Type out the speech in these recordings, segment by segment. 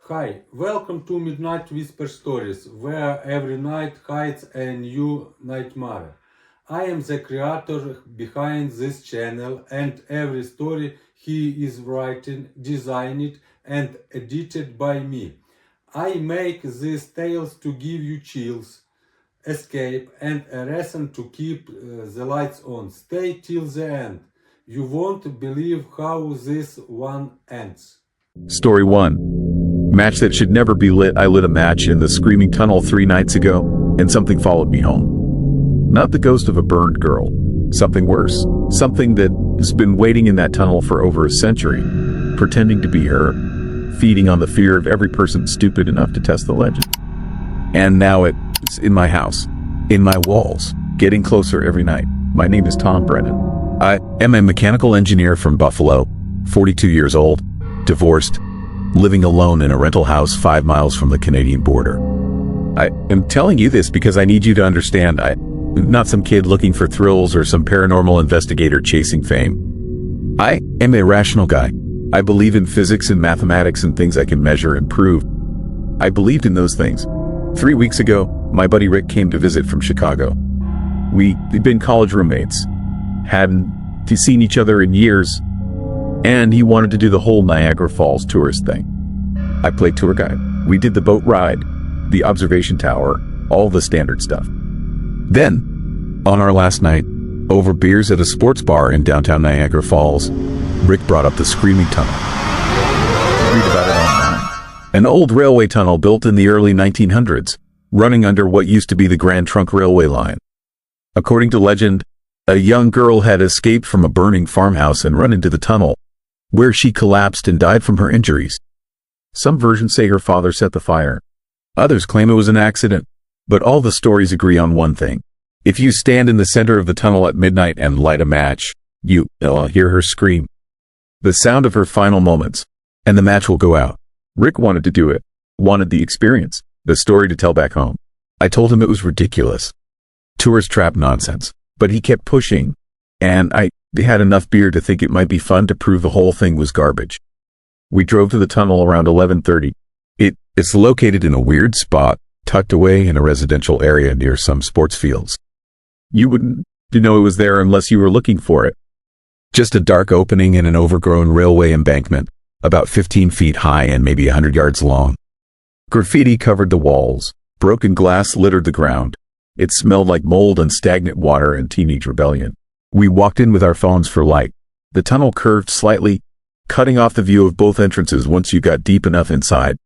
Hi, welcome to Midnight Whisper Stories, where every night hides a new nightmare. I am the creator behind this channel, and every story he is writing, designed, and edited by me. I make these tales to give you chills, escape, and a reason to keep the lights on. Stay till the end. You won't believe how this one ends. Story 1. Match that should never be lit. I lit a match in the screaming tunnel 3 nights ago, and something followed me home. Not the ghost of a burned girl. Something worse. Something that has been waiting in that tunnel for over a century, pretending to be her, feeding on the fear of every person stupid enough to test the legend. And now it's in my house, in my walls, getting closer every night. My name is Tom Brennan. I am a mechanical engineer from Buffalo, 42 years old, divorced, living alone in a rental house 5 miles from the Canadian border. I am telling you this because I need you to understand I'm not some kid looking for thrills or some paranormal investigator chasing fame. I am a rational guy. I believe in physics and mathematics and things I can measure and prove. I believed in those things. 3 weeks ago, my buddy Rick came to visit from Chicago. We'd been college roommates, hadn't seen each other in years, and he wanted to do the whole Niagara Falls tourist thing. I played tour guide. We did the boat ride, the observation tower, all the standard stuff. Then, on our last night, over beers at a sports bar in downtown Niagara Falls, Rick brought up the Screaming Tunnel. Read about it online. An old railway tunnel built in the early 1900s, running under what used to be the Grand Trunk Railway line. According to legend, a young girl had escaped from a burning farmhouse and run into the tunnel, where she collapsed and died from her injuries. Some versions say her father set the fire. Others claim it was an accident. But all the stories agree on one thing. If you stand in the center of the tunnel at midnight and light a match, you'll hear her scream. The sound of her final moments. And the match will go out. Rick wanted to do it. Wanted the experience. The story to tell back home. I told him it was ridiculous. Tourist trap nonsense. But he kept pushing. And I had enough beer to think it might be fun to prove the whole thing was garbage. We drove to the tunnel around 11:30. It's located in a weird spot, tucked away in a residential area near some sports fields. You wouldn't know it was there unless you were looking for it. Just a dark opening in an overgrown railway embankment, about 15 feet high and maybe 100 yards long. Graffiti covered the walls. Broken glass littered the ground. It smelled like mold and stagnant water and teenage rebellion. We walked in with our phones for light. The tunnel curved slightly, cutting off the view of both entrances once you got deep enough inside.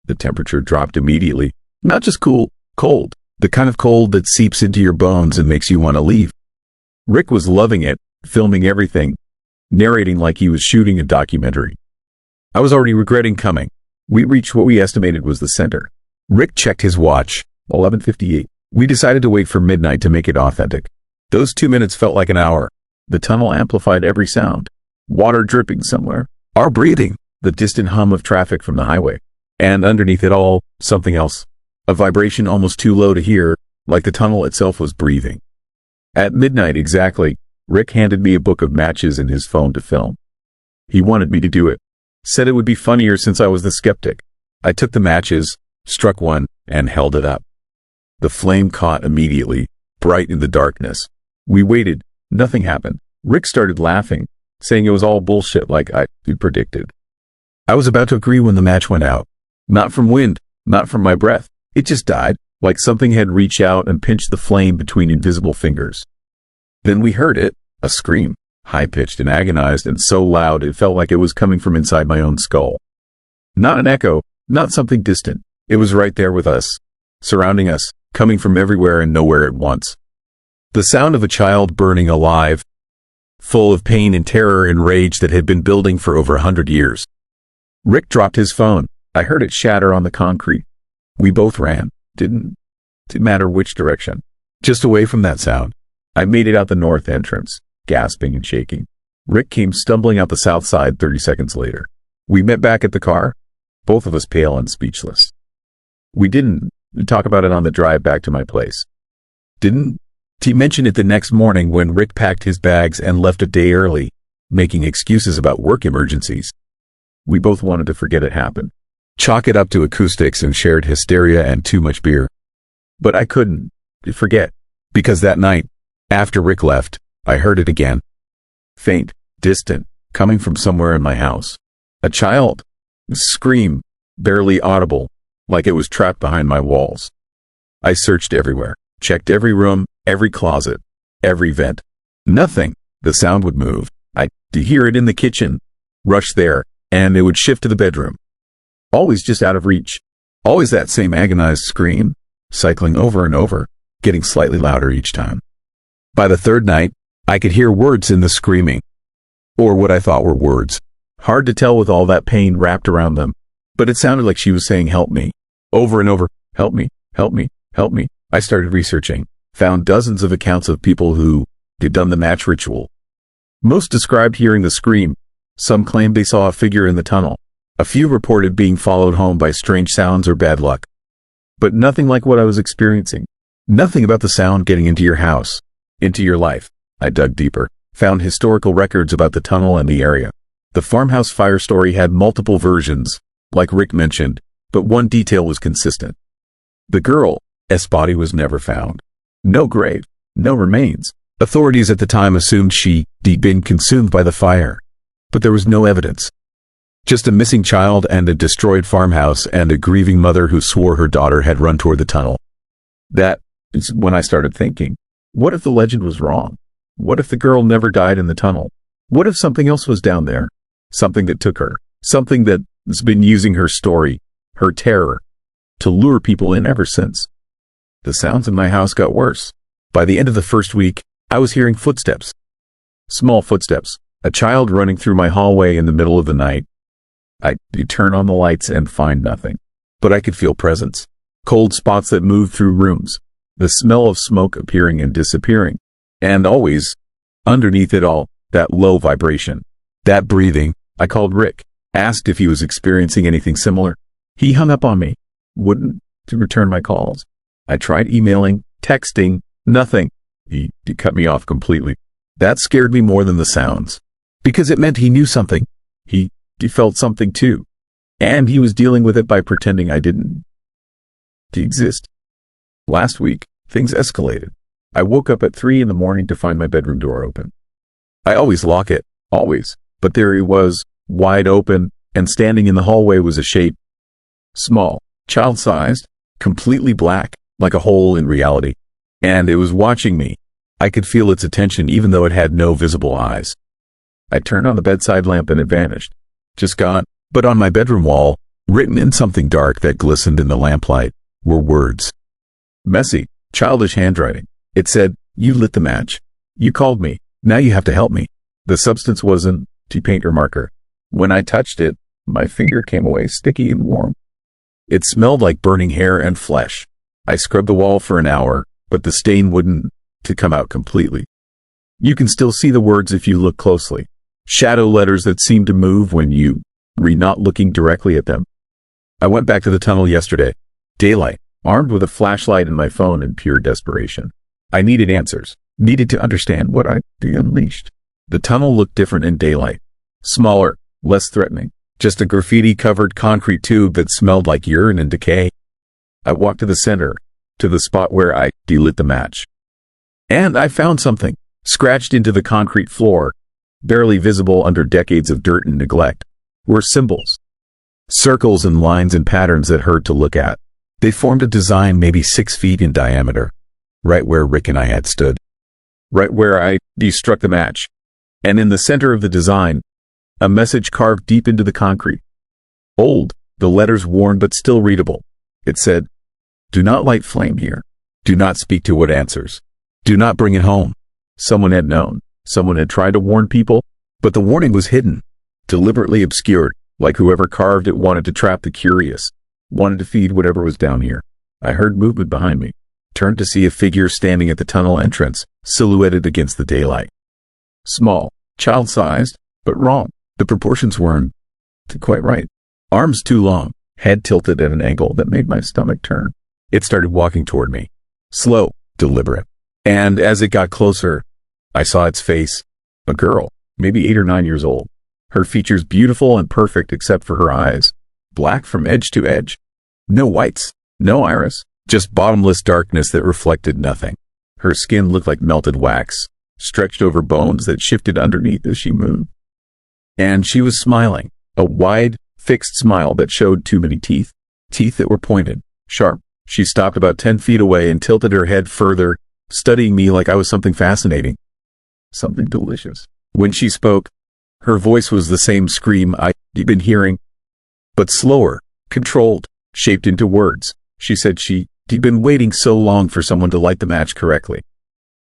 The temperature dropped immediately. Not just cool, cold. The kind of cold that seeps into your bones and makes you want to leave. Rick was loving it, filming everything, narrating like he was shooting a documentary. I was already regretting coming. We reached what we estimated was the center. Rick checked his watch, 11:58. We decided to wait for midnight to make it authentic. Those 2 minutes felt like an hour. The tunnel amplified every sound. Water dripping somewhere. Our breathing. The distant hum of traffic from the highway. And underneath it all, something else. A vibration almost too low to hear, like the tunnel itself was breathing. At midnight exactly, Rick handed me a book of matches and his phone to film. He wanted me to do it. Said it would be funnier since I was the skeptic. I took the matches, struck one, and held it up. The flame caught immediately, bright in the darkness. We waited. Nothing happened. Rick started laughing, saying it was all bullshit like I predicted. I was about to agree when the match went out. Not from wind, not from my breath. It just died, like something had reached out and pinched the flame between invisible fingers. Then we heard it, a scream, high-pitched and agonized and so loud it felt like it was coming from inside my own skull. Not an echo, not something distant. It was right there with us, surrounding us, coming from everywhere and nowhere at once. The sound of a child burning alive, full of pain and terror and rage that had been building for over 100 years. Rick dropped his phone. I heard it shatter on the concrete. We both ran. Didn't matter which direction. Just away from that sound. I made it out the north entrance, gasping and shaking. Rick came stumbling out the south side 30 seconds later. We met back at the car, both of us pale and speechless. We didn't talk about it on the drive back to my place. Didn't he mention it the next morning when Rick packed his bags and left a day early, making excuses about work emergencies. We both wanted to forget it happened. Chalk it up to acoustics and shared hysteria and too much beer. But I couldn't forget, because that night, after Rick left, I heard it again. Faint, distant, coming from somewhere in my house. A child scream, barely audible, like it was trapped behind my walls. I searched everywhere, checked every room, every closet, every vent. Nothing. The sound would move. I'd hear it in the kitchen, rush there, and it would shift to the bedroom. Always just out of reach. Always that same agonized scream, cycling over and over, getting slightly louder each time. By the third night, I could hear words in the screaming. Or what I thought were words. Hard to tell with all that pain wrapped around them. But it sounded like she was saying, "Help me." Over and over, "Help me, help me, help me." I started researching, found dozens of accounts of people who had done the match ritual. Most described hearing the scream. Some claimed they saw a figure in the tunnel. A few reported being followed home by strange sounds or bad luck. But nothing like what I was experiencing. Nothing about the sound getting into your house, into your life. I dug deeper, found historical records about the tunnel and the area. The farmhouse fire story had multiple versions, like Rick mentioned, but one detail was consistent. The girl's body was never found. No grave, no remains. Authorities at the time assumed she'd been consumed by the fire, but there was no evidence. Just a missing child and a destroyed farmhouse and a grieving mother who swore her daughter had run toward the tunnel. That is when I started thinking, what if the legend was wrong? What if the girl never died in the tunnel? What if something else was down there? Something that took her. Something that's been using her story, her terror, to lure people in ever since. The sounds in my house got worse. By the end of the first week, I was hearing footsteps. Small footsteps. A child running through my hallway in the middle of the night. I'd turn on the lights and find nothing. But I could feel presence. Cold spots that moved through rooms. The smell of smoke appearing and disappearing. And always, underneath it all, that low vibration. That breathing. I called Rick. Asked if he was experiencing anything similar. He hung up on me. Wouldn't return my calls. I tried emailing, texting, nothing. He cut me off completely. That scared me more than the sounds. Because it meant he knew something. He felt something too. And he was dealing with it by pretending I didn't exist. Last week, things escalated. I woke up at 3 a.m. to find my bedroom door open. I always lock it, always. But there it was, wide open, and standing in the hallway was a shape. Small, child-sized, completely black, like a hole in reality. And it was watching me. I could feel its attention even though it had no visible eyes. I turned on the bedside lamp and it vanished. Just gone. But on my bedroom wall, written in something dark that glistened in the lamplight, were words. Messy, childish handwriting. It said, "You lit the match. You called me. Now you have to help me." The substance wasn't paint or marker. When I touched it, my finger came away sticky and warm. It smelled like burning hair and flesh. I scrubbed the wall for an hour, but the stain wouldn't come out completely. You can still see the words if you look closely. Shadow letters that seem to move when you read, not looking directly at them. I went back to the tunnel yesterday. Daylight, armed with a flashlight and my phone in pure desperation. I needed answers. Needed to understand what I'd unleashed. The tunnel looked different in daylight. Smaller, less threatening. Just a graffiti-covered concrete tube that smelled like urine and decay. I walked to the center, to the spot where I lit the match. And I found something, scratched into the concrete floor, barely visible under decades of dirt and neglect, were symbols. Circles and lines and patterns that hurt to look at. They formed a design maybe 6 feet in diameter, right where Rick and I had stood. Right where I struck the match. And in the center of the design, a message carved deep into the concrete. Old, the letters worn but still readable. It said, "Do not light flame here. Do not speak to what answers. Do not bring it home." Someone had known. Someone had tried to warn people, but the warning was hidden, deliberately obscured, like whoever carved it wanted to trap the curious, wanted to feed whatever was down here. I heard movement behind me, turned to see a figure standing at the tunnel entrance, silhouetted against the daylight. Small, child-sized, but wrong. The proportions weren't quite right. Arms too long, head tilted at an angle that made my stomach turn. It started walking toward me. Slow, deliberate. And as it got closer, I saw its face. A girl, maybe 8 or 9 years old. Her features beautiful and perfect except for her eyes. black from edge to edge. No whites, no iris, just bottomless darkness that reflected nothing. Her skin looked like melted wax, stretched over bones that shifted underneath as she moved. And she was smiling, a wide, fixed smile that showed too many teeth, teeth that were pointed, sharp. She stopped about 10 feet away and tilted her head further, studying me like I was something fascinating, something delicious. When she spoke, her voice was the same scream I'd been hearing, but slower, controlled, shaped into words. She said she'd been waiting so long for someone to light the match correctly.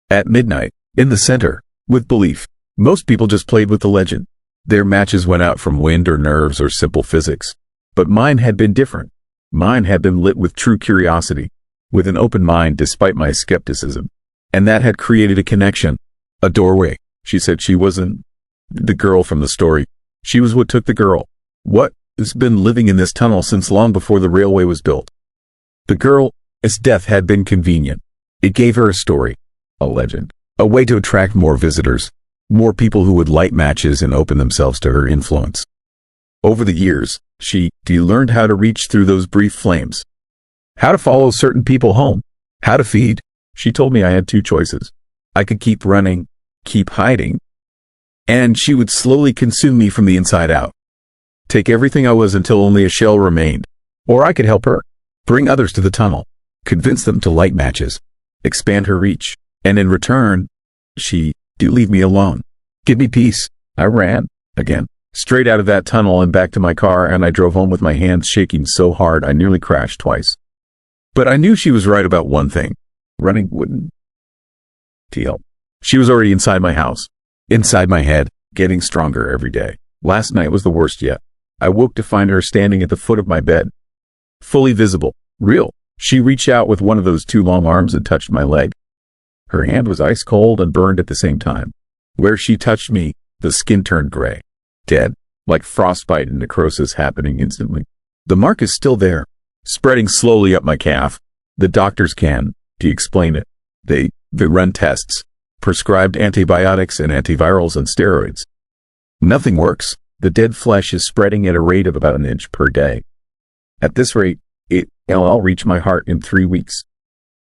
At midnight, in the center, with belief, most people just played with the legend. Their matches went out from wind or nerves or simple physics. But mine had been different. Mine had been lit with true curiosity, with an open mind despite my skepticism. And that had created a connection, a doorway. She said she wasn't the girl from the story. She was what took the girl. What has been living in this tunnel since long before the railway was built. The girl's death had been convenient. It gave her a story, a legend, a way to attract more visitors, more people who would light matches and open themselves to her influence. Over the years, she learned how to reach through those brief flames, how to follow certain people home, how to feed. She told me I had two choices. I could keep running, keep hiding, and she would slowly consume me from the inside out. Take everything I was until only a shell remained. Or I could help her, bring others to the tunnel, convince them to light matches, expand her reach, and in return, she'd leave me alone, give me peace. I ran, again, straight out of that tunnel and back to my car, and I drove home with my hands shaking so hard I nearly crashed twice. But I knew she was right about one thing. Running wouldn't help. She was already inside my house, inside my head, getting stronger every day. Last night was the worst yet. I woke to find her standing at the foot of my bed, fully visible, real. She reached out with one of those two long arms and touched my leg. Her hand was ice cold and burned at the same time. Where she touched me, the skin turned gray, dead, like frostbite and necrosis happening instantly. The mark is still there, spreading slowly up my calf. The doctors can explain it. They run tests, prescribed antibiotics and antivirals and steroids. Nothing works. The dead flesh is spreading at a rate of about an inch per day. At this rate, I'll reach my heart in 3 weeks.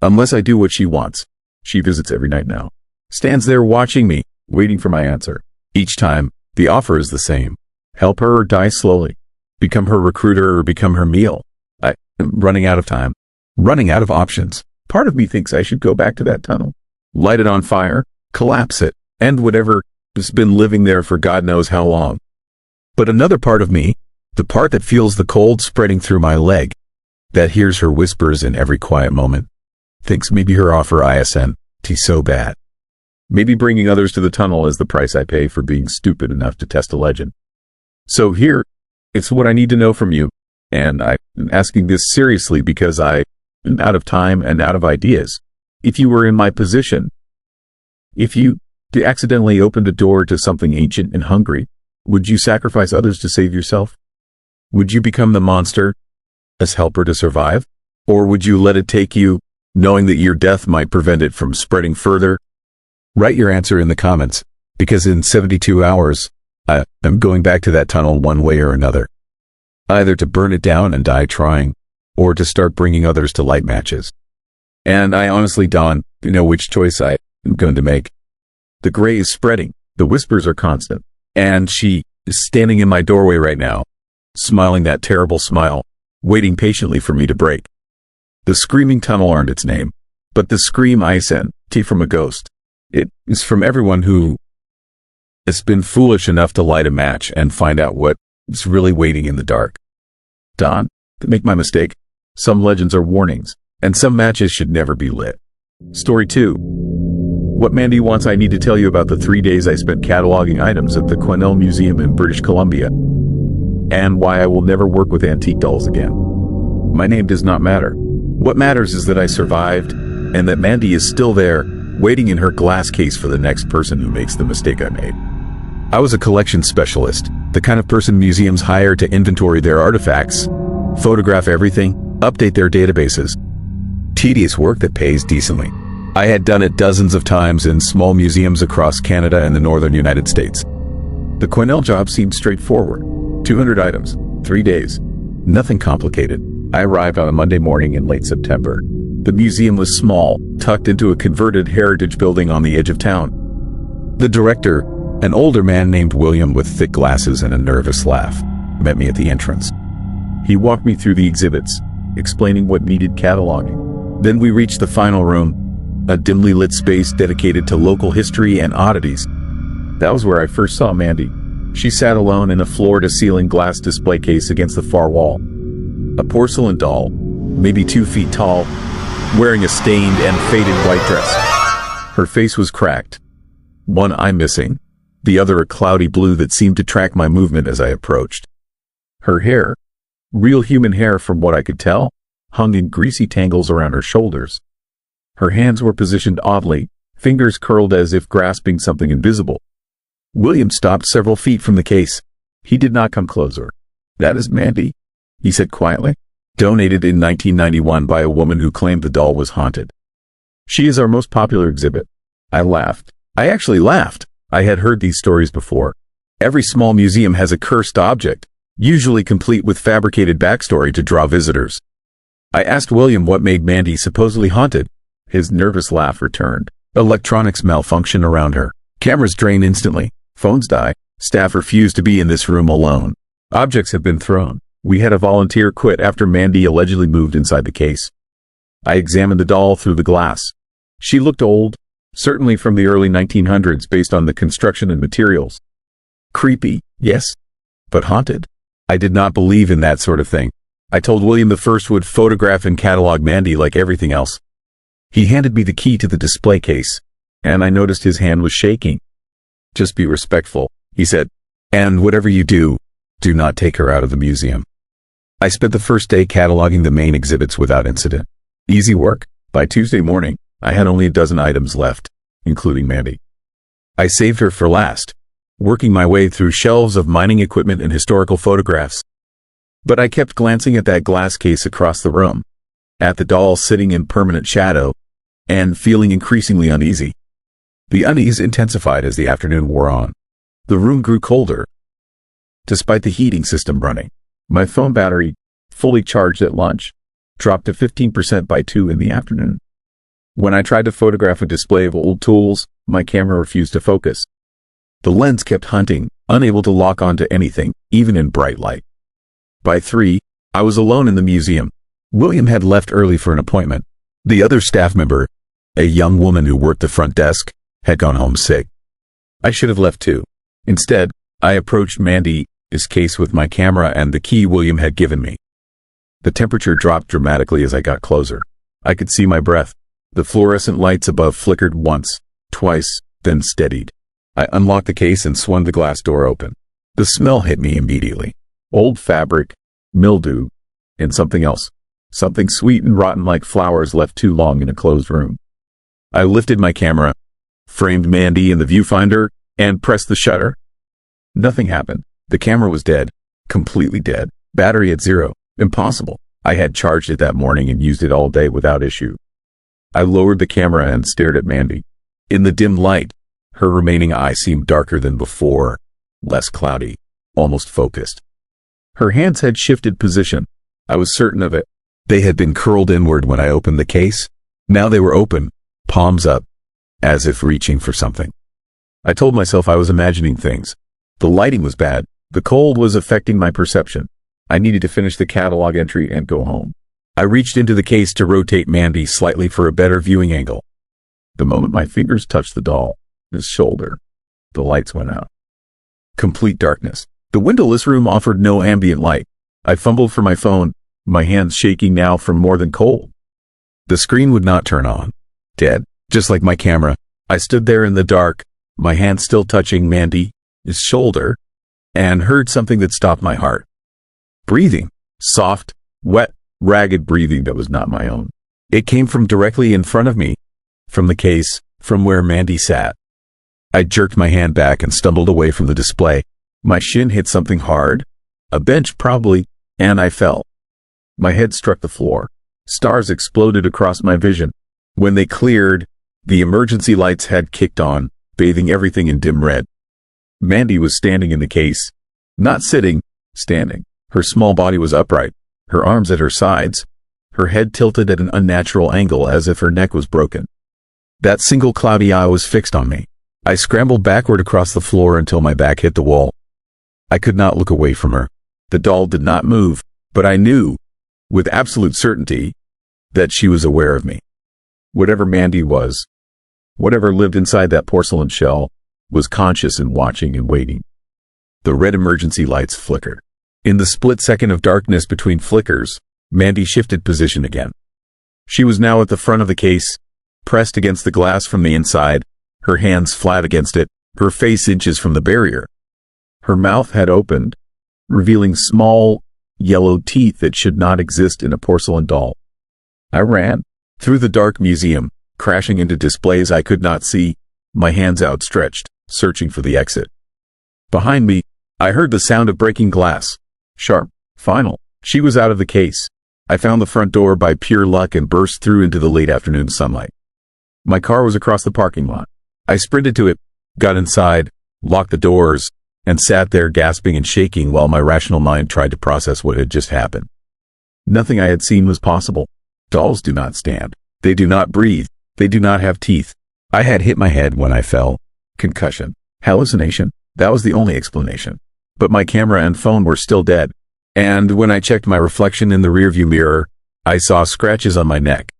Unless I do what she wants. She visits every night now. Stands there watching me, waiting for my answer. Each time, the offer is the same. Help her or die slowly. Become her recruiter or become her meal. I'm running out of time. Running out of options. Part of me thinks I should go back to that tunnel. Light it on fire, collapse it, end whatever has been living there for God knows how long. But another part of me, the part that feels the cold spreading through my leg, that hears her whispers in every quiet moment, thinks maybe her offer isn't so bad. Maybe bringing others to the tunnel is the price I pay for being stupid enough to test a legend. So here, it's what I need to know from you, and I'm asking this seriously because I'm out of time and out of ideas. If you were in my position, if you accidentally opened a door to something ancient and hungry, would you sacrifice others to save yourself? Would you become the monster as helper to survive? Or would you let it take you, knowing that your death might prevent it from spreading further? Write your answer in the comments, because in 72 hours, I'm going back to that tunnel one way or another. Either to burn it down and die trying, or to start bringing others to light matches. And I honestly don't know which choice I am going to make. The gray is spreading, the whispers are constant, and she is standing in my doorway right now, smiling that terrible smile, waiting patiently for me to break. The screaming tunnel earned its name, but the scream I sent from a ghost. It is from everyone who has been foolish enough to light a match and find out what is really waiting in the dark. Don, to make my mistake, some legends are warnings, and some matches should never be lit. Story 2. What Mandy wants I need to tell you about the 3 days I spent cataloging items at the Quesnel Museum in British Columbia, and why I will never work with antique dolls again. My name does not matter. What matters is that I survived, and that Mandy is still there, waiting in her glass case for the next person who makes the mistake I made. I was a collection specialist, the kind of person museums hire to inventory their artifacts, photograph everything, update their databases. Tedious work that pays decently. I had done it dozens of times in small museums across Canada and the northern United States. The Quesnel job seemed straightforward. 200 items, 3 days. Nothing complicated. I arrived on a Monday morning in late September. The museum was small, tucked into a converted heritage building on the edge of town. The director, an older man named William with thick glasses and a nervous laugh, met me at the entrance. He walked me through the exhibits, explaining what needed cataloging. Then we reached the final room, a dimly lit space dedicated to local history and oddities. That was where I first saw Mandy. She sat alone in a floor-to-ceiling glass display case against the far wall. A porcelain doll, maybe 2 feet tall, wearing a stained and faded white dress. Her face was cracked, one eye missing, the other a cloudy blue that seemed to track my movement as I approached. Her hair, real human hair from what I could tell, hung in greasy tangles around her shoulders. Her hands were positioned oddly, fingers curled as if grasping something invisible. William stopped several feet from the case. He did not come closer. "That is Mandy," he said quietly. "Donated in 1991 by a woman who claimed the doll was haunted. She is our most popular exhibit." I laughed. I actually laughed. I had heard these stories before. Every small museum has a cursed object, usually complete with fabricated backstory to draw visitors. I asked William what made Mandy supposedly haunted. His nervous laugh returned. Electronics malfunction around her. Cameras drain instantly. Phones die. Staff refuse to be in this room alone. Objects have been thrown. We had a volunteer quit after Mandy allegedly moved inside the case. I examined the doll through the glass. She looked old, certainly from the early 1900s based on the construction and materials. Creepy, yes, but haunted. I did not believe in that sort of thing. I told William the first would photograph and catalog Mandy like everything else. He handed me the key to the display case, and I noticed his hand was shaking. "Just be respectful," he said, "and whatever you do, do not take her out of the museum." I spent the first day cataloging the main exhibits without incident. Easy work. By Tuesday morning, I had only a dozen items left, including Mandy. I saved her for last, working my way through shelves of mining equipment and historical photographs. But I kept glancing at that glass case across the room, at the doll sitting in permanent shadow, and feeling increasingly uneasy. The unease intensified as the afternoon wore on. The room grew colder, despite the heating system running. My phone battery, fully charged at lunch, dropped to 15% by 2 in the afternoon. When I tried to photograph a display of old tools, my camera refused to focus. The lens kept hunting, unable to lock onto anything, even in bright light. By 3, I was alone in the museum. William had left early for an appointment. The other staff member, a young woman who worked the front desk, had gone home sick. I should have left too. Instead, I approached Mandy's case with my camera and the key William had given me. The temperature dropped dramatically as I got closer. I could see my breath. The fluorescent lights above flickered once, twice, then steadied. I unlocked the case and swung the glass door open. The smell hit me immediately. Old fabric, mildew, and something else. Something sweet and rotten like flowers left too long in a closed room. I lifted my camera, framed Mandy in the viewfinder, and pressed the shutter. Nothing happened. The camera was dead. Completely dead. Battery at 0. Impossible. I had charged it that morning and used it all day without issue. I lowered the camera and stared at Mandy. In the dim light, her remaining eye seemed darker than before, less cloudy, almost focused. Her hands had shifted position. I was certain of it. They had been curled inward when I opened the case. Now they were open, palms up, as if reaching for something. I told myself I was imagining things. The lighting was bad. The cold was affecting my perception. I needed to finish the catalog entry and go home. I reached into the case to rotate Mandy slightly for a better viewing angle. The moment my fingers touched the doll's shoulder, the lights went out. Complete darkness. The windowless room offered no ambient light. I fumbled for my phone, my hands shaking now from more than cold. The screen would not turn on. Dead, just like my camera. I stood there in the dark, my hand still touching Mandy's shoulder, and heard something that stopped my heart. Breathing. Soft, wet, ragged breathing that was not my own. It came from directly in front of me, from the case, from where Mandy sat. I jerked my hand back and stumbled away from the display. My shin hit something hard, a bench probably, and I fell. My head struck the floor. Stars exploded across my vision. When they cleared, the emergency lights had kicked on, bathing everything in dim red. Mandy was standing in the case. Not sitting, standing. Her small body was upright, her arms at her sides, her head tilted at an unnatural angle as if her neck was broken. That single cloudy eye was fixed on me. I scrambled backward across the floor until my back hit the wall. I could not look away from her. The doll did not move, but I knew, with absolute certainty, that she was aware of me. Whatever Mandy was, whatever lived inside that porcelain shell, was conscious and watching and waiting. The red emergency lights flickered. In the split second of darkness between flickers, Mandy shifted position again. She was now at the front of the case, pressed against the glass from the inside, her hands flat against it, her face inches from the barrier. Her mouth had opened, revealing small, yellow teeth that should not exist in a porcelain doll. I ran through the dark museum, crashing into displays I could not see, my hands outstretched, searching for the exit. Behind me, I heard the sound of breaking glass. Sharp, final. She was out of the case. I found the front door by pure luck and burst through into the late afternoon sunlight. My car was across the parking lot. I sprinted to it, got inside, locked the doors, and sat there gasping and shaking while my rational mind tried to process what had just happened. Nothing I had seen was possible. Dolls do not stand. They do not breathe. They do not have teeth. I had hit my head when I fell. Concussion. Hallucination. That was the only explanation. But my camera and phone were still dead. And when I checked my reflection in the rearview mirror, I saw scratches on my neck.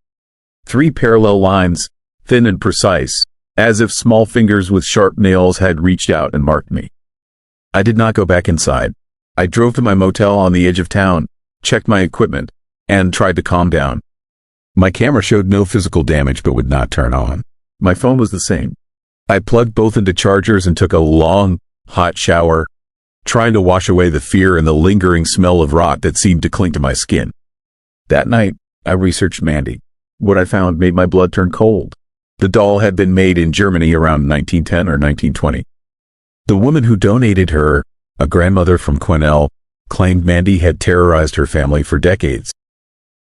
3 parallel lines, thin and precise, as if small fingers with sharp nails had reached out and marked me. I did not go back inside. I drove to my motel on the edge of town, checked my equipment, and tried to calm down. My camera showed no physical damage but would not turn on. My phone was the same. I plugged both into chargers and took a long, hot shower, trying to wash away the fear and the lingering smell of rot that seemed to cling to my skin. That night, I researched Mandy. What I found made my blood turn cold. The doll had been made in Germany around 1910 or 1920. The woman who donated her, a grandmother from Quesnel, claimed Mandy had terrorized her family for decades.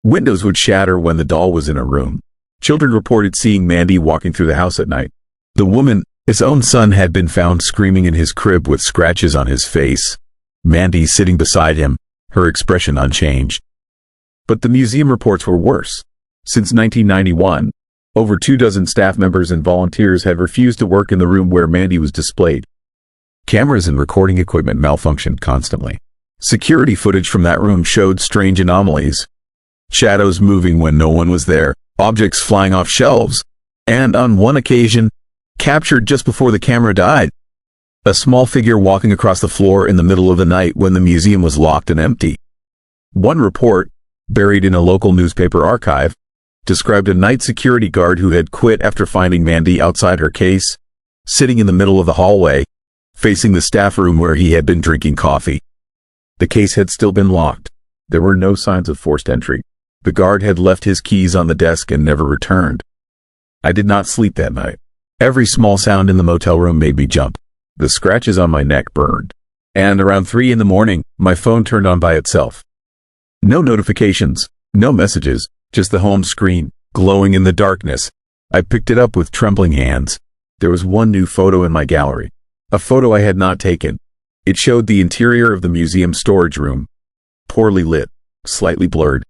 Windows would shatter when the doll was in a room. Children reported seeing Mandy walking through the house at night. The woman, his own son, had been found screaming in his crib with scratches on his face. Mandy sitting beside him, her expression unchanged. But the museum reports were worse. Since 1991, over 24 staff members and volunteers had refused to work in the room where Mandy was displayed. Cameras and recording equipment malfunctioned constantly. Security footage from that room showed strange anomalies. Shadows moving when no one was there, objects flying off shelves, and on one occasion, captured just before the camera died, a small figure walking across the floor in the middle of the night when the museum was locked and empty. One report, buried in a local newspaper archive, described a night security guard who had quit after finding Mandy outside her case, sitting in the middle of the hallway, facing the staff room where he had been drinking coffee. The case had still been locked. There were no signs of forced entry. The guard had left his keys on the desk and never returned. I did not sleep that night. Every small sound in the motel room made me jump. The scratches on my neck burned. And around 3 in the morning, my phone turned on by itself. No notifications, no messages, just the home screen, glowing in the darkness. I picked it up with trembling hands. There was one new photo in my gallery. A photo I had not taken. It showed the interior of the museum storage room. Poorly lit, slightly blurred.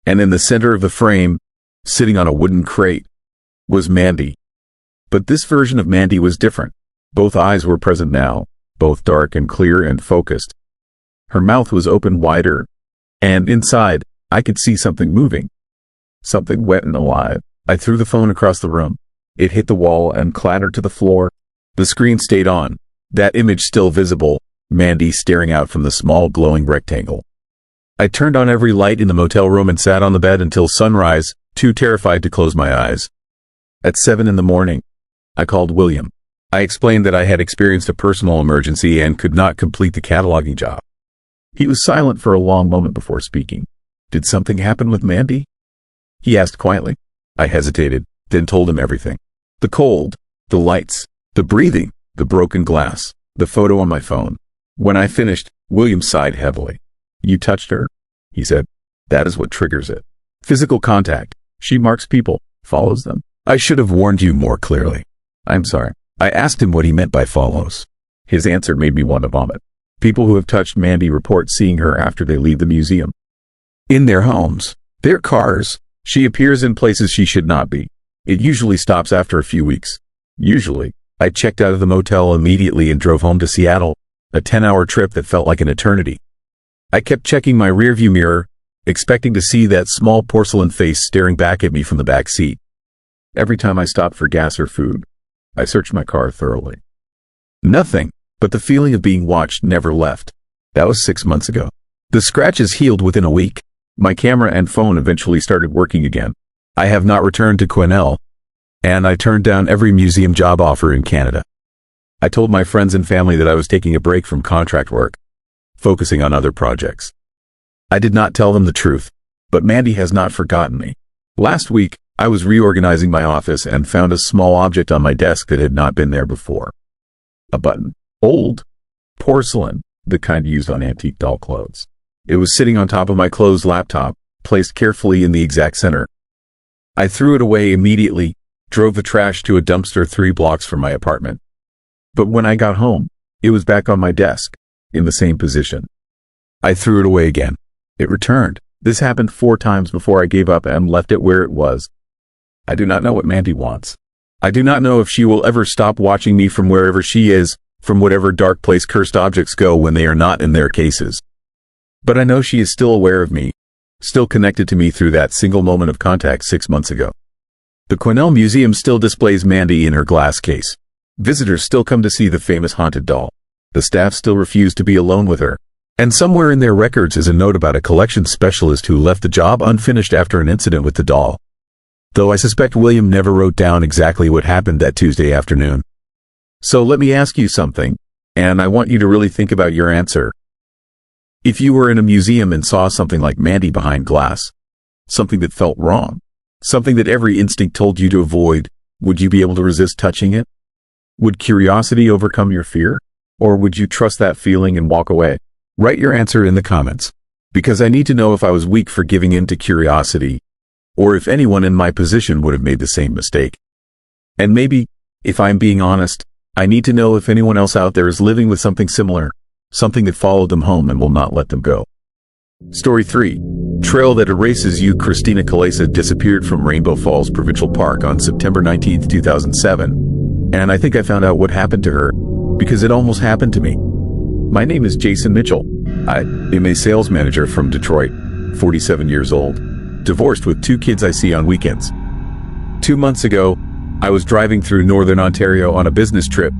And in the center of the frame, sitting on a wooden crate, was Mandy. But this version of Mandy was different. Both eyes were present now, both dark and clear and focused. Her mouth was open wider, and inside, I could see something moving. Something wet and alive. I threw the phone across the room. It hit the wall and clattered to the floor. The screen stayed on, that image still visible, Mandy staring out from the small glowing rectangle. I turned on every light in the motel room and sat on the bed until sunrise, too terrified to close my eyes. At 7 in the morning, I called William. I explained that I had experienced a personal emergency and could not complete the cataloging job. He was silent for a long moment before speaking. Did something happen with Mandy? He asked quietly. I hesitated, then told him everything. The cold, the lights, the breathing, the broken glass, the photo on my phone. When I finished, William sighed heavily. You touched her, he said. That is what triggers it. Physical contact. She marks people, follows them. I should have warned you more clearly. I'm sorry. I asked him what he meant by follows. His answer made me want to vomit. People who have touched Mandy report seeing her after they leave the museum. In their homes, their cars. She appears in places she should not be. It usually stops after a few weeks. Usually, I checked out of the motel immediately and drove home to Seattle, a 10-hour trip that felt like an eternity. I kept checking my rearview mirror, expecting to see that small porcelain face staring back at me from the back seat. Every time I stopped for gas or food, I searched my car thoroughly. Nothing, but the feeling of being watched never left. That was 6 months ago. The scratches healed within a week. My camera and phone eventually started working again. I have not returned to Quesnel, and I turned down every museum job offer in Canada. I told my friends and family that I was taking a break from contract work, focusing on other projects. I did not tell them the truth, but Mandy has not forgotten me. Last week, I was reorganizing my office and found a small object on my desk that had not been there before. A button. Old. Porcelain, the kind used on antique doll clothes. It was sitting on top of my closed laptop, placed carefully in the exact center. I threw it away immediately, drove the trash to a dumpster 3 blocks from my apartment. But when I got home, it was back on my desk, in the same position. I threw it away again. It returned. This happened 4 times before I gave up and left it where it was. I do not know what Mandy wants. I do not know if she will ever stop watching me from wherever she is, from whatever dark place cursed objects go when they are not in their cases. But I know she is still aware of me, still connected to me through that single moment of contact 6 months ago. The Quesnel Museum still displays Mandy in her glass case. Visitors still come to see the famous haunted doll. The staff still refuse to be alone with her. And somewhere in their records is a note about a collection specialist who left the job unfinished after an incident with the doll. Though I suspect William never wrote down exactly what happened that Tuesday afternoon. So let me ask you something, and I want you to really think about your answer. If you were in a museum and saw something like Mandy behind glass, something that felt wrong, something that every instinct told you to avoid, would you be able to resist touching it? Would curiosity overcome your fear? Or would you trust that feeling and walk away? Write your answer in the comments, because I need to know if I was weak for giving in to curiosity, or if anyone in my position would have made the same mistake. And maybe, if I'm being honest, I need to know if anyone else out there is living with something similar, something that followed them home and will not let them go. Story 3. Trail that erases you. Christina Kalesa disappeared from Rainbow Falls Provincial Park on September 19, 2007. And I think I found out what happened to her, because it almost happened to me. My name is Jason Mitchell. I am a sales manager from Detroit, 47 years old, divorced with 2 kids I see on weekends. 2 months ago, I was driving through Northern Ontario on a business trip,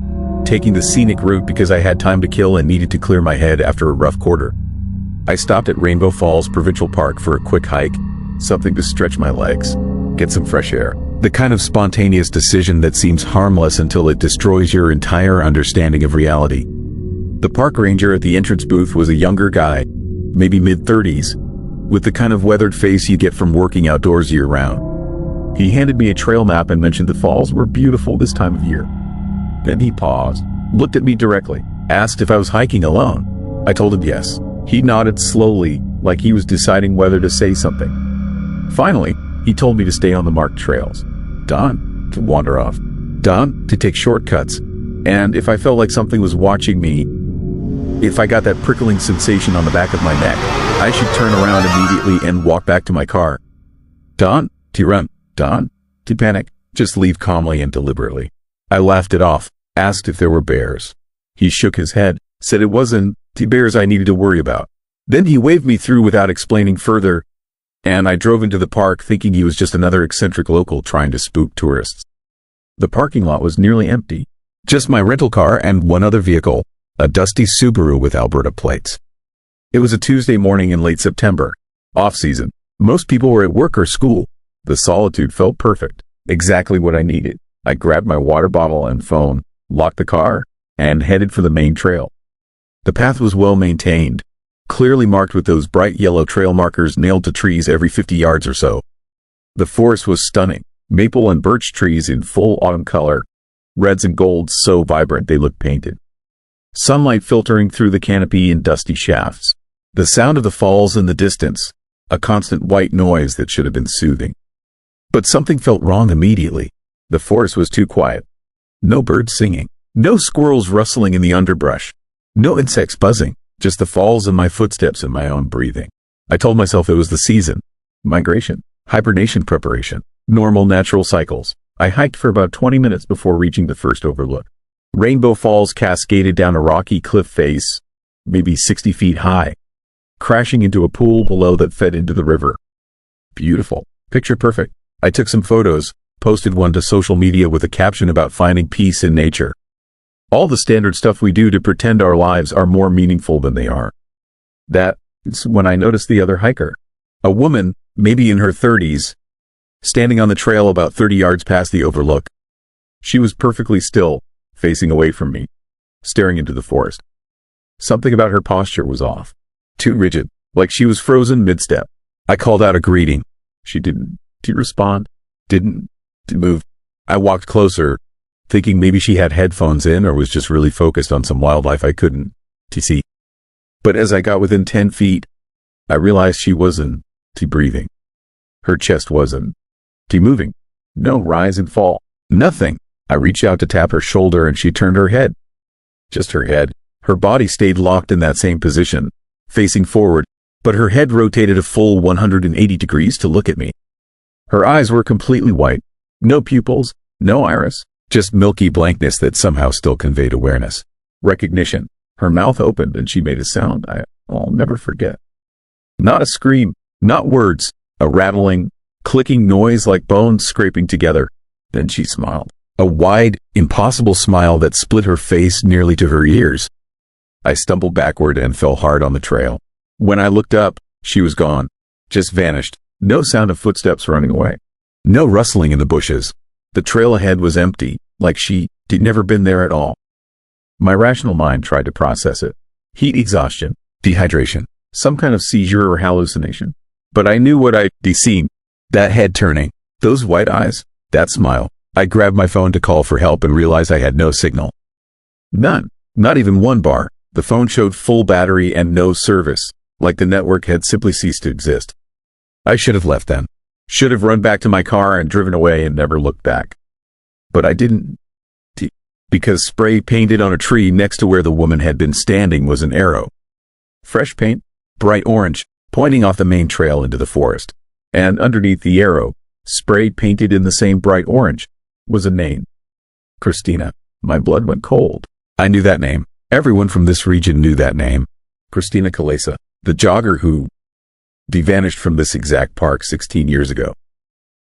taking the scenic route because I had time to kill and needed to clear my head after a rough quarter. I stopped at Rainbow Falls Provincial Park for a quick hike, something to stretch my legs, get some fresh air. The kind of spontaneous decision that seems harmless until it destroys your entire understanding of reality. The park ranger at the entrance booth was a younger guy, maybe mid-30s, with the kind of weathered face you get from working outdoors year-round. He handed me a trail map and mentioned the falls were beautiful this time of year. Then he paused, looked at me directly, asked if I was hiking alone. I told him yes. He nodded slowly, like he was deciding whether to say something. Finally, he told me to stay on the marked trails. Done, to wander off. Done, to take shortcuts. And if I felt like something was watching me, if I got that prickling sensation on the back of my neck, I should turn around immediately and walk back to my car. Done, to run. Done, to panic. Just leave calmly and deliberately. I laughed it off, asked if there were bears. He shook his head, said it wasn't the bears I needed to worry about. Then he waved me through without explaining further, and I drove into the park thinking he was just another eccentric local trying to spook tourists. The parking lot was nearly empty. Just my rental car and one other vehicle, a dusty Subaru with Alberta plates. It was a Tuesday morning in late September, off-season. Most people were at work or school. The solitude felt perfect, exactly what I needed. I grabbed my water bottle and phone, locked the car, and headed for the main trail. The path was well maintained, clearly marked with those bright yellow trail markers nailed to trees every 50 yards or so. The forest was stunning, maple and birch trees in full autumn color, reds and golds so vibrant they looked painted. Sunlight filtering through the canopy in dusty shafts. The sound of the falls in the distance, a constant white noise that should have been soothing. But something felt wrong immediately. The forest was too quiet. No birds singing, no squirrels rustling in the underbrush, no insects buzzing, just the falls and my footsteps and my own breathing. I told myself it was the season. Migration, hibernation preparation, normal natural cycles. I hiked for about 20 minutes before reaching the first overlook. Rainbow Falls cascaded down a rocky cliff face, maybe 60 feet high, crashing into a pool below that fed into the river. Beautiful. Picture perfect. I took some photos, posted one to social media with a caption about finding peace in nature. All the standard stuff we do to pretend our lives are more meaningful than they are. That's when I noticed the other hiker. A woman, maybe in her 30s, standing on the trail about 30 yards past the overlook. She was perfectly still, facing away from me, staring into the forest. Something about her posture was off. Too rigid, like she was frozen mid-step. I called out a greeting. She didn't respond, didn't move. I walked closer, thinking maybe she had headphones in or was just really focused on some wildlife I couldn't see. But as I got within 10 feet, I realized she wasn't breathing. Her chest wasn't moving. No rise and fall. Nothing. I reached out to tap her shoulder and she turned her head. Just her head. Her body stayed locked in that same position, facing forward, but her head rotated a full 180 degrees to look at me. Her eyes were completely white. No pupils, no iris, just milky blankness that somehow still conveyed awareness. Recognition. Her mouth opened and she made a sound I'll never forget. Not a scream, not words, a rattling, clicking noise like bones scraping together. Then she smiled. A wide, impossible smile that split her face nearly to her ears. I stumbled backward and fell hard on the trail. When I looked up, she was gone. Just vanished. No sound of footsteps running away. No rustling in the bushes. The trail ahead was empty, like she'd never been there at all. My rational mind tried to process it. Heat exhaustion, dehydration, some kind of seizure or hallucination. But I knew what I'd seen. That head turning, those white eyes, that smile. I grabbed my phone to call for help and realized I had no signal. None. Not even one bar. The phone showed full battery and no service, like the network had simply ceased to exist. I should have left then. Should have run back to my car and driven away and never looked back. But I didn't. Because spray painted on a tree next to where the woman had been standing was an arrow. Fresh paint, bright orange, pointing off the main trail into the forest. And underneath the arrow, spray painted in the same bright orange, was a name. Christina. My blood went cold. I knew that name. Everyone from this region knew that name. Christina Kalesa, the jogger who vanished from this exact park 16 years ago.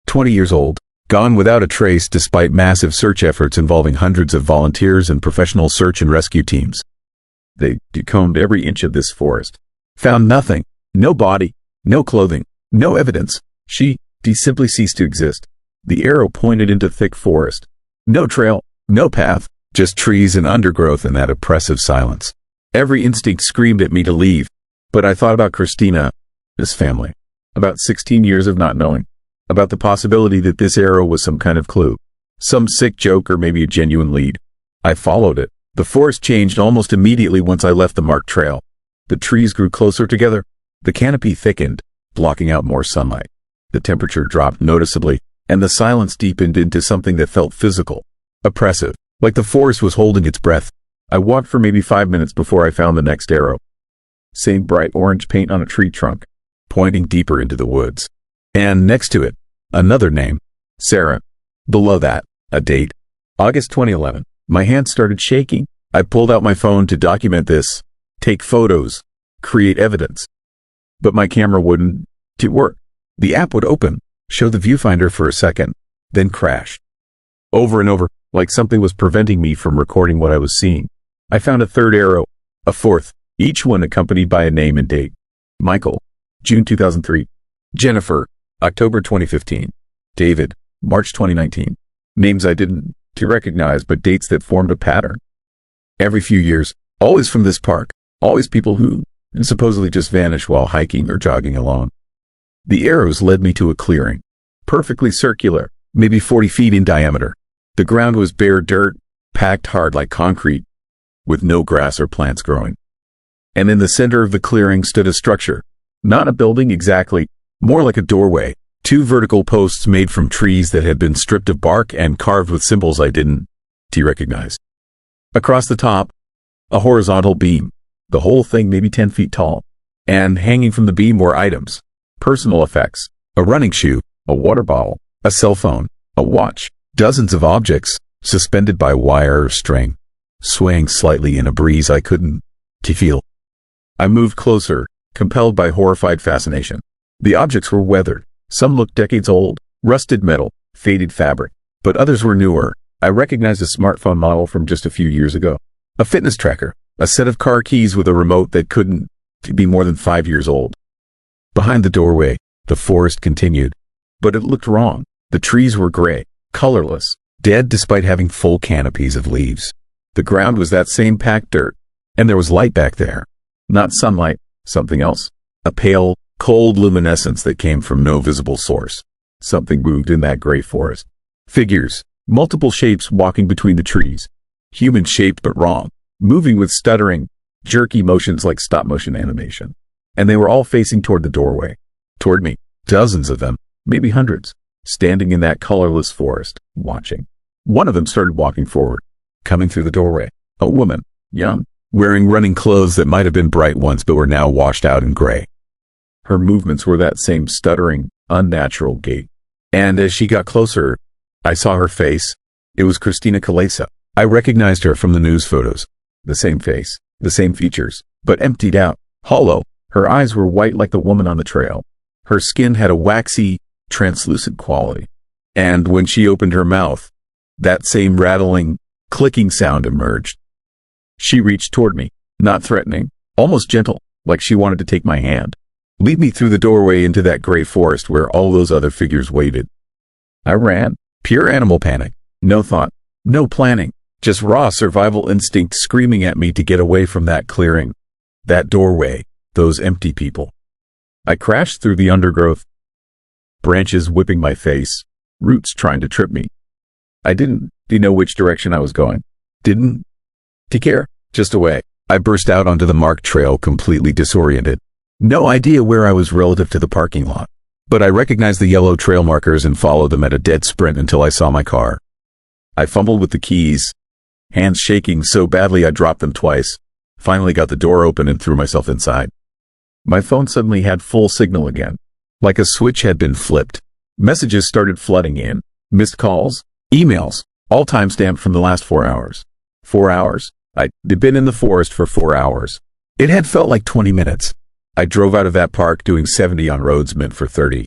20 years old, gone without a trace despite massive search efforts involving hundreds of volunteers and professional search and rescue teams. They decombed every inch of this forest. Found nothing. No body, no clothing, no evidence. She simply ceased to exist. The arrow pointed into thick forest. No trail, no path, just trees and undergrowth and that oppressive silence. Every instinct screamed at me to leave, but I thought about Christina, this family, about 16 years of not knowing, about the possibility that this arrow was some kind of clue, some sick joke or maybe a genuine lead. I followed it. The forest changed almost immediately once I left the marked trail. The trees grew closer together. The canopy thickened, blocking out more sunlight. The temperature dropped noticeably, and the silence deepened into something that felt physical, oppressive, like the forest was holding its breath. I walked for maybe 5 minutes before I found the next arrow. Same bright orange paint on a tree trunk, pointing deeper into the woods. And next to it, another name, Sarah. Below that, a date, August 2011. My hands started shaking. I pulled out my phone to document this, take photos, create evidence. But my camera wouldn't work. The app would open, show the viewfinder for a second, then crash. Over and over, like something was preventing me from recording what I was seeing. I found a third arrow, a fourth, each one accompanied by a name and date. Michael, June 2003. Jennifer, October 2015. David, March 2019. Names I didn't recognize, but dates that formed a pattern. Every few years, always from this park, always people who supposedly just vanish while hiking or jogging along. The arrows led me to a clearing, perfectly circular, maybe 40 feet in diameter. The ground was bare dirt, packed hard like concrete, with no grass or plants growing. And in the center of the clearing stood a structure, not a building exactly, more like a doorway, 2 vertical posts made from trees that had been stripped of bark and carved with symbols I didn't recognize. Across the top, a horizontal beam, the whole thing maybe 10 feet tall, And hanging from the beam were items, personal effects, a running shoe, a water bottle, a cell phone, a watch, dozens of objects, suspended by wire or string, swaying slightly in a breeze I couldn't feel. I moved closer, compelled by horrified fascination. The objects were weathered. Some looked decades old, rusted metal, faded fabric, but others were newer. I recognized a smartphone model from just a few years ago. A fitness tracker, a set of car keys with a remote that couldn't be more than 5 years old. Behind the doorway, the forest continued. But it looked wrong. The trees were gray, colorless, dead despite having full canopies of leaves. The ground was that same packed dirt, and there was light back there. Not sunlight, something else. A pale, cold luminescence that came from no visible source. Something moved in that gray forest. Figures, multiple shapes walking between the trees. Human-shaped but wrong, moving with stuttering, jerky motions like stop-motion animation. And they were all facing toward the doorway. Toward me, dozens of them, maybe hundreds, standing in that colorless forest, watching. One of them started walking forward, coming through the doorway. A woman, young, wearing running clothes that might have been bright once but were now washed out in gray. Her movements were that same stuttering, unnatural gait. And as she got closer, I saw her face. It was Christina Kalesa. I recognized her from the news photos. The same face, the same features, but emptied out, hollow. Her eyes were white like the woman on the trail. Her skin had a waxy, translucent quality. And when she opened her mouth, that same rattling, clicking sound emerged. She reached toward me, not threatening, almost gentle, like she wanted to take my hand. Lead me through the doorway into that gray forest where all those other figures waited. I ran, pure animal panic, no thought, no planning, just raw survival instinct screaming at me to get away from that clearing, that doorway, those empty people. I crashed through the undergrowth, branches whipping my face, roots trying to trip me. I didn't know which direction I was going. Didn't care, just away. I burst out onto the marked trail completely disoriented. No idea where I was relative to the parking lot, but I recognized the yellow trail markers and followed them at a dead sprint until I saw my car. I fumbled with the keys, hands shaking so badly I dropped them twice, finally got the door open and threw myself inside. My phone suddenly had full signal again, like a switch had been flipped. Messages started flooding in, missed calls, emails, all time-stamped from the last 4 hours. 4 hours? I'd been in the forest for 4 hours. It had felt like 20 minutes. I drove out of that park doing 70 on roads meant for 30.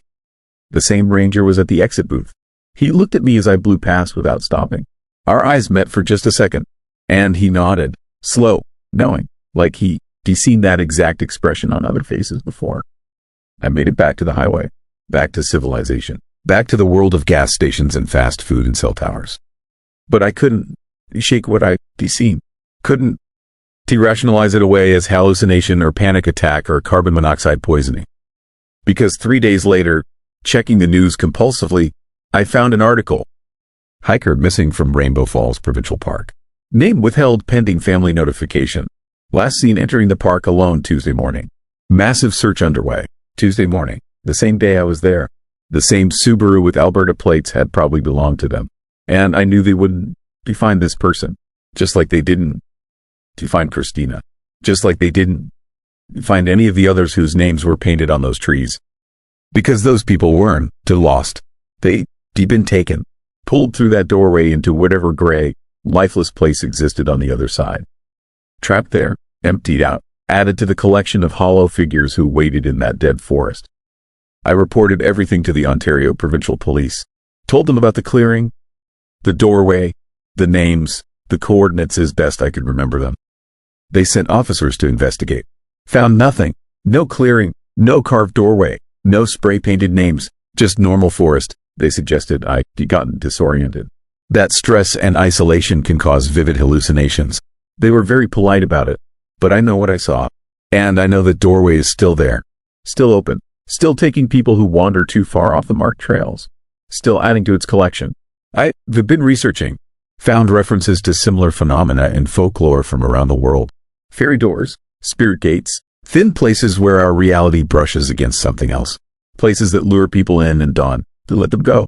The same ranger was at the exit booth. He looked at me as I blew past without stopping. Our eyes met for just a second, and he nodded, slow, knowing, like he'd seen that exact expression on other faces before. I made it back to the highway, back to civilization, back to the world of gas stations and fast food and cell towers. But I couldn't shake what I'd seen. Couldn't rationalize it away as hallucination or panic attack or carbon monoxide poisoning. Because 3 days later, checking the news compulsively, I found an article. Hiker missing from Rainbow Falls Provincial Park. Name withheld pending family notification. Last seen entering the park alone Tuesday morning. Massive search underway. Tuesday morning, the same day I was there. The same Subaru with Alberta plates had probably belonged to them. And I knew they wouldn't find this person, just like they didn't find Christina, just like they didn't find any of the others whose names were painted on those trees. Because those people weren't lost. They'd been taken, pulled through that doorway into whatever gray, lifeless place existed on the other side. Trapped there, emptied out, added to the collection of hollow figures who waited in that dead forest. I reported everything to the Ontario Provincial Police, told them about the clearing, the doorway, the names, the coordinates as best I could remember them. They sent officers to investigate. Found nothing. No clearing, no carved doorway, no spray-painted names, just normal forest. They suggested I'd gotten disoriented. That stress and isolation can cause vivid hallucinations. They were very polite about it, but I know what I saw. And I know that doorway is still there, still open, still taking people who wander too far off the marked trails, still adding to its collection. I've been researching, found references to similar phenomena in folklore from around the world. Fairy doors, spirit gates, thin places where our reality brushes against something else. Places that lure people in and on, to let them go.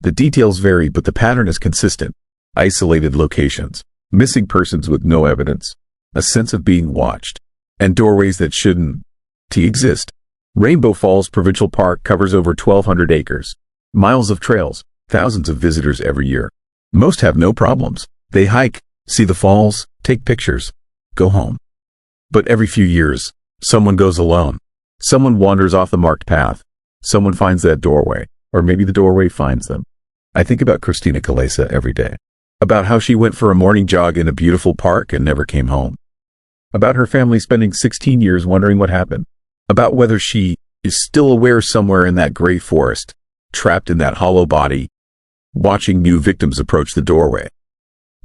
The details vary, but the pattern is consistent. Isolated locations, missing persons with no evidence, a sense of being watched, and doorways that shouldn't to exist. Rainbow Falls Provincial Park covers over 1,200 acres. Miles of trails, thousands of visitors every year. Most have no problems. They hike, see the falls, take pictures, go home. But every few years, someone goes alone. Someone wanders off the marked path. Someone finds that doorway, or maybe the doorway finds them. I think about Christina Kalesa every day. About how she went for a morning jog in a beautiful park and never came home. About her family spending 16 years wondering what happened. About whether she is still aware somewhere in that gray forest, trapped in that hollow body, watching new victims approach the doorway.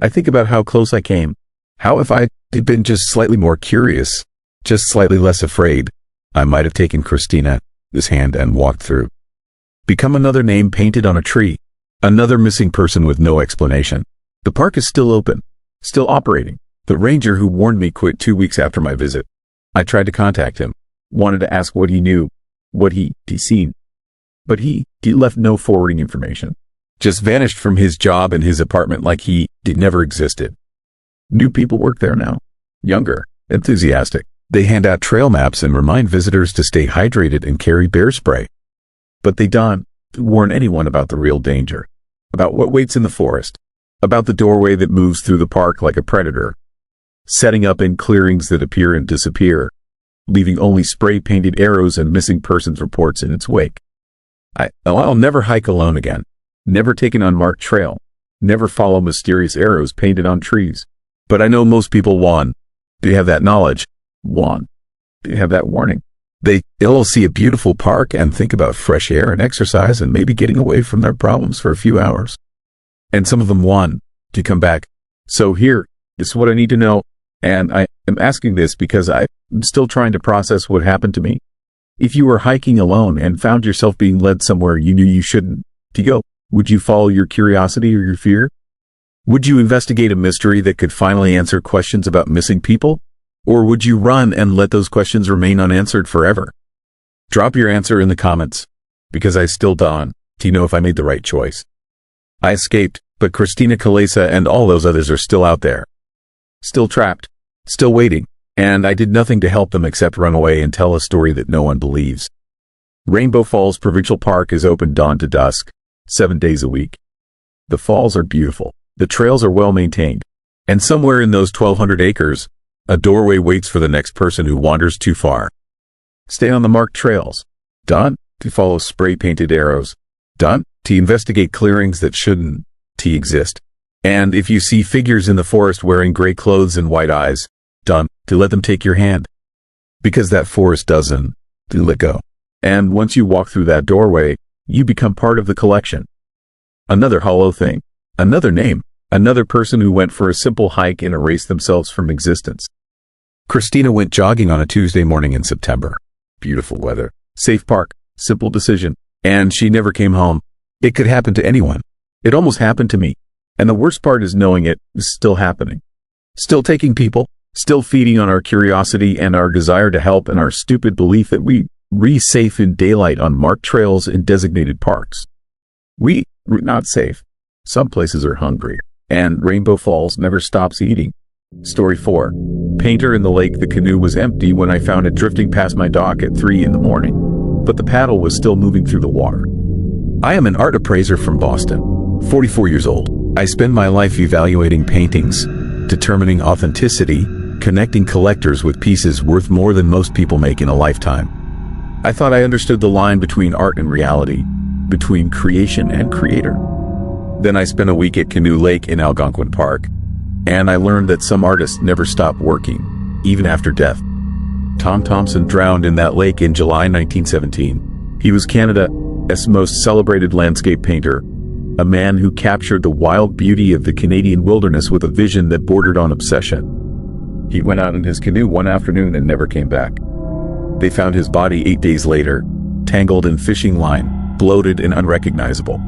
I think about how close I came. How if I had been just slightly more curious, just slightly less afraid, I might have taken Christina's hand and walked through. Become another name painted on a tree. Another missing person with no explanation. The park is still open, still operating. The ranger who warned me quit 2 weeks after my visit. I tried to contact him, wanted to ask what he knew, what he'd seen. But he left no forwarding information. Just vanished from his job and his apartment like he never existed. New people work there now. Younger, enthusiastic. They hand out trail maps and remind visitors to stay hydrated and carry bear spray. But they don't warn anyone about the real danger. About what waits in the forest. About the doorway that moves through the park like a predator. Setting up in clearings that appear and disappear. Leaving only spray-painted arrows and missing persons reports in its wake. I'll never hike alone again. Never take an unmarked trail. Never follow mysterious arrows painted on trees. But I know most people they have that knowledge. They have that warning. They'll see a beautiful park and think about fresh air and exercise and maybe getting away from their problems for a few hours. And some of them want to come back. So here is what I need to know. And I am asking this because I'm still trying to process what happened to me. If you were hiking alone and found yourself being led somewhere you knew you shouldn't to go, would you follow your curiosity or your fear? Would you investigate a mystery that could finally answer questions about missing people? Or would you run and let those questions remain unanswered forever? Drop your answer in the comments, because I still don't know if I made the right choice. I escaped, but Christina Kalesa and all those others are still out there. Still trapped, still waiting, and I did nothing to help them except run away and tell a story that no one believes. Rainbow Falls Provincial Park is open dawn to dusk, 7 days a week. The falls are beautiful, the trails are well maintained, and somewhere in those 1,200 acres, a doorway waits for the next person who wanders too far. Stay on the marked trails. Done to follow spray-painted arrows. Done to investigate clearings that shouldn't exist. And if you see figures in the forest wearing gray clothes and white eyes, done to let them take your hand. Because that forest doesn't let go. And once you walk through that doorway, you become part of the collection. Another hollow thing. Another name. Another person who went for a simple hike and erased themselves from existence. Christina went jogging on a Tuesday morning in September. Beautiful weather, safe park, simple decision, and she never came home. It could happen to anyone. It almost happened to me. And the worst part is knowing it is still happening. Still taking people, still feeding on our curiosity and our desire to help and our stupid belief that we're safe in daylight on marked trails in designated parks. We're not safe. Some places are hungry. And Rainbow Falls never stops eating. Story 4. Painter in the lake. The canoe was empty when I found it drifting past my dock at 3 in the morning. But the paddle was still moving through the water. I am an art appraiser from Boston, 44 years old. I spend my life evaluating paintings, determining authenticity, connecting collectors with pieces worth more than most people make in a lifetime. I thought I understood the line between art and reality, between creation and creator. Then I spent a week at Canoe Lake in Algonquin Park, and I learned that some artists never stop working, even after death. Tom Thomson drowned in that lake in July 1917. He was Canada's most celebrated landscape painter, a man who captured the wild beauty of the Canadian wilderness with a vision that bordered on obsession. He went out in his canoe one afternoon and never came back. They found his body 8 days later, tangled in fishing line, bloated and unrecognizable.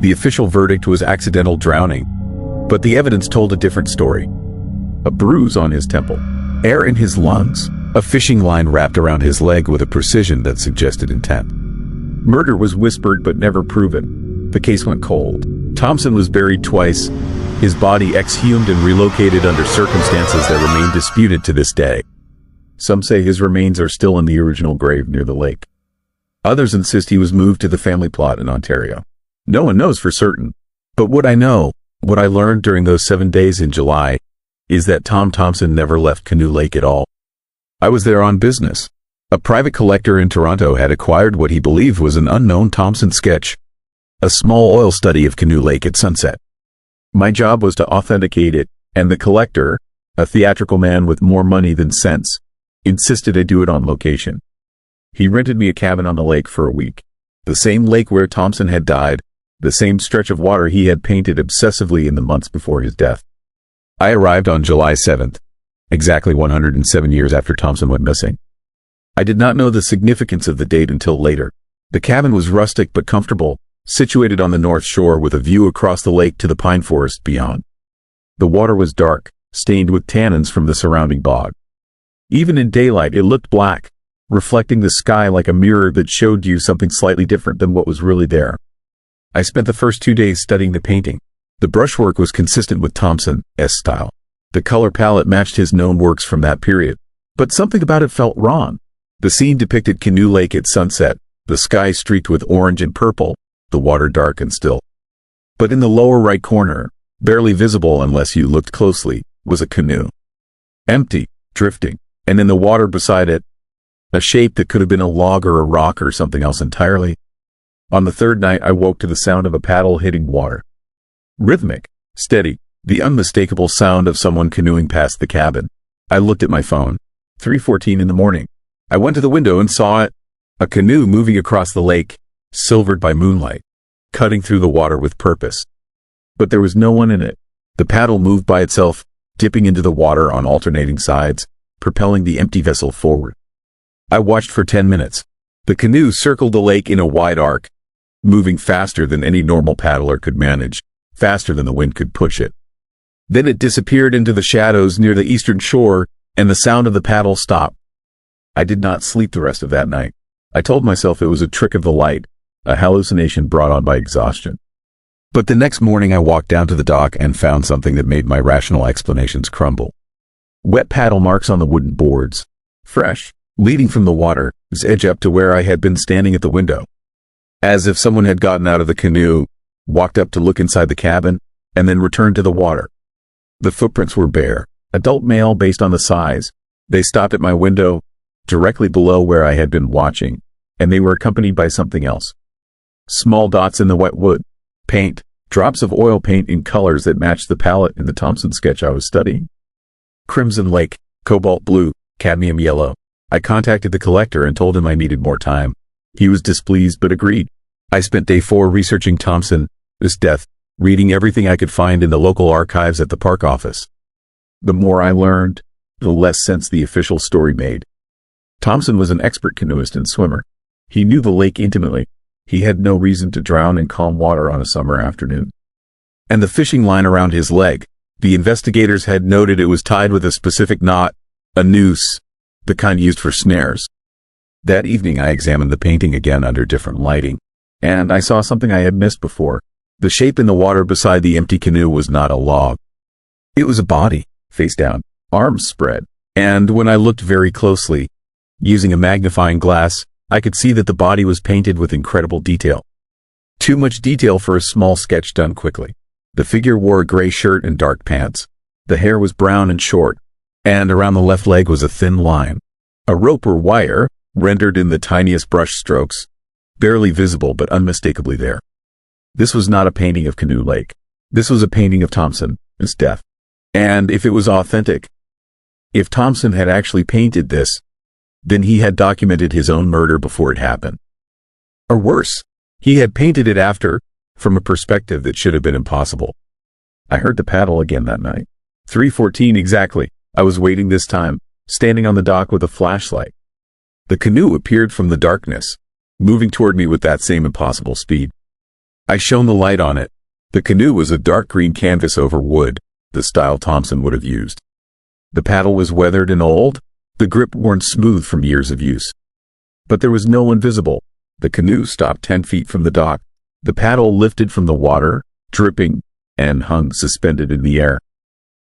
The official verdict was accidental drowning, but the evidence told a different story. A bruise on his temple, air in his lungs, a fishing line wrapped around his leg with a precision that suggested intent. Murder was whispered but never proven. The case went cold. Thomson was buried twice, his body exhumed and relocated under circumstances that remain disputed to this day. Some say his remains are still in the original grave near the lake. Others insist he was moved to the family plot in Ontario. No one knows for certain. But what I know, what I learned during those 7 days in July, is that Tom Thompson never left Canoe Lake at all. I was there on business. A private collector in Toronto had acquired what he believed was an unknown Thompson sketch, a small oil study of Canoe Lake at sunset. My job was to authenticate it, and the collector, a theatrical man with more money than sense, insisted I do it on location. He rented me a cabin on the lake for a week. The same lake where Thompson had died, the same stretch of water he had painted obsessively in the months before his death. I arrived on July 7th, exactly 107 years after Thompson went missing. I did not know the significance of the date until later. The cabin was rustic but comfortable, situated on the north shore with a view across the lake to the pine forest beyond. The water was dark, stained with tannins from the surrounding bog. Even in daylight it looked black, reflecting the sky like a mirror that showed you something slightly different than what was really there. I spent the first 2 days studying the painting. The brushwork was consistent with Thompson's style. The color palette matched his known works from that period. But something about it felt wrong. The scene depicted Canoe Lake at sunset, the sky streaked with orange and purple, the water dark and still. But in the lower right corner, barely visible unless you looked closely, was a canoe. Empty, drifting, and in the water beside it, a shape that could have been a log or a rock or something else entirely. On the third night I woke to the sound of a paddle hitting water. Rhythmic, steady, the unmistakable sound of someone canoeing past the cabin. I looked at my phone. 3:14 in the morning. I went to the window and saw it. A canoe moving across the lake, silvered by moonlight, cutting through the water with purpose. But there was no one in it. The paddle moved by itself, dipping into the water on alternating sides, propelling the empty vessel forward. I watched for 10 minutes. The canoe circled the lake in a wide arc, moving faster than any normal paddler could manage, faster than the wind could push it. Then it disappeared into the shadows near the eastern shore, and the sound of the paddle stopped. I did not sleep the rest of that night. I told myself it was a trick of the light, a hallucination brought on by exhaustion. But the next morning I walked down to the dock and found something that made my rational explanations crumble. Wet paddle marks on the wooden boards, fresh, leading from the water's edge up to where I had been standing at the window. As if someone had gotten out of the canoe, walked up to look inside the cabin, and then returned to the water. The footprints were bare, adult male based on the size. They stopped at my window, directly below where I had been watching, and they were accompanied by something else. Small dots in the wet wood, paint, drops of oil paint in colors that matched the palette in the Thompson sketch I was studying. Crimson lake, cobalt blue, cadmium yellow. I contacted the collector and told him I needed more time. He was displeased but agreed. I spent day 4 researching Thompson's death, reading everything I could find in the local archives at the park office. The more I learned, the less sense the official story made. Thompson was an expert canoeist and swimmer. He knew the lake intimately. He had no reason to drown in calm water on a summer afternoon. And the fishing line around his leg, the investigators had noted it was tied with a specific knot, a noose, the kind used for snares. That evening I examined the painting again under different lighting, and I saw something I had missed before. The shape in the water beside the empty canoe was not a log. It was a body, face down, arms spread, and when I looked very closely, using a magnifying glass, I could see that the body was painted with incredible detail. Too much detail for a small sketch done quickly. The figure wore a gray shirt and dark pants. The hair was brown and short, and around the left leg was a thin line. A rope or wire, rendered in the tiniest brush strokes, barely visible but unmistakably there. This was not a painting of Canoe Lake. This was a painting of Thompson's death. And if it was authentic, if Thompson had actually painted this, then he had documented his own murder before it happened. Or worse, he had painted it after, from a perspective that should have been impossible. I heard the paddle again that night. 3:14 exactly. I was waiting this time, standing on the dock with a flashlight. The canoe appeared from the darkness, moving toward me with that same impossible speed. I shone the light on it. The canoe was a dark green canvas over wood, the style Thompson would have used. The paddle was weathered and old, the grip worn smooth from years of use. But there was no one visible. The canoe stopped 10 feet from the dock. The paddle lifted from the water, dripping, and hung suspended in the air.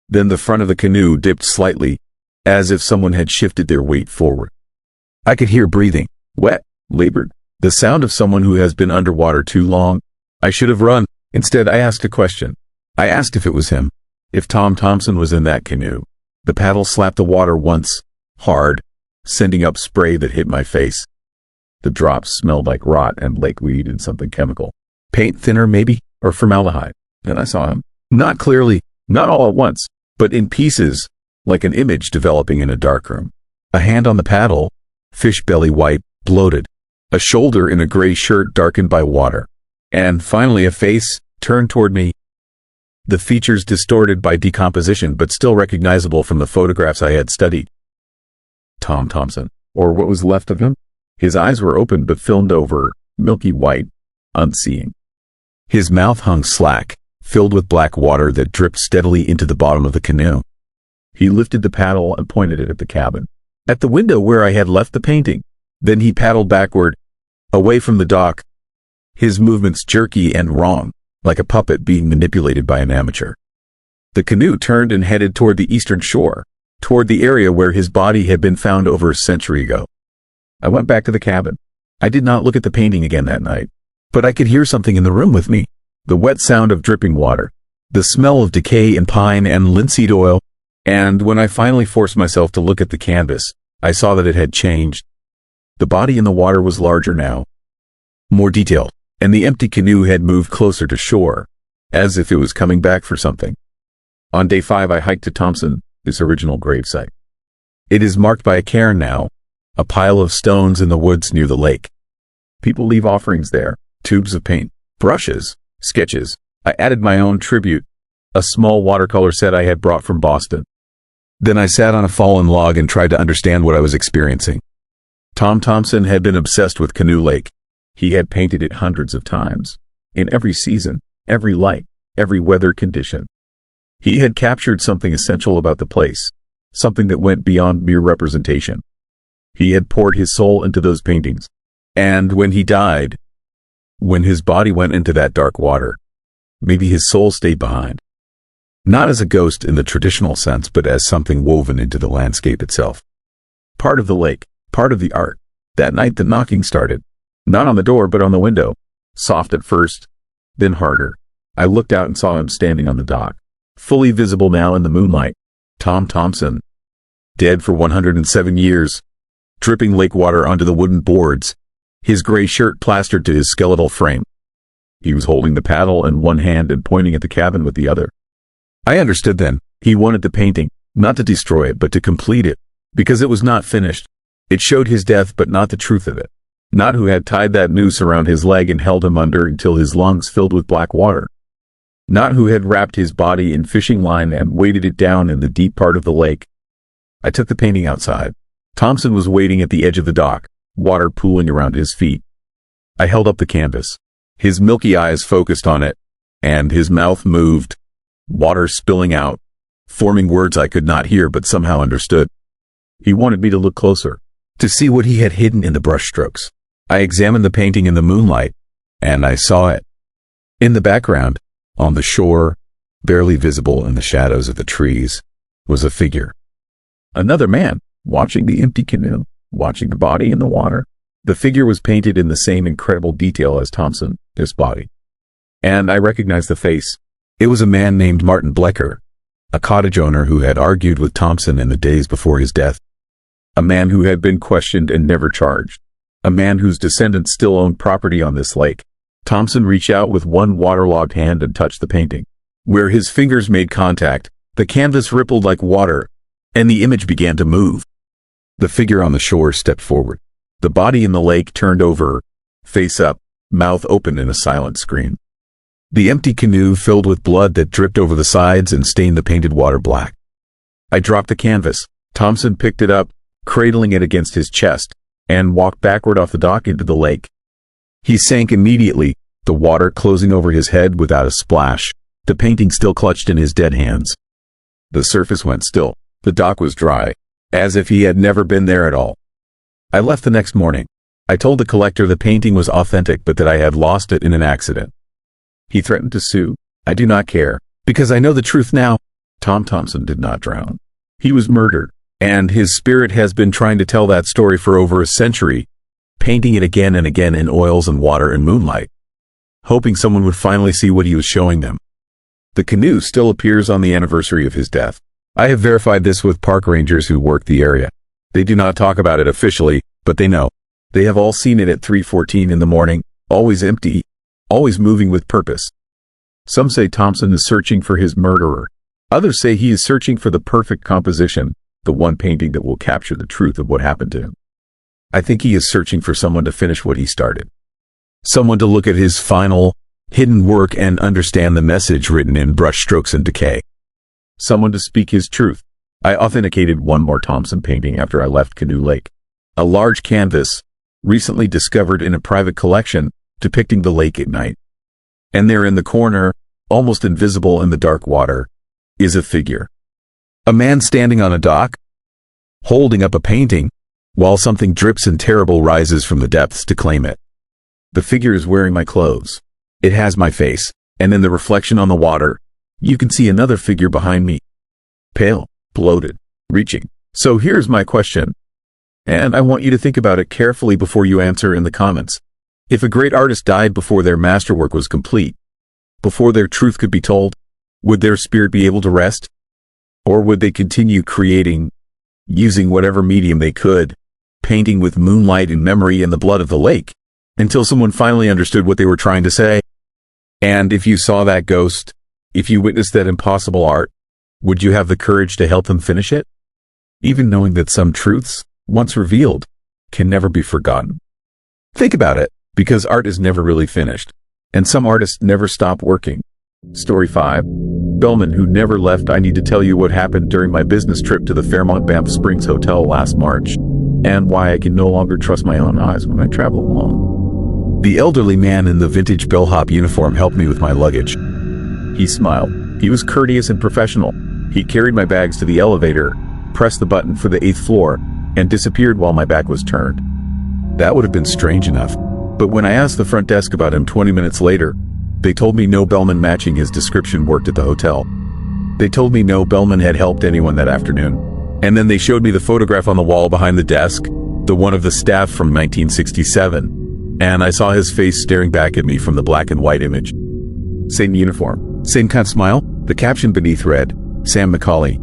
Then the front of the canoe dipped slightly, as if someone had shifted their weight forward. I could hear breathing, wet, labored, the sound of someone who has been underwater too long. I should have run. Instead, I asked a question. I asked if it was him, if Tom Thompson was in that canoe. The paddle slapped the water once, hard, sending up spray that hit my face. The drops smelled like rot and lakeweed and something chemical. Paint thinner, maybe, or formaldehyde. Then I saw him. Not clearly, not all at once, but in pieces, like an image developing in a darkroom. A hand on the paddle, fish belly white, bloated. A shoulder in a gray shirt darkened by water. And finally a face, turned toward me. The features distorted by decomposition but still recognizable from the photographs I had studied. Tom Thompson, or what was left of him. His eyes were open but filmed over, milky white, unseeing. His mouth hung slack, filled with black water that dripped steadily into the bottom of the canoe. He lifted the paddle and pointed it at the cabin, at the window where I had left the painting. Then he paddled backward, away from the dock, his movements jerky and wrong, like a puppet being manipulated by an amateur. The canoe turned and headed toward the eastern shore, toward the area where his body had been found over a century ago. I went back to the cabin. I did not look at the painting again that night, but I could hear something in the room with me. The wet sound of dripping water, the smell of decay and pine and linseed oil, and when I finally forced myself to look at the canvas, I saw that it had changed. The body in the water was larger now, more detailed, and the empty canoe had moved closer to shore, as if it was coming back for something. On day 5 I hiked to Thompson, his original gravesite. It is marked by a cairn now, a pile of stones in the woods near the lake. People leave offerings there, tubes of paint, brushes, sketches. I added my own tribute, a small watercolor set I had brought from Boston. Then I sat on a fallen log and tried to understand what I was experiencing. Tom Thompson had been obsessed with Canoe Lake. He had painted it hundreds of times, in every season, every light, every weather condition. He had captured something essential about the place, something that went beyond mere representation. He had poured his soul into those paintings. And when he died, when his body went into that dark water, maybe his soul stayed behind. Not as a ghost in the traditional sense, but as something woven into the landscape itself. Part of the lake, part of the art. That night the knocking started. Not on the door, but on the window. Soft at first, then harder. I looked out and saw him standing on the dock, fully visible now in the moonlight. Tom Thompson, dead for 107 years, dripping lake water onto the wooden boards, his gray shirt plastered to his skeletal frame. He was holding the paddle in one hand and pointing at the cabin with the other. I understood then. He wanted the painting, not to destroy it, but to complete it, because it was not finished. It showed his death, but not the truth of it. Not who had tied that noose around his leg and held him under until his lungs filled with black water. Not who had wrapped his body in fishing line and weighted it down in the deep part of the lake. I took the painting outside. Thompson was waiting at the edge of the dock, water pooling around his feet. I held up the canvas. His milky eyes focused on it, and his mouth moved, water spilling out, forming words I could not hear but somehow understood. He wanted me to look closer, to see what he had hidden in the brushstrokes. I examined the painting in the moonlight, and I saw it. In the background, on the shore, barely visible in the shadows of the trees, was a figure. Another man, watching the empty canoe, watching the body in the water. The figure was painted in the same incredible detail as Thompson, his body. And I recognized the face. It was a man named Martin Blecker, a cottage owner who had argued with Thompson in the days before his death. A man who had been questioned and never charged. A man whose descendants still owned property on this lake. Thompson reached out with one waterlogged hand and touched the painting. Where his fingers made contact, the canvas rippled like water, and the image began to move. The figure on the shore stepped forward. The body in the lake turned over, face up, mouth open in a silent scream. The empty canoe filled with blood that dripped over the sides and stained the painted water black. I dropped the canvas. Thompson picked it up, cradling it against his chest, and walked backward off the dock into the lake. He sank immediately, the water closing over his head without a splash, the painting still clutched in his dead hands. The surface went still. The dock was dry, as if he had never been there at all. I left the next morning. I told the collector the painting was authentic but that I had lost it in an accident. He threatened to sue. I do not care, because I know the truth now. Tom Thompson did not drown. He was murdered, And his spirit has been trying to tell that story for over a century, painting it again and again in oils and water and moonlight, hoping someone would finally see what he was showing them. The canoe still appears on the anniversary of his death. I have verified this with park rangers who work the area. They do not talk about it officially, but they know. They have all seen it at 3:14 in the morning, always empty, always moving with purpose. Some say Thompson is searching for his murderer. Others say he is searching for the perfect composition, the one painting that will capture the truth of what happened to him. I think he is searching for someone to finish what he started. Someone to look at his final, hidden work and understand the message written in brushstrokes and decay. Someone to speak his truth. I authenticated one more Thompson painting after I left Canoe Lake. A large canvas, recently discovered in a private collection, depicting the lake at night. And there in the corner, almost invisible in the dark water, is a figure. A man standing on a dock, holding up a painting, while something drips and terrible rises from the depths to claim it. The figure is wearing my clothes. It has my face, and in the reflection on the water, you can see another figure behind me. Pale, bloated, reaching. So here's my question. And I want you to think about it carefully before you answer in the comments. If a great artist died before their masterwork was complete, before their truth could be told, would their spirit be able to rest? Or would they continue creating, using whatever medium they could, painting with moonlight and memory and the blood of the lake, until someone finally understood what they were trying to say? And if you saw that ghost, if you witnessed that impossible art, would you have the courage to help them finish it? Even knowing that some truths, once revealed, can never be forgotten. Think about it, because art is never really finished, and some artists never stop working. Story 5. Bellman who never left. I need to tell you what happened during my business trip to the Fairmont Banff Springs Hotel last March, and why I can no longer trust my own eyes when I travel alone. The elderly man in the vintage bellhop uniform helped me with my luggage. He smiled. He was courteous and professional. He carried my bags to the elevator, pressed the button for the 8th floor, and disappeared while my back was turned. That would have been strange enough, but when I asked the front desk about him 20 minutes later, they told me no bellman matching his description worked at the hotel. They told me no bellman had helped anyone that afternoon, and then they showed me the photograph on the wall behind the desk, the one of the staff from 1967, and I saw his face staring back at me from the black and white image. Same uniform, same kind of smile. The caption beneath read, Sam Macaulay,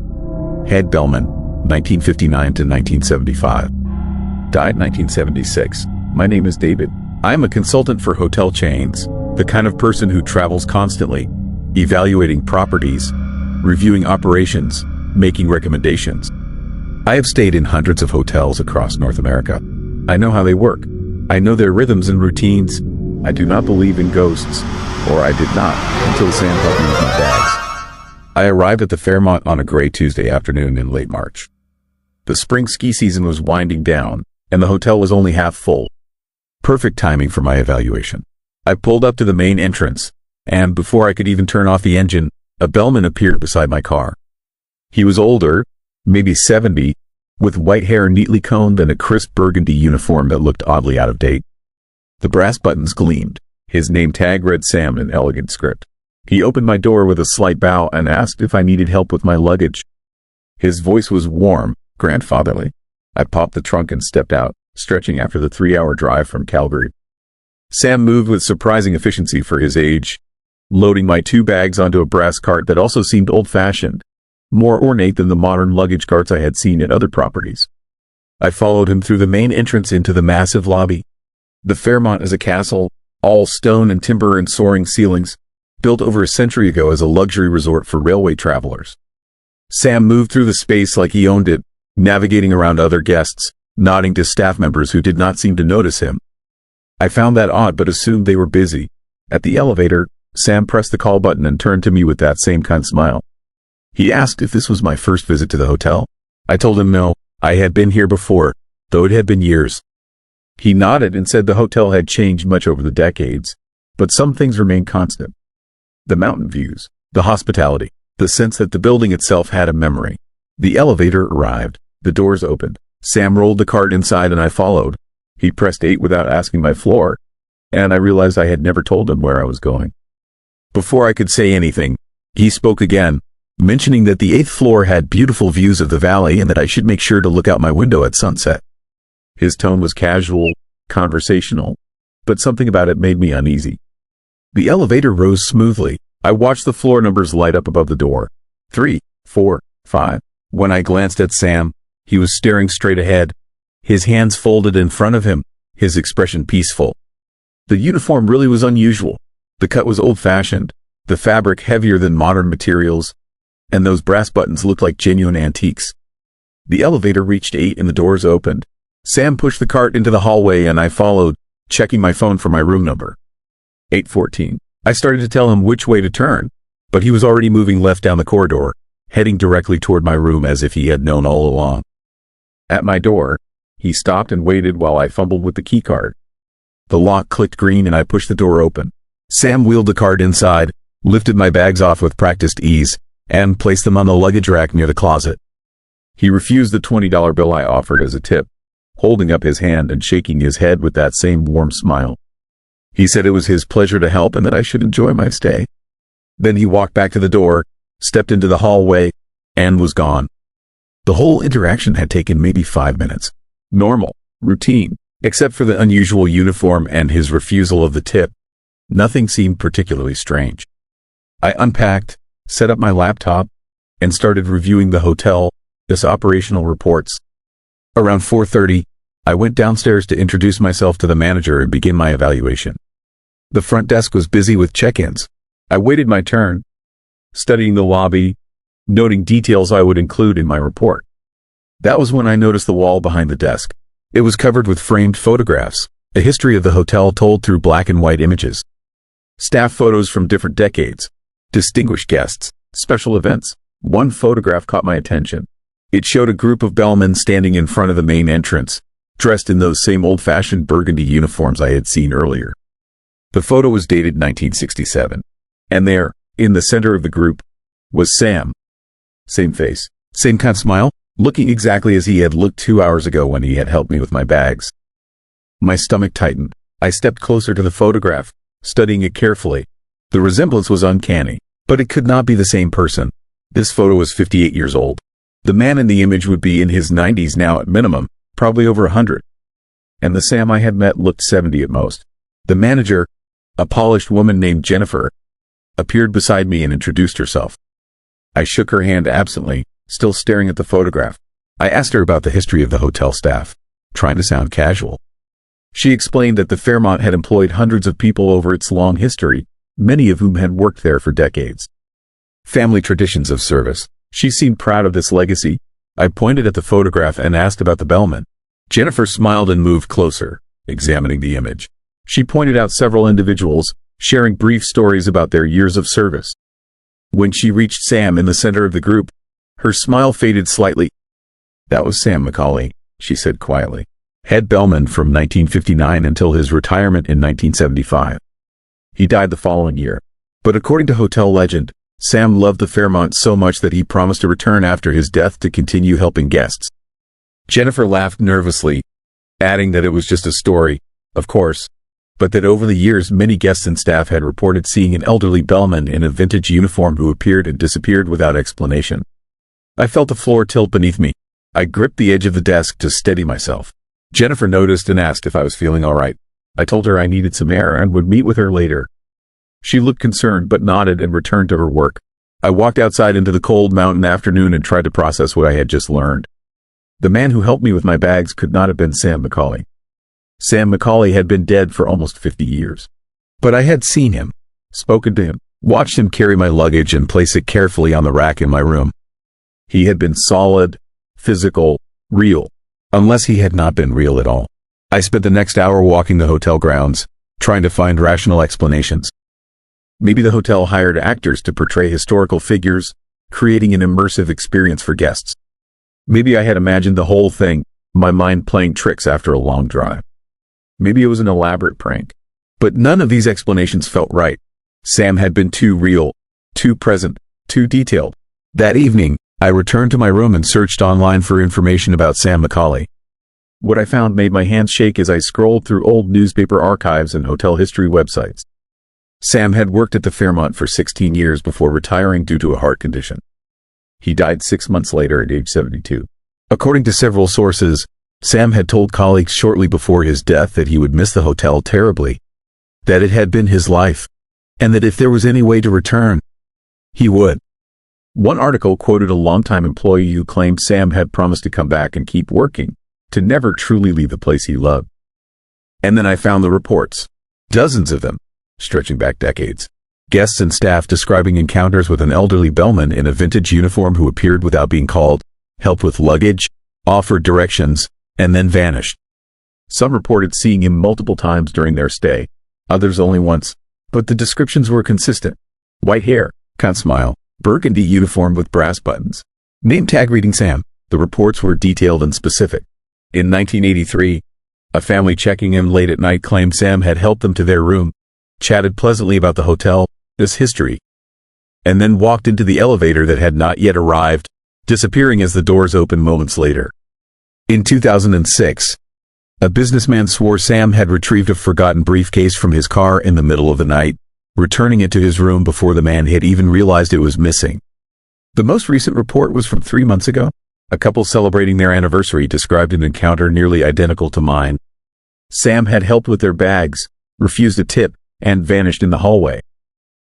head bellman, 1959 to 1975. Died 1976. My name is David. I am a consultant for hotel chains, the kind of person who travels constantly, evaluating properties, reviewing operations, making recommendations. I have stayed in hundreds of hotels across North America. I know how they work. I know their rhythms and routines. I do not believe in ghosts, or I did not until Sam helped me with my bags. I arrived at the Fairmont on a gray Tuesday afternoon in late March. The spring ski season was winding down, and the hotel was only half full. Perfect timing for my evaluation. I pulled up to the main entrance, and before I could even turn off the engine, a bellman appeared beside my car. He was older, maybe 70, with white hair neatly combed and a crisp burgundy uniform that looked oddly out of date. The brass buttons gleamed. His name tag read Sam in elegant script. He opened my door with a slight bow and asked if I needed help with my luggage. His voice was warm, grandfatherly. I popped the trunk and stepped out, stretching after the 3-hour drive from Calgary. Sam moved with surprising efficiency for his age, loading my 2 bags onto a brass cart that also seemed old-fashioned, more ornate than the modern luggage carts I had seen at other properties. I followed him through the main entrance into the massive lobby. The Fairmont is a castle, all stone and timber and soaring ceilings, built over a century ago as a luxury resort for railway travelers. Sam moved through the space like he owned it, navigating around other guests, nodding to staff members who did not seem to notice him. I found that odd but assumed they were busy. At the elevator, Sam pressed the call button and turned to me with that same kind of smile. He asked if this was my first visit to the hotel. I told him no, I had been here before, though it had been years. He nodded and said the hotel had changed much over the decades, but some things remained constant. The mountain views, the hospitality, the sense that the building itself had a memory. The elevator arrived, the doors opened. Sam rolled the cart inside and I followed. He pressed 8 without asking my floor, and I realized I had never told him where I was going. Before I could say anything, he spoke again, mentioning that the 8th floor had beautiful views of the valley and that I should make sure to look out my window at sunset. His tone was casual, conversational, but something about it made me uneasy. The elevator rose smoothly. I watched the floor numbers light up above the door. 3, 4, 5. When I glanced at Sam, he was staring straight ahead, his hands folded in front of him, his expression peaceful. The uniform really was unusual. The cut was old-fashioned, the fabric heavier than modern materials, and those brass buttons looked like genuine antiques. The elevator reached 8 and the doors opened. Sam pushed the cart into the hallway and I followed, checking my phone for my room number. 814. I started to tell him which way to turn, but he was already moving left down the corridor, heading directly toward my room as if he had known all along. At my door, he stopped and waited while I fumbled with the keycard. The lock clicked green and I pushed the door open. Sam wheeled the cart inside, lifted my bags off with practiced ease, and placed them on the luggage rack near the closet. He refused the $20 bill I offered as a tip, holding up his hand and shaking his head with that same warm smile. He said it was his pleasure to help and that I should enjoy my stay. Then he walked back to the door, stepped into the hallway, and was gone. The whole interaction had taken maybe 5 minutes. Normal, routine, except for the unusual uniform and his refusal of the tip. Nothing seemed particularly strange. I unpacked, set up my laptop, and started reviewing the hotel's operational reports. Around 4:30, I went downstairs to introduce myself to the manager and begin my evaluation. The front desk was busy with check-ins. I waited my turn, studying the lobby, noting details I would include in my report. That was when I noticed the wall behind the desk. It was covered with framed photographs, a history of the hotel told through black and white images. Staff photos from different decades, distinguished guests, special events. One photograph caught my attention. It showed a group of bellmen standing in front of the main entrance, dressed in those same old-fashioned burgundy uniforms I had seen earlier. The photo was dated 1967, and there, in the center of the group, was Sam. Same face, same kind of smile, looking exactly as he had looked 2 hours ago when he had helped me with my bags. My stomach tightened. I stepped closer to the photograph, studying it carefully. The resemblance was uncanny, but it could not be the same person. This photo was 58 years old. The man in the image would be in his 90s now at minimum, probably over 100. And the Sam I had met looked 70 at most. The manager, a polished woman named Jennifer, appeared beside me and introduced herself. I shook her hand absently, still staring at the photograph. I asked her about the history of the hotel staff, trying to sound casual. She explained that the Fairmont had employed hundreds of people over its long history, many of whom had worked there for decades. Family traditions of service. She seemed proud of this legacy. I pointed at the photograph and asked about the bellman. Jennifer smiled and moved closer, examining the image. She pointed out several individuals, sharing brief stories about their years of service. When she reached Sam in the center of the group, her smile faded slightly. "That was Sam McCauley," she said quietly. "Head bellman from 1959 until his retirement in 1975. He died the following year. But according to hotel legend, Sam loved the Fairmont so much that he promised to return after his death to continue helping guests." Jennifer laughed nervously, adding that it was just a story, of course, but that over the years many guests and staff had reported seeing an elderly bellman in a vintage uniform who appeared and disappeared without explanation. I felt the floor tilt beneath me. I gripped the edge of the desk to steady myself. Jennifer noticed and asked if I was feeling all right. I told her I needed some air and would meet with her later. She looked concerned but nodded and returned to her work. I walked outside into the cold mountain afternoon and tried to process what I had just learned. The man who helped me with my bags could not have been Sam McCauley. Sam McCauley had been dead for almost 50 years. But I had seen him, spoken to him, watched him carry my luggage and place it carefully on the rack in my room. He had been solid, physical, real, unless he had not been real at all. I spent the next hour walking the hotel grounds, trying to find rational explanations. Maybe the hotel hired actors to portray historical figures, creating an immersive experience for guests. Maybe I had imagined the whole thing, my mind playing tricks after a long drive. Maybe it was an elaborate prank. But none of these explanations felt right. Sam had been too real, too present, too detailed. That evening, I returned to my room and searched online for information about Sam McCauley. What I found made my hands shake as I scrolled through old newspaper archives and hotel history websites. Sam had worked at the Fairmont for 16 years before retiring due to a heart condition. He died 6 months later at age 72. According to several sources, Sam had told colleagues shortly before his death that he would miss the hotel terribly, that it had been his life, and that if there was any way to return, he would. One article quoted a longtime employee who claimed Sam had promised to come back and keep working, to never truly leave the place he loved. And then I found the reports, dozens of them, stretching back decades. Guests and staff describing encounters with an elderly bellman in a vintage uniform who appeared without being called, helped with luggage, offered directions, and then vanished. Some reported seeing him multiple times during their stay, others only once, but the descriptions were consistent. White hair, kind smile, burgundy uniform with brass buttons. Name tag reading Sam. The reports were detailed and specific. In 1983, a family checking in late at night claimed Sam had helped them to their room, chatted pleasantly about the hotel, its history, and then walked into the elevator that had not yet arrived, disappearing as the doors opened moments later. In 2006, a businessman swore Sam had retrieved a forgotten briefcase from his car in the middle of the night, returning it to his room before the man had even realized it was missing. The most recent report was from 3 months ago. A couple celebrating their anniversary described an encounter nearly identical to mine. Sam had helped with their bags, refused a tip, and vanished in the hallway.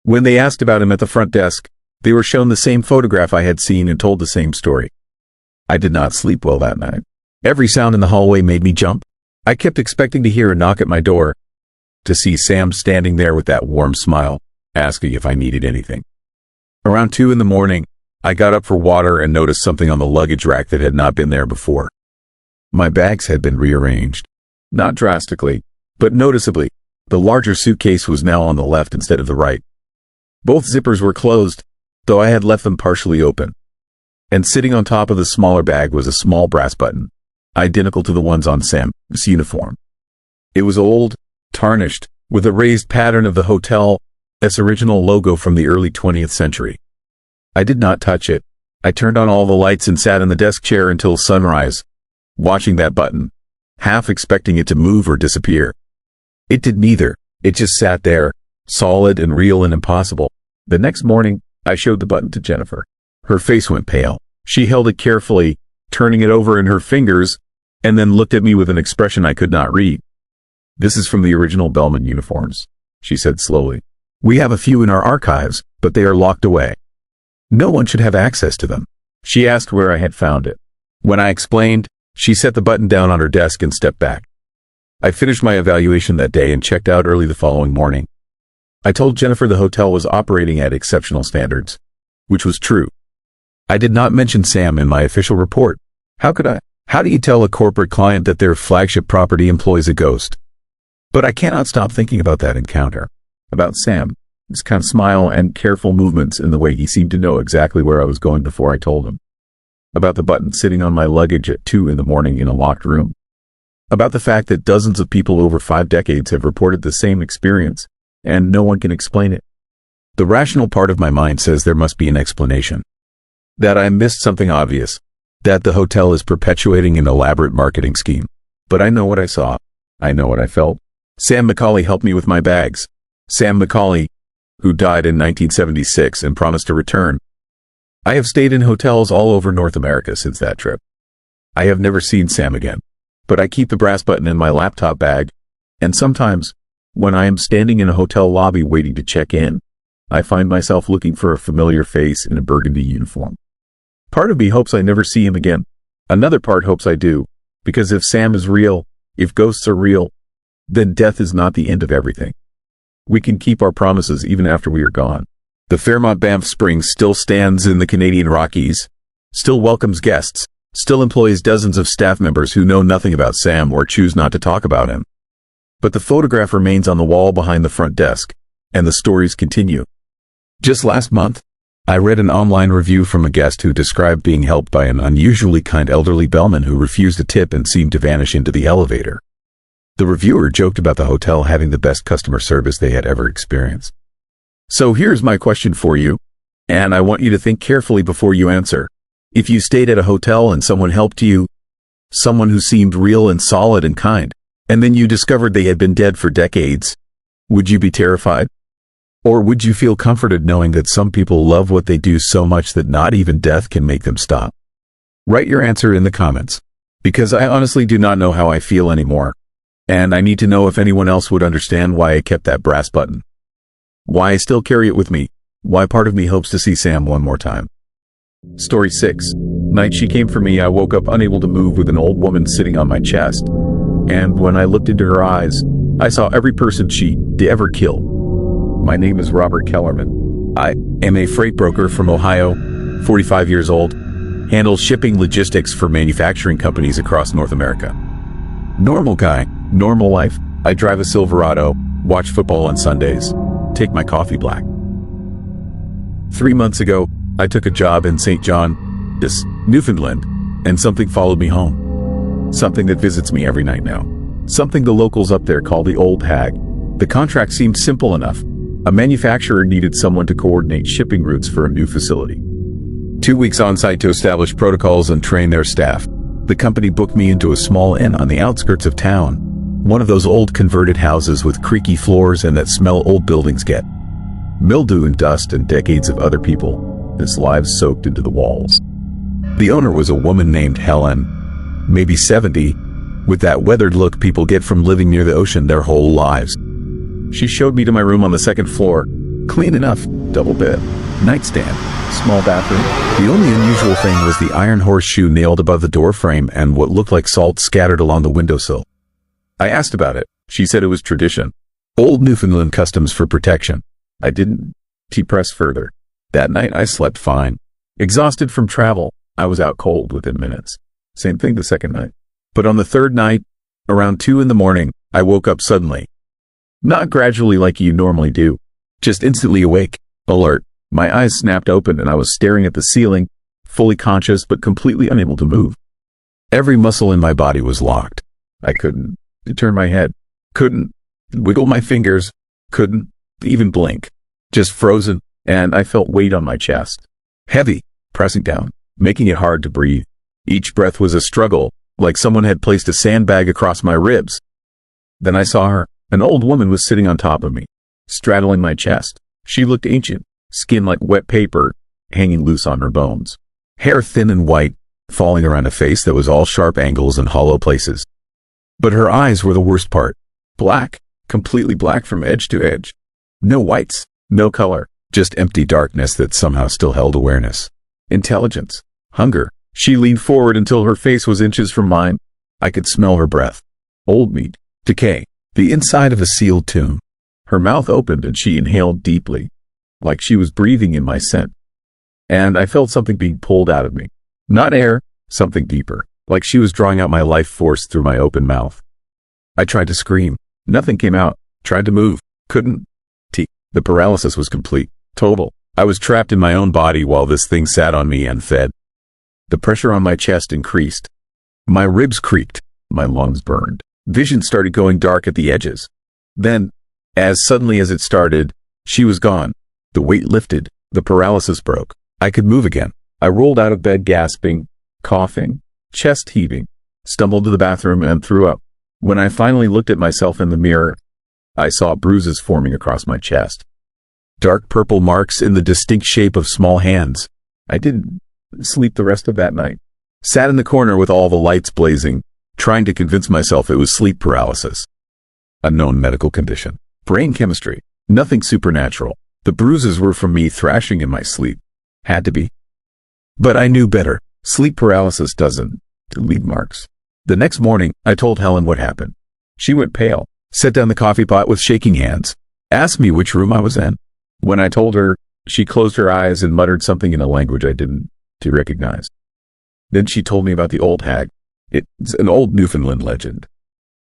When they asked about him at the front desk, they were shown the same photograph I had seen and told the same story. I did not sleep well that night. Every sound in the hallway made me jump. I kept expecting to hear a knock at my door, to see Sam standing there with that warm smile, asking if I needed anything. Around 2 a.m, I got up for water and noticed something on the luggage rack that had not been there before. My bags had been rearranged. Not drastically, but noticeably. The larger suitcase was now on the left instead of the right. Both zippers were closed, though I had left them partially open. And sitting on top of the smaller bag was a small brass button, identical to the ones on Sam's uniform. It was old, tarnished, with a raised pattern of the hotel's original logo from the early 20th century. I did not touch it. I turned on all the lights and sat in the desk chair until sunrise, watching that button, half expecting it to move or disappear. It did neither. It just sat there, solid and real and impossible. The next morning, I showed the button to Jennifer. Her face went pale. She held it carefully, turning it over in her fingers, and then looked at me with an expression I could not read. "This is from the original bellman uniforms," she said slowly. "We have a few in our archives, but they are locked away. No one should have access to them." She asked where I had found it. When I explained, she set the button down on her desk and stepped back. I finished my evaluation that day and checked out early the following morning. I told Jennifer the hotel was operating at exceptional standards, which was true. I did not mention Sam in my official report. How could I? How do you tell a corporate client that their flagship property employs a ghost? But I cannot stop thinking about that encounter, about Sam. His kind of smile and careful movements in the way he seemed to know exactly where I was going before I told him. About the button sitting on my luggage at 2 a.m. in a locked room. About the fact that dozens of people over 5 decades have reported the same experience, and no one can explain it. The rational part of my mind says there must be an explanation. That I missed something obvious. That the hotel is perpetuating an elaborate marketing scheme. But I know what I saw. I know what I felt. Sam McCauley helped me with my bags. Sam McCauley, who died in 1976 and promised to return. I have stayed in hotels all over North America since that trip. I have never seen Sam again, but I keep the brass button in my laptop bag, and sometimes, when I am standing in a hotel lobby waiting to check in, I find myself looking for a familiar face in a burgundy uniform. Part of me hopes I never see him again. Another part hopes I do, because if Sam is real, if ghosts are real, then death is not the end of everything. We can keep our promises even after we are gone. The Fairmont Banff Springs still stands in the Canadian Rockies, still welcomes guests, still employs dozens of staff members who know nothing about Sam or choose not to talk about him. But the photograph remains on the wall behind the front desk, and the stories continue. Just last month, I read an online review from a guest who described being helped by an unusually kind elderly bellman who refused a tip and seemed to vanish into the elevator. The reviewer joked about the hotel having the best customer service they had ever experienced. So here's my question for you, and I want you to think carefully before you answer. If you stayed at a hotel and someone helped you, someone who seemed real and solid and kind, and then you discovered they had been dead for decades, would you be terrified? Or would you feel comforted knowing that some people love what they do so much that not even death can make them stop? Write your answer in the comments, because I honestly do not know how I feel anymore, and I need to know if anyone else would understand why I kept that brass button. Why I still carry it with me, why part of me hopes to see Sam one more time. Story 6. Night she came for me, I woke up unable to move with an old woman sitting on my chest, and when I looked into her eyes, I saw every person she'd ever killed. My name is Robert Kellerman. I am a freight broker from Ohio, 45 years old, handle shipping logistics for manufacturing companies across North America. Normal guy, normal life. I drive a Silverado, watch football on Sundays, take my coffee black. 3 months ago, I took a job in St. John, Newfoundland, and something followed me home. Something that visits me every night now. Something the locals up there call the Old Hag. The contract seemed simple enough. A manufacturer needed someone to coordinate shipping routes for a new facility. 2 weeks on site to establish protocols and train their staff. The company booked me into a small inn on the outskirts of town. One of those old converted houses with creaky floors and that smell old buildings get. Mildew and dust and decades of other people, his lives soaked into the walls. The owner was a woman named Helen, maybe 70, with that weathered look people get from living near the ocean their whole lives. She showed me to my room on the second floor. Clean enough, double bed, nightstand, small bathroom. The only unusual thing was the iron horseshoe nailed above the door frame and what looked like salt scattered along the windowsill. I asked about it. She said it was tradition. Old Newfoundland customs for protection. I didn't press further. That night I slept fine. Exhausted from travel, I was out cold within minutes. Same thing the second night. But on the third night, around 2 a.m, I woke up suddenly. Not gradually like you normally do. Just instantly awake, alert. My eyes snapped open and I was staring at the ceiling, fully conscious but completely unable to move. Every muscle in my body was locked. I couldn't turn my head, couldn't wiggle my fingers, couldn't even blink. Just frozen, and I felt weight on my chest. Heavy, pressing down, making it hard to breathe. Each breath was a struggle, like someone had placed a sandbag across my ribs. Then I saw her. An old woman was sitting on top of me, straddling my chest. She looked ancient, skin like wet paper, hanging loose on her bones. Hair thin and white, falling around a face that was all sharp angles and hollow places. But her eyes were the worst part. Black, completely black from edge to edge. No whites, no color, just empty darkness that somehow still held awareness. Intelligence, hunger. She leaned forward until her face was inches from mine. I could smell her breath. Old meat, decay. The inside of a sealed tomb. Her mouth opened and she inhaled deeply, like she was breathing in my scent. And I felt something being pulled out of me. Not air, something deeper, like she was drawing out my life force through my open mouth. I tried to scream. Nothing came out. Tried to move. Couldn't. The paralysis was complete. Total. I was trapped in my own body while this thing sat on me and fed. The pressure on my chest increased. My ribs creaked. My lungs burned. Vision started going dark at the edges. Then, as suddenly as it started, she was gone. The weight lifted. The paralysis broke. I could move again. I rolled out of bed gasping, coughing, chest heaving, stumbled to the bathroom and threw up. When I finally looked at myself in the mirror, I saw bruises forming across my chest. Dark purple marks in the distinct shape of small hands. I didn't sleep the rest of that night. Sat in the corner with all the lights blazing, trying to convince myself it was sleep paralysis. A known medical condition. Brain chemistry. Nothing supernatural. The bruises were from me thrashing in my sleep. Had to be. But I knew better. Sleep paralysis doesn't leave marks. The next morning, I told Helen what happened. She went pale, set down the coffee pot with shaking hands, asked me which room I was in. When I told her, she closed her eyes and muttered something in a language I didn't recognize. Then she told me about the Old Hag. It's an old Newfoundland legend,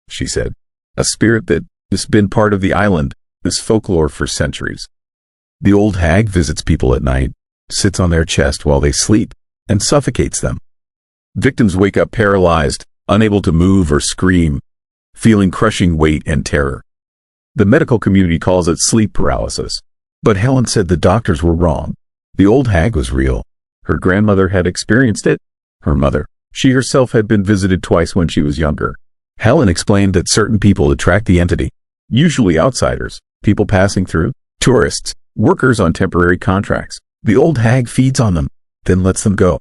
she said. A spirit that has been part of the island, this folklore for centuries. The Old Hag visits people at night, sits on their chest while they sleep, and suffocates them. Victims wake up paralyzed, unable to move or scream, feeling crushing weight and terror. The medical community calls it sleep paralysis. But Helen said the doctors were wrong. The Old Hag was real. Her grandmother had experienced it. Her mother. She herself had been visited twice when she was younger. Helen explained that certain people attract the entity, usually outsiders, people passing through. Tourists, workers on temporary contracts. The old hag feeds on them, then lets them go.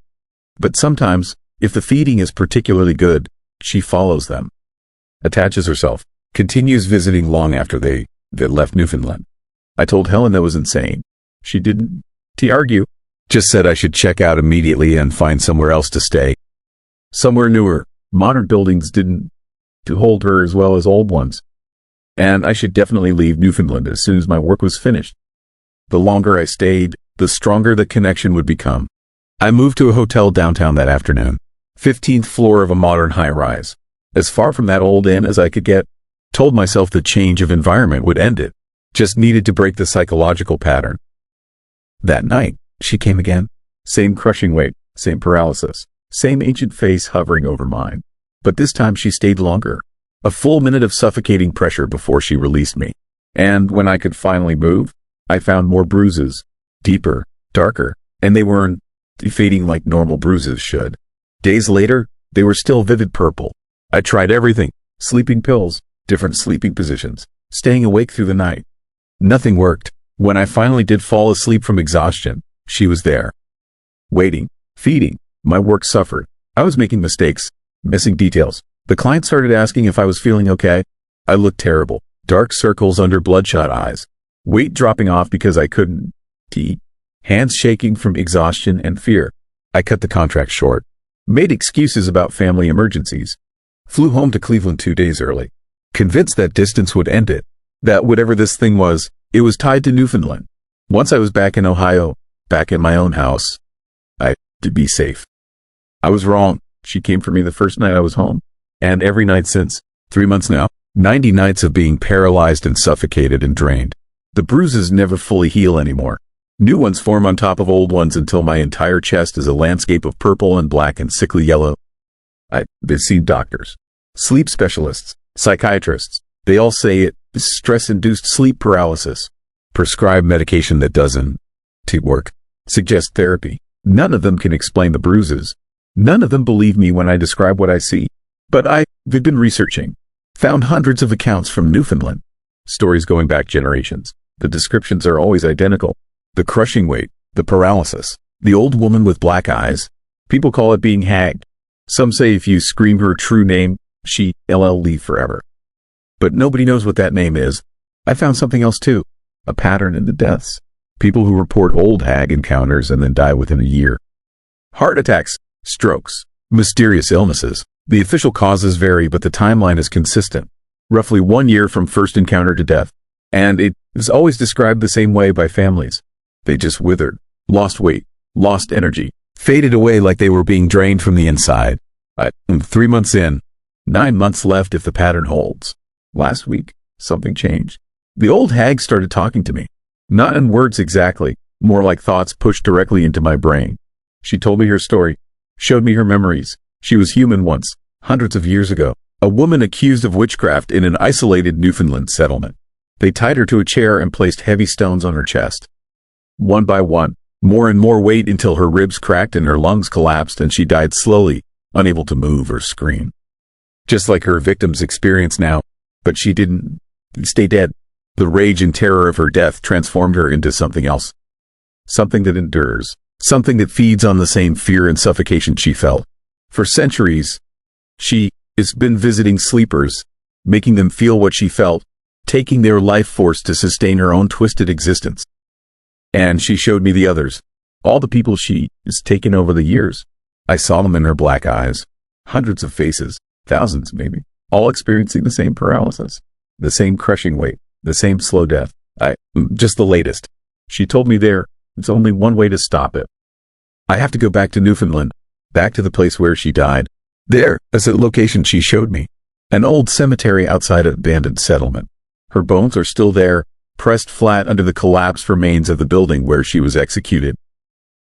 But sometimes, if the feeding is particularly good, she follows them, attaches herself, continues visiting long after they left Newfoundland. I told Helen that was insane. She didn't argue, just said I should check out immediately and find somewhere else to stay. Somewhere newer. Modern buildings didn't hold her as well as old ones. And I should definitely leave Newfoundland as soon as my work was finished. The longer I stayed, the stronger the connection would become. I moved to a hotel downtown that afternoon, 15th floor of a modern high-rise, as far from that old inn as I could get. Told myself the change of environment would end it. Just needed to break the psychological pattern. That night, she came again. Same crushing weight, same paralysis, same ancient face hovering over mine. But this time she stayed longer. A full minute of suffocating pressure before she released me. And when I could finally move, I found more bruises. Deeper, darker, and they weren't fading like normal bruises should. Days later, they were still vivid purple. I tried everything. Sleeping pills, different sleeping positions, staying awake through the night. Nothing worked. When I finally did fall asleep from exhaustion, she was there. Waiting, feeding. My work suffered. I was making mistakes, missing details. The client started asking if I was feeling okay. I looked terrible. Dark circles under bloodshot eyes. Weight dropping off because I couldn't eat. Hands shaking from exhaustion and fear. I cut the contract short. Made excuses about family emergencies. Flew home to Cleveland 2 days early. Convinced that distance would end it. That whatever this thing was, it was tied to Newfoundland. Once I was back in Ohio, back in my own house, I had to be safe. I was wrong. She came for me the first night I was home. And every night since. 3 months now. 90 nights of being paralyzed and suffocated and drained. The bruises never fully heal anymore. New ones form on top of old ones until my entire chest is a landscape of purple and black and sickly yellow. I've seen doctors, sleep specialists, psychiatrists. They all say it is stress-induced sleep paralysis. Prescribe medication that doesn't work. Suggest therapy. None of them can explain the bruises. None of them believe me when I describe what I see. But I've been researching. Found hundreds of accounts from Newfoundland. Stories going back generations. The descriptions are always identical. The crushing weight, the paralysis, the old woman with black eyes. People call it being hagged. Some say if you scream her true name, she'll leave forever. But nobody knows what that name is. I found something else too. A pattern in the deaths. People who report old hag encounters and then die within a year. Heart attacks, strokes, mysterious illnesses. The official causes vary, but the timeline is consistent. Roughly 1 year from first encounter to death. And it is always described the same way by families. They just withered, lost weight, lost energy, faded away like they were being drained from the inside. 3 months in, 9 months left if the pattern holds. Last week, something changed. The old hag started talking to me. Not in words exactly, more like thoughts pushed directly into my brain. She told me her story, showed me her memories. She was human once, hundreds of years ago. A woman accused of witchcraft in an isolated Newfoundland settlement. They tied her to a chair and placed heavy stones on her chest. One by one, more and more weight until her ribs cracked and her lungs collapsed and she died slowly, unable to move or scream. Just like her victims experience now, but she didn't stay dead. The rage and terror of her death transformed her into something else. Something that endures. Something that feeds on the same fear and suffocation she felt. For centuries, she has been visiting sleepers, making them feel what she felt, taking their life force to sustain her own twisted existence. And she showed me the others, all the people she has taken over the years. I saw them in her black eyes, hundreds of faces, thousands maybe, all experiencing the same paralysis, the same crushing weight, the same slow death. Just the latest. She told me there's only one way to stop it. I have to go back to Newfoundland, back to the place where she died. There is a location she showed me, an old cemetery outside an abandoned settlement. Her bones are still there, pressed flat under the collapsed remains of the building where she was executed.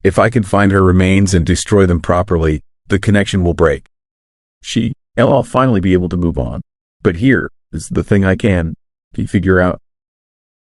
If I can find her remains and destroy them properly, the connection will break. I'll finally be able to move on. But here is the thing I can figure out.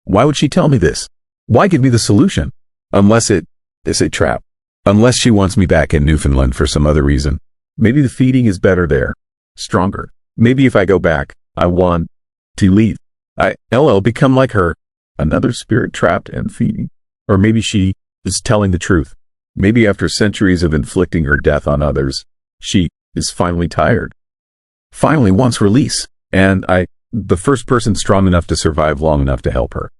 Why would she tell me this? Why give me the solution? Unless it is a trap. Unless she wants me back in Newfoundland for some other reason. Maybe the feeding is better there. Stronger. Maybe if I go back, I want to leave. I'll become like her. Another spirit trapped and feeding. Or maybe she is telling the truth. Maybe after centuries of inflicting her death on others, she is finally tired. Finally wants release. And the first person strong enough to survive long enough to help her.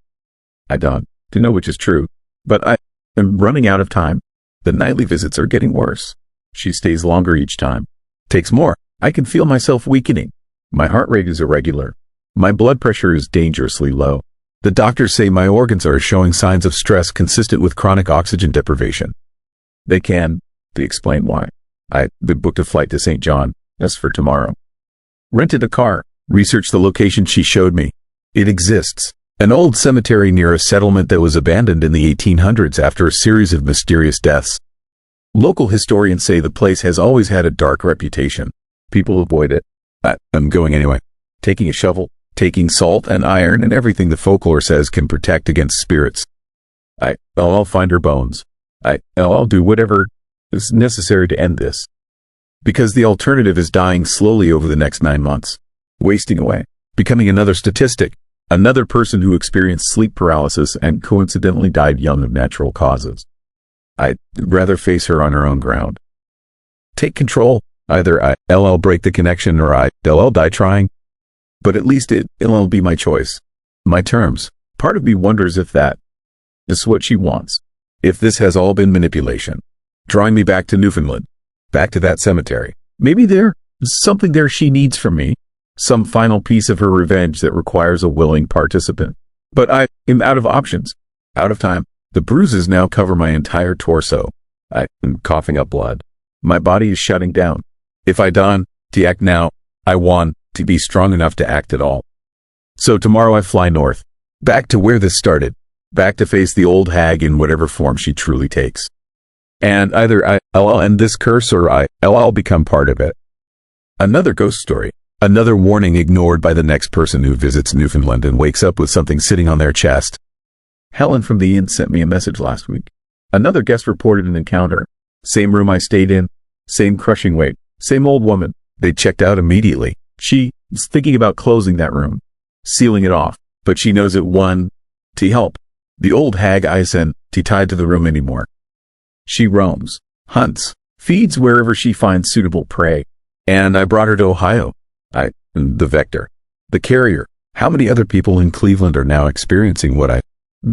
I don't know which is true, but I am running out of time. The nightly visits are getting worse. She stays longer each time. Takes more. I can feel myself weakening. My heart rate is irregular. My blood pressure is dangerously low. The doctors say my organs are showing signs of stress consistent with chronic oxygen deprivation. They explain why. They booked a flight to St. John. That's for tomorrow. Rented a car. Researched the location she showed me. It exists. An old cemetery near a settlement that was abandoned in the 1800s after a series of mysterious deaths. Local historians say the place has always had a dark reputation. People avoid it. I'm going anyway. Taking a shovel, taking salt and iron and everything the folklore says can protect against spirits. I'll find her bones. I'll do whatever is necessary to end this. Because the alternative is dying slowly over the next 9 months. Wasting away. Becoming another statistic. Another person who experienced sleep paralysis and coincidentally died young of natural causes. I'd rather face her on her own ground. Take control. Either I'll break the connection or I'll die trying. But at least it'll be my choice. My terms. Part of me wonders if that is what she wants. If this has all been manipulation. Drawing me back to Newfoundland. Back to that cemetery. Maybe there's something there she needs from me. Some final piece of her revenge that requires a willing participant. But I am out of options. Out of time. The bruises now cover my entire torso. I am coughing up blood. My body is shutting down. If I don to act now, I want to be strong enough to act at all. So tomorrow I fly north. Back to where this started. Back to face the old hag in whatever form she truly takes. And either I'll end this curse or I'll become part of it. Another ghost story. Another warning ignored by the next person who visits Newfoundland and wakes up with something sitting on their chest. Helen from the inn sent me a message last week. Another guest reported an encounter. Same room I stayed in. Same crushing weight. Same old woman. They checked out immediately. She is thinking about closing that room. Sealing it off. But she knows it won to help. The old hag isn't tied to the room anymore. She roams. Hunts. Feeds wherever she finds suitable prey. And I brought her to Ohio. The vector. The carrier. How many other people in Cleveland are now experiencing what I'm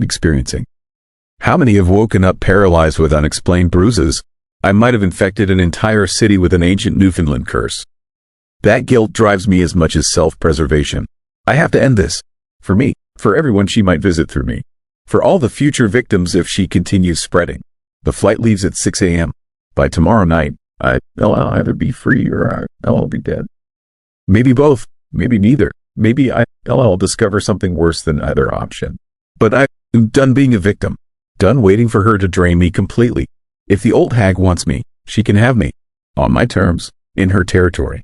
experiencing? How many have woken up paralyzed with unexplained bruises? I might have infected an entire city with an ancient Newfoundland curse. That guilt drives me as much as self-preservation. I have to end this. For me. For everyone she might visit through me. For all the future victims if she continues spreading. The flight leaves at 6 a.m. By tomorrow night, I'll either be free or I'll be dead. Maybe both. Maybe neither. Maybe I'll discover something worse than either option. But I'm done being a victim. Done waiting for her to drain me completely. If the old hag wants me, she can have me. On my terms. In her territory.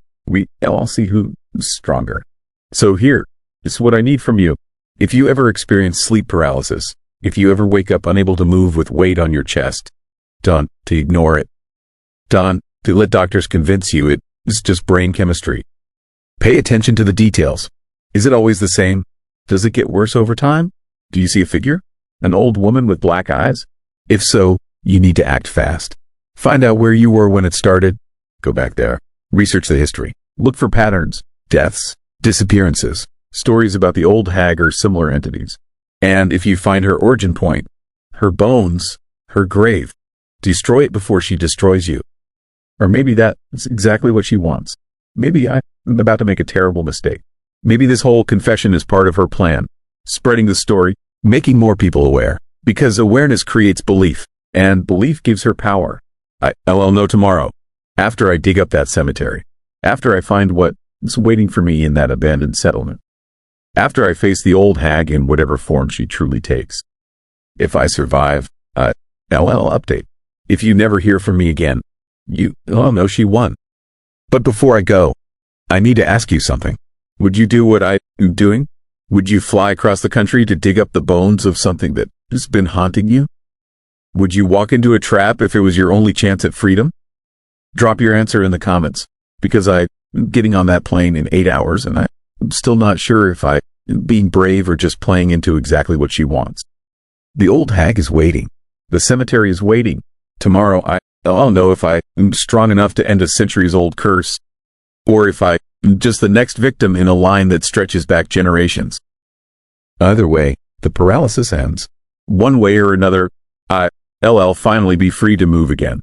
I'll see who's stronger. So here is what I need from you. If you ever experience sleep paralysis, if you ever wake up unable to move with weight on your chest, don't to ignore it. Don't to let doctors convince you it's just brain chemistry. Pay attention to the details. Is it always the same? Does it get worse over time? Do you see a figure? An old woman with black eyes? If so, you need to act fast. Find out where you were when it started. Go back there. Research the history. Look for patterns, deaths, disappearances, stories about the old hag or similar entities. And if you find her origin point, her bones, her grave, destroy it before she destroys you. Or maybe that's exactly what she wants. Maybe I'm about to make a terrible mistake. Maybe this whole confession is part of her plan. Spreading the story, making more people aware. Because awareness creates belief, and belief gives her power. I'll know tomorrow. After I dig up that cemetery. After I find what's waiting for me in that abandoned settlement. After I face the old hag in whatever form she truly takes. If I survive, I'll update. If you never hear from me again, I'll know she won. But before I go, I need to ask you something. Would you do what I'm doing? Would you fly across the country to dig up the bones of something that has been haunting you? Would you walk into a trap if it was your only chance at freedom? Drop your answer in the comments, because I'm getting on that plane in 8 hours and I'm still not sure if I being brave or just playing into exactly what she wants. The old hag is waiting. The cemetery is waiting. Tomorrow I'll know if I'm strong enough to end a centuries-old curse, or if I'm just the next victim in a line that stretches back generations. Either way, the paralysis ends. One way or another, I'll finally be free to move again.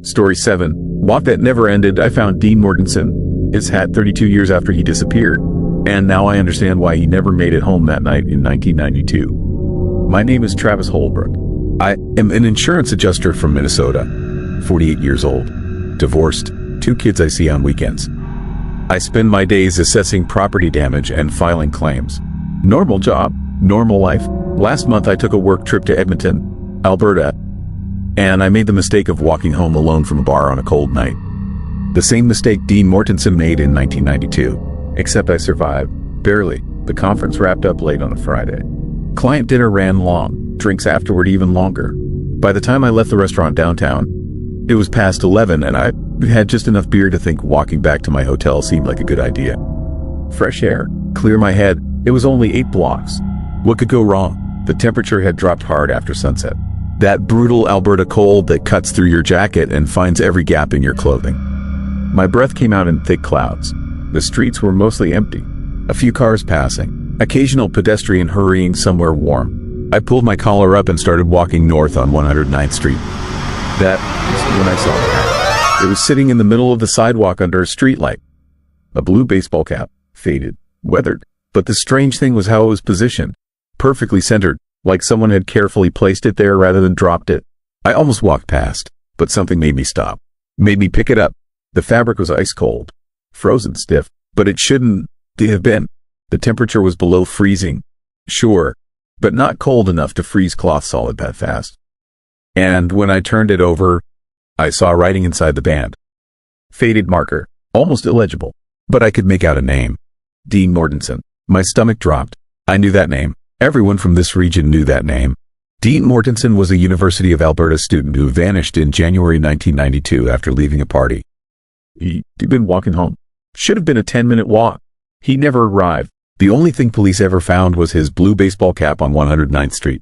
Story 7. Walk that never ended. I found Dean Mortensen, his hat 32 years after he disappeared, and now I understand why he never made it home that night in 1992. My name is Travis Holbrook. I am an insurance adjuster from Minnesota, 48 years old, divorced, 2 kids I see on weekends. I spend my days assessing property damage and filing claims. Normal job, normal life. Last month I took a work trip to Edmonton, Alberta, and I made the mistake of walking home alone from a bar on a cold night. The same mistake Dean Mortensen made in 1992, except I survived, barely. The conference wrapped up late on a Friday. Client dinner ran long, drinks afterward even longer. By the time I left the restaurant downtown, it was past 11 and I had just enough beer to think walking back to my hotel seemed like a good idea. Fresh air, clear my head. It was only 8 blocks. What could go wrong? The temperature had dropped hard after sunset. That brutal Alberta cold that cuts through your jacket and finds every gap in your clothing. My breath came out in thick clouds. The streets were mostly empty. A few cars passing. Occasional pedestrian hurrying somewhere warm. I pulled my collar up and started walking north on 109th Street. That is when I saw the hat. It was sitting in the middle of the sidewalk under a streetlight. A blue baseball cap, faded, weathered. But the strange thing was how it was positioned. Perfectly centered, like someone had carefully placed it there rather than dropped it. I almost walked past, but something made me stop. Made me pick it up. The fabric was ice cold. Frozen stiff, but it shouldn't have been. The temperature was below freezing. Sure, but not cold enough to freeze cloth solid that fast. And when I turned it over, I saw writing inside the band. Faded marker, almost illegible, but I could make out a name. Dean Mortensen. My stomach dropped. I knew that name. Everyone from this region knew that name. Dean Mortensen was a University of Alberta student who vanished in January 1992 after leaving a party. He'd been walking home. Should have been a 10-minute walk. He never arrived. The only thing police ever found was his blue baseball cap on 109th Street.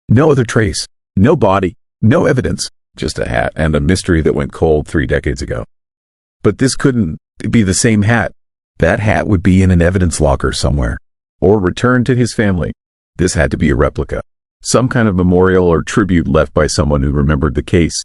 No other trace. No body. No evidence. Just a hat and a mystery that went cold 3 decades ago. But this couldn't be the same hat. That hat would be in an evidence locker somewhere, or returned to his family. This had to be a replica. Some kind of memorial or tribute left by someone who remembered the case.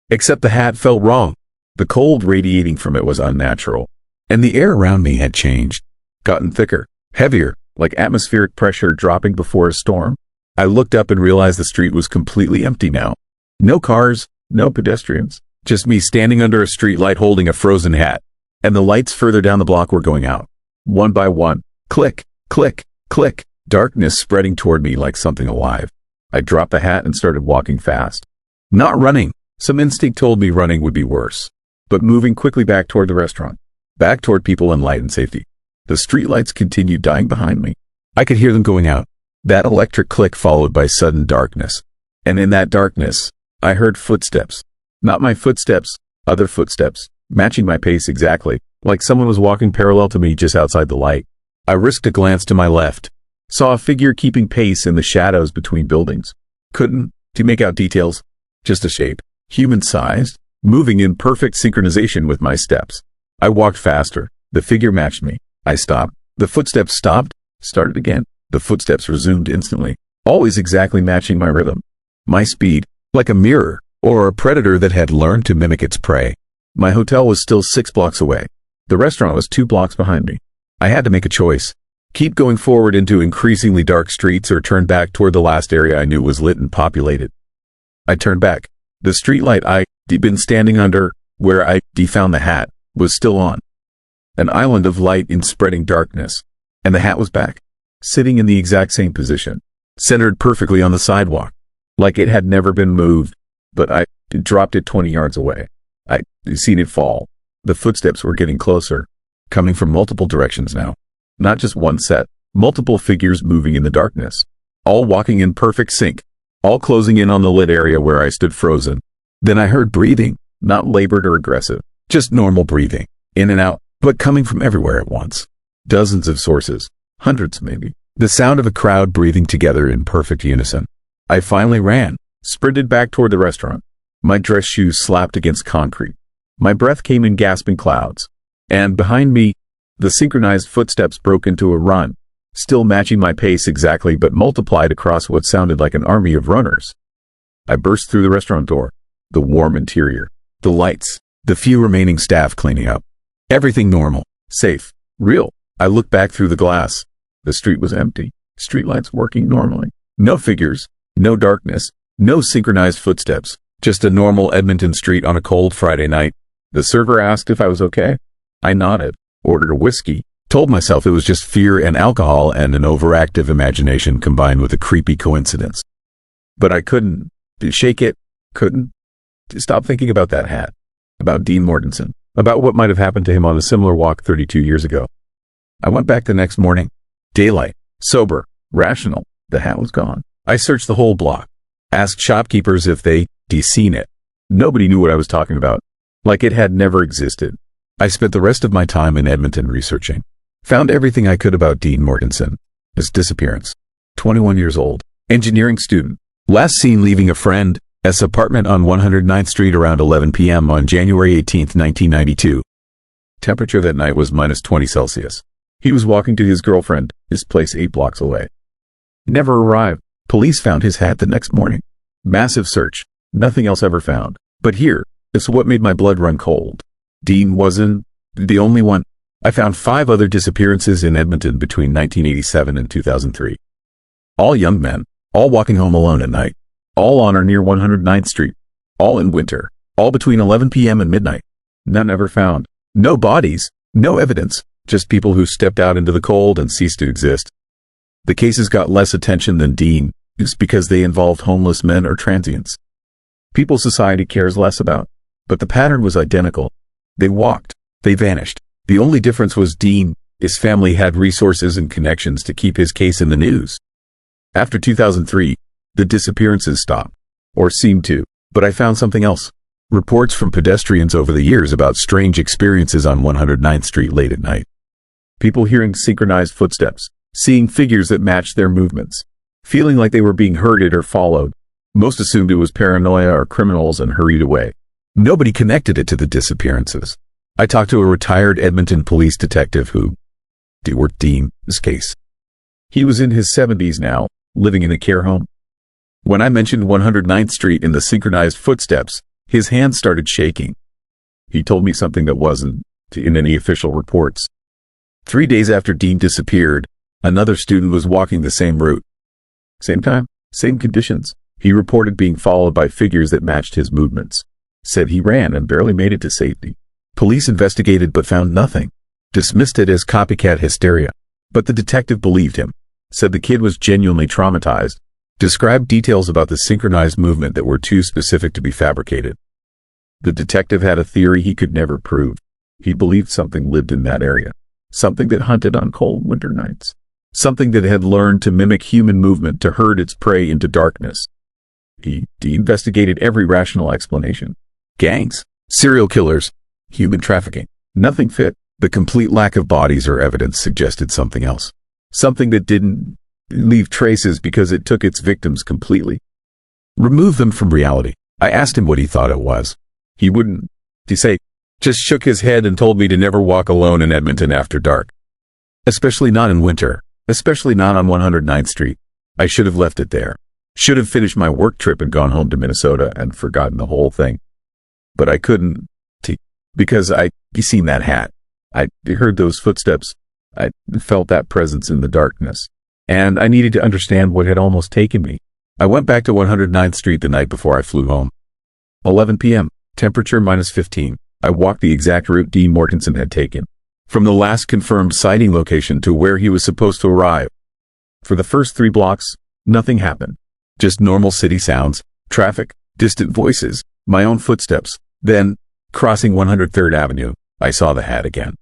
Except the hat felt wrong. The cold radiating from it was unnatural. And the air around me had changed. Gotten thicker, heavier, like atmospheric pressure dropping before a storm. I looked up and realized the street was completely empty now. No cars, no pedestrians. Just me standing under a streetlight holding a frozen hat. And the lights further down the block were going out. One by one. Click, click, click. Darkness spreading toward me like something alive. I dropped the hat and started walking fast. Not running. Some instinct told me running would be worse. But moving quickly back toward the restaurant. Back toward people and light and safety. The streetlights continued dying behind me. I could hear them going out. That electric click followed by sudden darkness. And in that darkness, I heard footsteps. Not my footsteps, other footsteps, matching my pace exactly, like someone was walking parallel to me just outside the light. I risked a glance to my left. Saw a figure keeping pace in the shadows between buildings. Couldn't to make out details. Just a shape, human-sized, moving in perfect synchronization with my steps. I walked faster. The figure matched me. I stopped. The footsteps stopped, started again. The footsteps resumed instantly, always exactly matching my rhythm. My speed, like a mirror, or a predator that had learned to mimic its prey. My hotel was still 6 blocks away. The restaurant was 2 blocks behind me. I had to make a choice. Keep going forward into increasingly dark streets or turn back toward the last area I knew was lit and populated. I turned back. The streetlight I'd been standing under, where I found the hat, was still on. An island of light in spreading darkness. And the hat was back, sitting in the exact same position, centered perfectly on the sidewalk, like it had never been moved, but I dropped it 20 yards away. I'd seen it fall. The footsteps were getting closer, coming from multiple directions now. Not just one set, multiple figures moving in the darkness, all walking in perfect sync, all closing in on the lit area where I stood frozen. Then I heard breathing, not labored or aggressive, just normal breathing, in and out, but coming from everywhere at once. Dozens of sources, Hundreds maybe. The sound of a crowd breathing together in perfect unison. I finally ran, sprinted back toward the restaurant. My dress shoes slapped against concrete. My breath came in gasping clouds. And behind me, the synchronized footsteps broke into a run, still matching my pace exactly but multiplied across what sounded like an army of runners. I burst through the restaurant door. The warm interior, the lights, the few remaining staff cleaning up. Everything normal, safe, real. I looked back through the glass. The street was empty, streetlights working normally. No figures, no darkness, no synchronized footsteps, just a normal Edmonton street on a cold Friday night. The server asked if I was okay. I nodded, ordered a whiskey, told myself it was just fear and alcohol and an overactive imagination combined with a creepy coincidence. But I couldn't shake it, couldn't stop thinking about that hat, about Dean Mortensen, about what might have happened to him on a similar walk 32 years ago. I went back the next morning. Daylight, sober, rational. The hat was gone. I searched the whole block, asked shopkeepers if they'd seen it. Nobody knew what I was talking about, like it had never existed. I spent the rest of my time in Edmonton researching. Found everything I could about Dean Mortensen. His disappearance. 21 years old. Engineering student. Last seen leaving a friend's apartment on 109th Street around 11 p.m. on January 18, 1992. Temperature that night was minus 20 Celsius. He was walking to his girlfriend's place 8 blocks away. Never arrived. Police found his hat the next morning. Massive search. Nothing else ever found. But here, it's what made my blood run cold. Dean wasn't the only one. I found 5 other disappearances in Edmonton between 1987 and 2003. All young men, all walking home alone at night, all on or near 109th Street, all in winter, all between 11 p.m. and midnight. None ever found. No bodies, no evidence, just people who stepped out into the cold and ceased to exist. The cases got less attention than Dean, is because they involved homeless men or transients. People society cares less about, but the pattern was identical. They walked, they vanished. The only difference was Dean, his family had resources and connections to keep his case in the news. After 2003, the disappearances stopped, or seemed to, but I found something else. Reports from pedestrians over the years about strange experiences on 109th Street late at night. People hearing synchronized footsteps, seeing figures that matched their movements, feeling like they were being herded or followed. Most assumed it was paranoia or criminals and hurried away. Nobody connected it to the disappearances. I talked to a retired Edmonton police detective who worked Dean's case. He was in his 70s now, living in a care home. When I mentioned 109th Street and the synchronized footsteps, his hands started shaking. He told me something that wasn't in any official reports. 3 days after Dean disappeared, another student was walking the same route. Same time, same conditions. He reported being followed by figures that matched his movements. Said he ran and barely made it to safety. Police investigated but found nothing. Dismissed it as copycat hysteria. But the detective believed him. Said the kid was genuinely traumatized. Described details about the synchronized movement that were too specific to be fabricated. The detective had a theory he could never prove. He believed something lived in that area. Something that hunted on cold winter nights. Something that had learned to mimic human movement to herd its prey into darkness. He investigated every rational explanation. Gangs, serial killers, human trafficking. Nothing fit. The complete lack of bodies or evidence suggested something else. Something that didn't leave traces because it took its victims completely. Remove them from reality. I asked him what he thought it was. He wouldn't say, just shook his head and told me to never walk alone in Edmonton after dark. Especially not in winter. Especially not on 109th Street. I should have left it there. Should have finished my work trip and gone home to Minnesota and forgotten the whole thing. But I couldn't, because I'd seen that hat. I heard those footsteps. I felt that presence in the darkness. And I needed to understand what had almost taken me. I went back to 109th Street the night before I flew home. 11 p.m., temperature minus 15. I walked the exact route Dean Mortensen had taken. From the last confirmed sighting location to where he was supposed to arrive. For the first 3 blocks, nothing happened. Just normal city sounds, traffic, distant voices, my own footsteps. Then, crossing 103rd Avenue, I saw the hat again.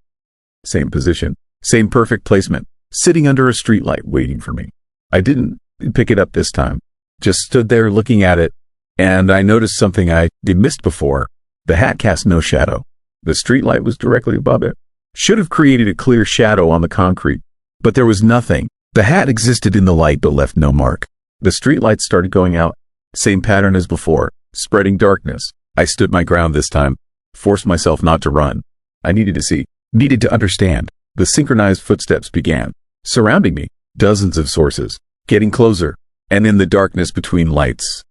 Same position, same perfect placement, sitting under a streetlight waiting for me. I didn't pick it up this time. Just stood there looking at it, and I noticed something I'd missed before. The hat cast no shadow. The streetlight was directly above it. Should have created a clear shadow on the concrete. But there was nothing. The hat existed in the light but left no mark. The streetlights started going out. Same pattern as before, spreading darkness. I stood my ground this time, forced myself not to run. I needed to see, needed to understand. The synchronized footsteps began, surrounding me, dozens of sources, getting closer, and in the darkness between lights,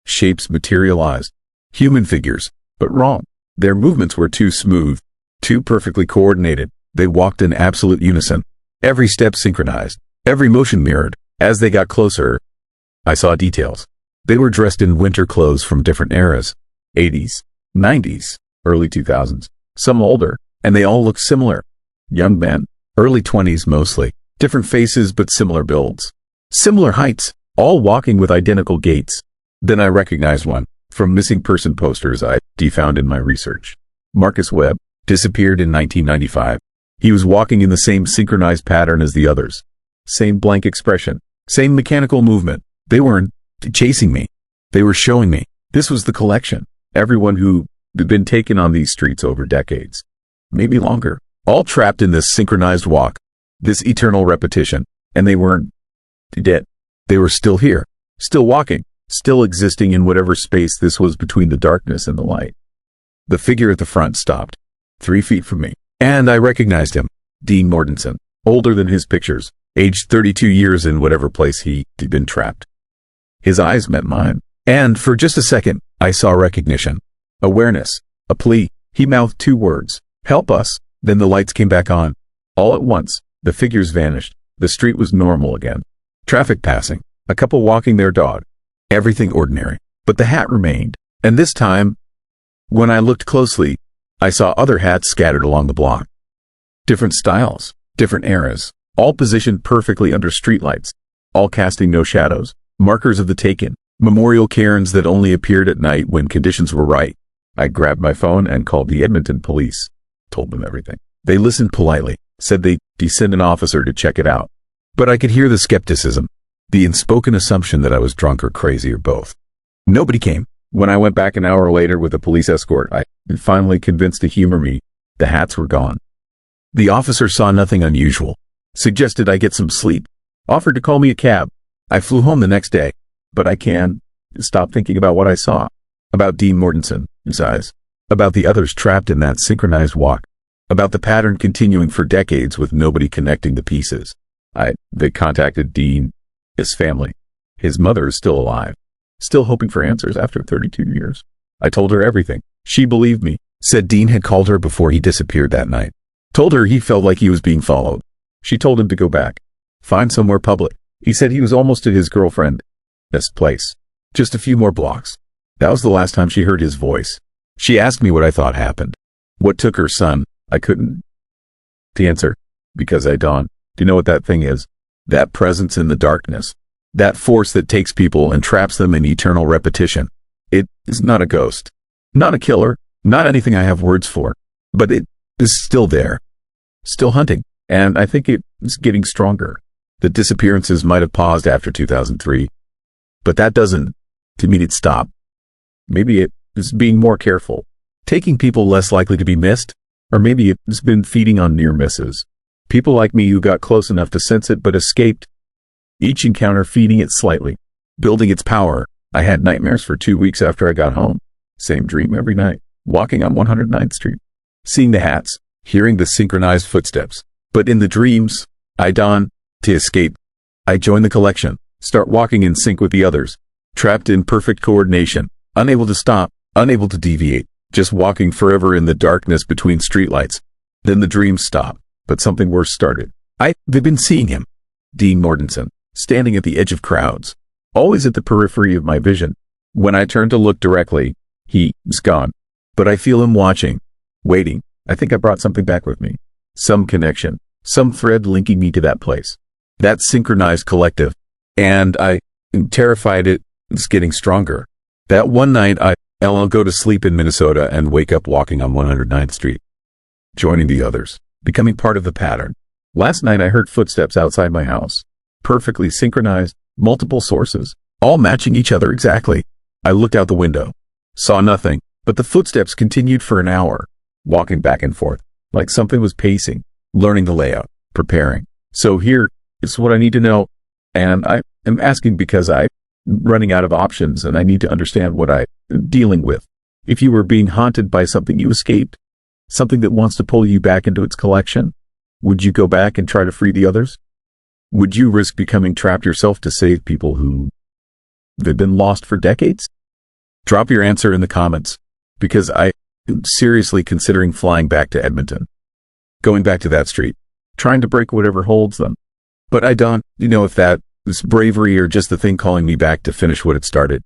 shapes materialized. Human figures, but wrong. Their movements were too smooth, too perfectly coordinated. They walked in absolute unison. Every step synchronized, every motion mirrored. As they got closer, I saw details. They were dressed in winter clothes from different eras, 80s, 90s, early 2000s, some older, and they all looked similar. Young men, early 20s mostly, different faces but similar builds, similar heights, all walking with identical gaits. Then I recognized one from missing person posters I found in my research. Marcus Webb disappeared in 1995. He was walking in the same synchronized pattern as the others. Same blank expression, same mechanical movement. They weren't chasing me. They were showing me. This was the collection. Everyone who had been taken on these streets over decades, maybe longer, all trapped in this synchronized walk, this eternal repetition. And they weren't dead. They were still here, still walking, still existing in whatever space this was between the darkness and the light. The figure at the front stopped, 3 feet from me, and I recognized him. Dean Mortensen, older than his pictures, aged 32 years in whatever place he'd been trapped. His eyes met mine, and for just a second, I saw recognition, awareness, a plea. He mouthed 2 words, "Help us." Then the lights came back on. All at once, the figures vanished. The street was normal again. Traffic passing, a couple walking their dog. Everything ordinary, but the hat remained. And this time, when I looked closely, I saw other hats scattered along the block. Different styles, different eras, all positioned perfectly under streetlights, all casting no shadows, markers of the taken, memorial cairns that only appeared at night when conditions were right. I grabbed my phone and called the Edmonton police, told them everything. They listened politely, said they'd send an officer to check it out. But I could hear the skepticism, the unspoken assumption that I was drunk or crazy or both. Nobody came. When I went back an hour later with a police escort, I finally convinced to humor me. The hats were gone. The officer saw nothing unusual, suggested I get some sleep, offered to call me a cab. I flew home the next day, but I can't stop thinking about what I saw, about Dean Mortensen, his eyes, about the others trapped in that synchronized walk, about the pattern continuing for decades with nobody connecting the pieces. They contacted Dean, his family. His mother is still alive, still hoping for answers after 32 years. I told her everything. She believed me, said Dean had called her before he disappeared that night. Told her he felt like he was being followed. She told him to go back, find somewhere public. He said he was almost at his girlfriend's place, just a few more blocks. That was the last time she heard his voice. She asked me what I thought happened, what took her son. I couldn't answer, because I don't. Do you know what that thing is? That presence in the darkness. That force that takes people and traps them in eternal repetition. It is not a ghost, not a killer, not anything I have words for, but it is still there, still hunting, and I think it is getting stronger. The disappearances might have paused after 2003, but that doesn't mean it stopped. Maybe it is being more careful, taking people less likely to be missed, or maybe it's been feeding on near misses. People like me who got close enough to sense it but escaped. Each encounter feeding it slightly, building its power. I had nightmares for 2 weeks after I got home. Same dream every night, walking on 109th Street, seeing the hats, hearing the synchronized footsteps. But in the dreams, I dawn to escape. I join the collection, start walking in sync with the others, trapped in perfect coordination, unable to stop, unable to deviate, just walking forever in the darkness between streetlights. Then the dreams stop, but something worse started. I've been seeing him, Dean Mortensen, standing at the edge of crowds, always at the periphery of my vision. When I turn to look directly, he is gone. But I feel him watching, waiting. I think I brought something back with me. Some connection, some thread linking me to that place, that synchronized collective. And I am terrified it's getting stronger. That one night I'll go to sleep in Minnesota and wake up walking on 109th Street, joining the others, becoming part of the pattern. Last night I heard footsteps outside my house, perfectly synchronized, multiple sources, all matching each other exactly. I looked out the window, saw nothing, but the footsteps continued for an hour, walking back and forth, like something was pacing, learning the layout, preparing. So here is what I need to know. And I am asking because I'm running out of options and I need to understand what I'm dealing with. If you were being haunted by something you escaped, something that wants to pull you back into its collection, would you go back and try to free the others? Would you risk becoming trapped yourself to save people who have been lost for decades? Drop your answer in the comments, because I am seriously considering flying back to Edmonton, going back to that street, trying to break whatever holds them. But I don't know if that is bravery or just the thing calling me back to finish what it started.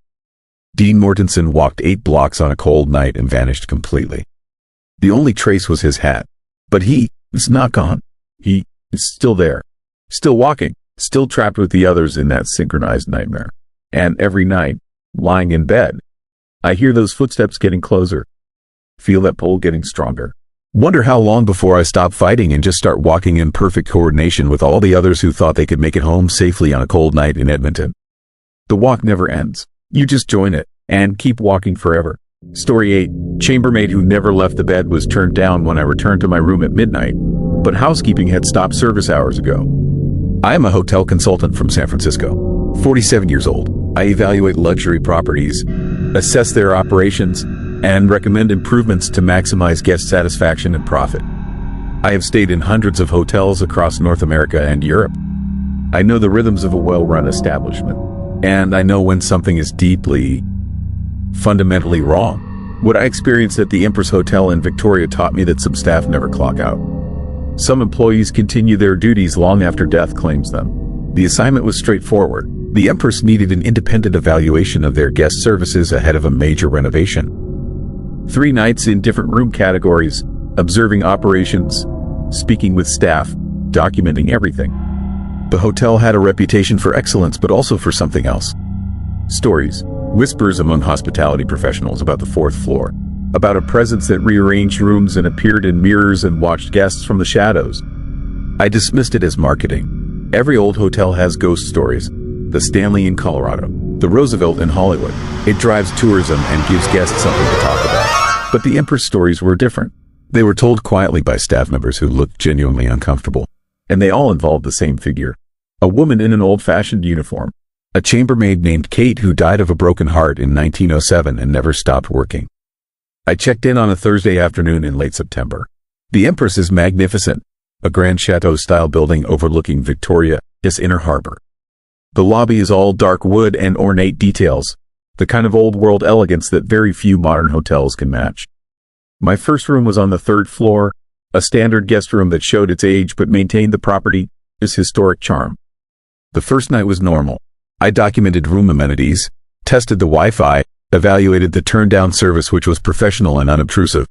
Dean Mortensen walked 8 blocks on a cold night and vanished completely. The only trace was his hat, but he is not gone. He is still there, still walking, still trapped with the others in that synchronized nightmare. And every night, lying in bed, I hear those footsteps getting closer, feel that pull getting stronger. Wonder how long before I stop fighting and just start walking in perfect coordination with all the others who thought they could make it home safely on a cold night in Edmonton. The walk never ends. You just join it and keep walking forever. Story 8. Chambermaid who never left the bed was turned down when I returned to my room at midnight, but housekeeping had stopped service hours ago. I am a hotel consultant from San Francisco, 47 years old. I evaluate luxury properties, assess their operations, and recommend improvements to maximize guest satisfaction and profit. I have stayed in hundreds of hotels across North America and Europe. I know the rhythms of a well-run establishment, and I know when something is deeply, fundamentally wrong. What I experienced at the Empress Hotel in Victoria taught me that some staff never clock out. Some employees continue their duties long after death claims them. The assignment was straightforward. The Empress needed an independent evaluation of their guest services ahead of a major renovation. 3 nights in different room categories, observing operations, speaking with staff, documenting everything. The hotel had a reputation for excellence, but also for something else. Stories, whispers among hospitality professionals about the 4th floor, about a presence that rearranged rooms and appeared in mirrors and watched guests from the shadows. I dismissed it as marketing. Every old hotel has ghost stories. The Stanley in Colorado, the Roosevelt in Hollywood. It drives tourism and gives guests something to talk about. But the Empress stories were different. They were told quietly by staff members who looked genuinely uncomfortable. And they all involved the same figure. A woman in an old-fashioned uniform. A chambermaid named Kate who died of a broken heart in 1907 and never stopped working. I checked in on a Thursday afternoon in late September. The Empress is magnificent. A grand chateau-style building overlooking Victoria's Inner Harbor. The lobby is all dark wood and ornate details, the kind of old-world elegance that very few modern hotels can match. My first room was on the 3rd floor, a standard guest room that showed its age but maintained the property's historic charm. The first night was normal. I documented room amenities, tested the Wi-Fi, evaluated the turn-down service which was professional and unobtrusive.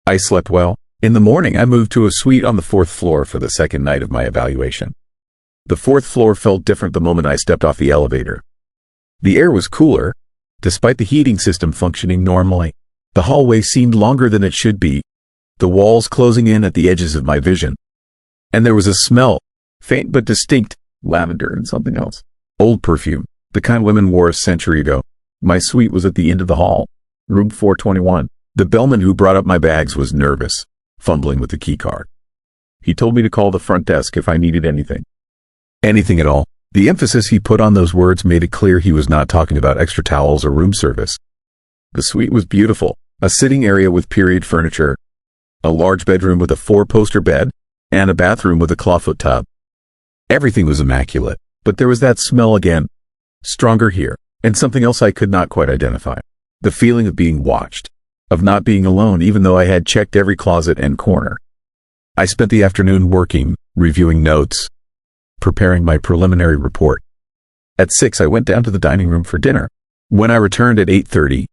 I slept well. In the morning, I moved to a suite on the 4th floor for the second night of my evaluation. The 4th floor felt different the moment I stepped off the elevator. The air was cooler, despite the heating system functioning normally. The hallway seemed longer than it should be, the walls closing in at the edges of my vision. And there was a smell, faint but distinct, lavender and something else. Old perfume, the kind women wore a century ago. My suite was at the end of the hall, room 421. The bellman who brought up my bags was nervous, fumbling with the key card. He told me to call the front desk if I needed anything. Anything at all. The emphasis he put on those words made it clear he was not talking about extra towels or room service. The suite was beautiful. A sitting area with period furniture, a large bedroom with a 4-poster bed, and a bathroom with a clawfoot tub. Everything was immaculate, but there was that smell again, stronger here, and something else I could not quite identify. The feeling of being watched, of not being alone even though I had checked every closet and corner. I spent the afternoon working, reviewing notes, preparing my preliminary report. At 6, I went down to the dining room for dinner. When I returned at 8:30,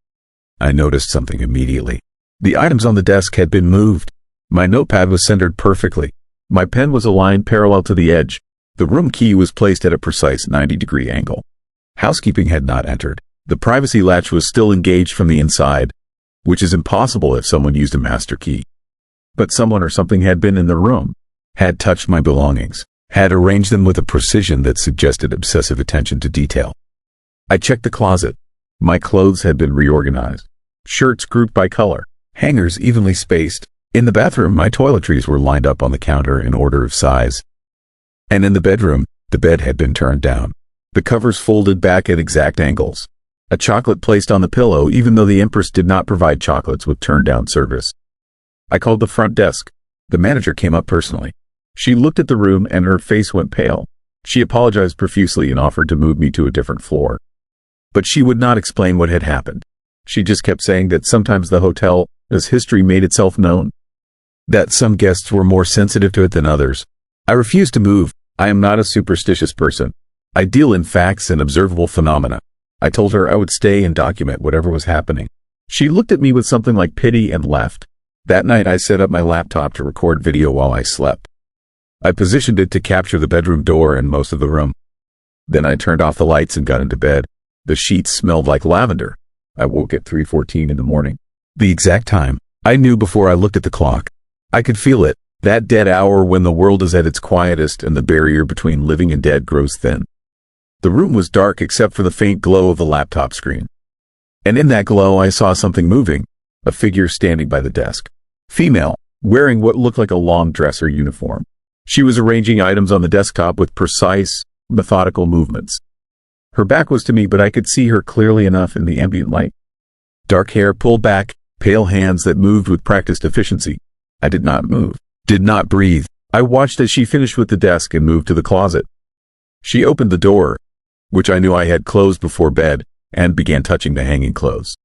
I noticed something immediately. The items on the desk had been moved. My notepad was centered perfectly. My pen was aligned parallel to the edge. The room key was placed at a precise 90-degree angle. Housekeeping had not entered. The privacy latch was still engaged from the inside, which is impossible if someone used a master key. But someone or something had been in the room, had touched my belongings, had arranged them with a precision that suggested obsessive attention to detail. I checked the closet. My clothes had been reorganized. Shirts grouped by color, hangers evenly spaced. In the bathroom, my toiletries were lined up on the counter in order of size. And in the bedroom, the bed had been turned down. The covers folded back at exact angles. A chocolate placed on the pillow even though the Empress did not provide chocolates with turn-down service. I called the front desk. The manager came up personally. She looked at the room and her face went pale. She apologized profusely and offered to move me to a different floor. But she would not explain what had happened. She just kept saying that sometimes the hotel, as history made itself known, that some guests were more sensitive to it than others. I refused to move. I am not a superstitious person. I deal in facts and observable phenomena. I told her I would stay and document whatever was happening. She looked at me with something like pity and left. That night I set up my laptop to record video while I slept. I positioned it to capture the bedroom door and most of the room. Then I turned off the lights and got into bed. The sheets smelled like lavender. I woke at 3:14 in the morning. The exact time, I knew before I looked at the clock. I could feel it, that dead hour when the world is at its quietest and the barrier between living and dead grows thin. The room was dark except for the faint glow of the laptop screen. And in that glow I saw something moving, a figure standing by the desk. Female, wearing what looked like a long dress or uniform. She was arranging items on the desktop with precise, methodical movements. Her back was to me, but I could see her clearly enough in the ambient light. Dark hair pulled back, pale hands that moved with practiced efficiency. I did not move, did not breathe. I watched as she finished with the desk and moved to the closet. She opened the door, which I knew I had closed before bed, and began touching the hanging clothes.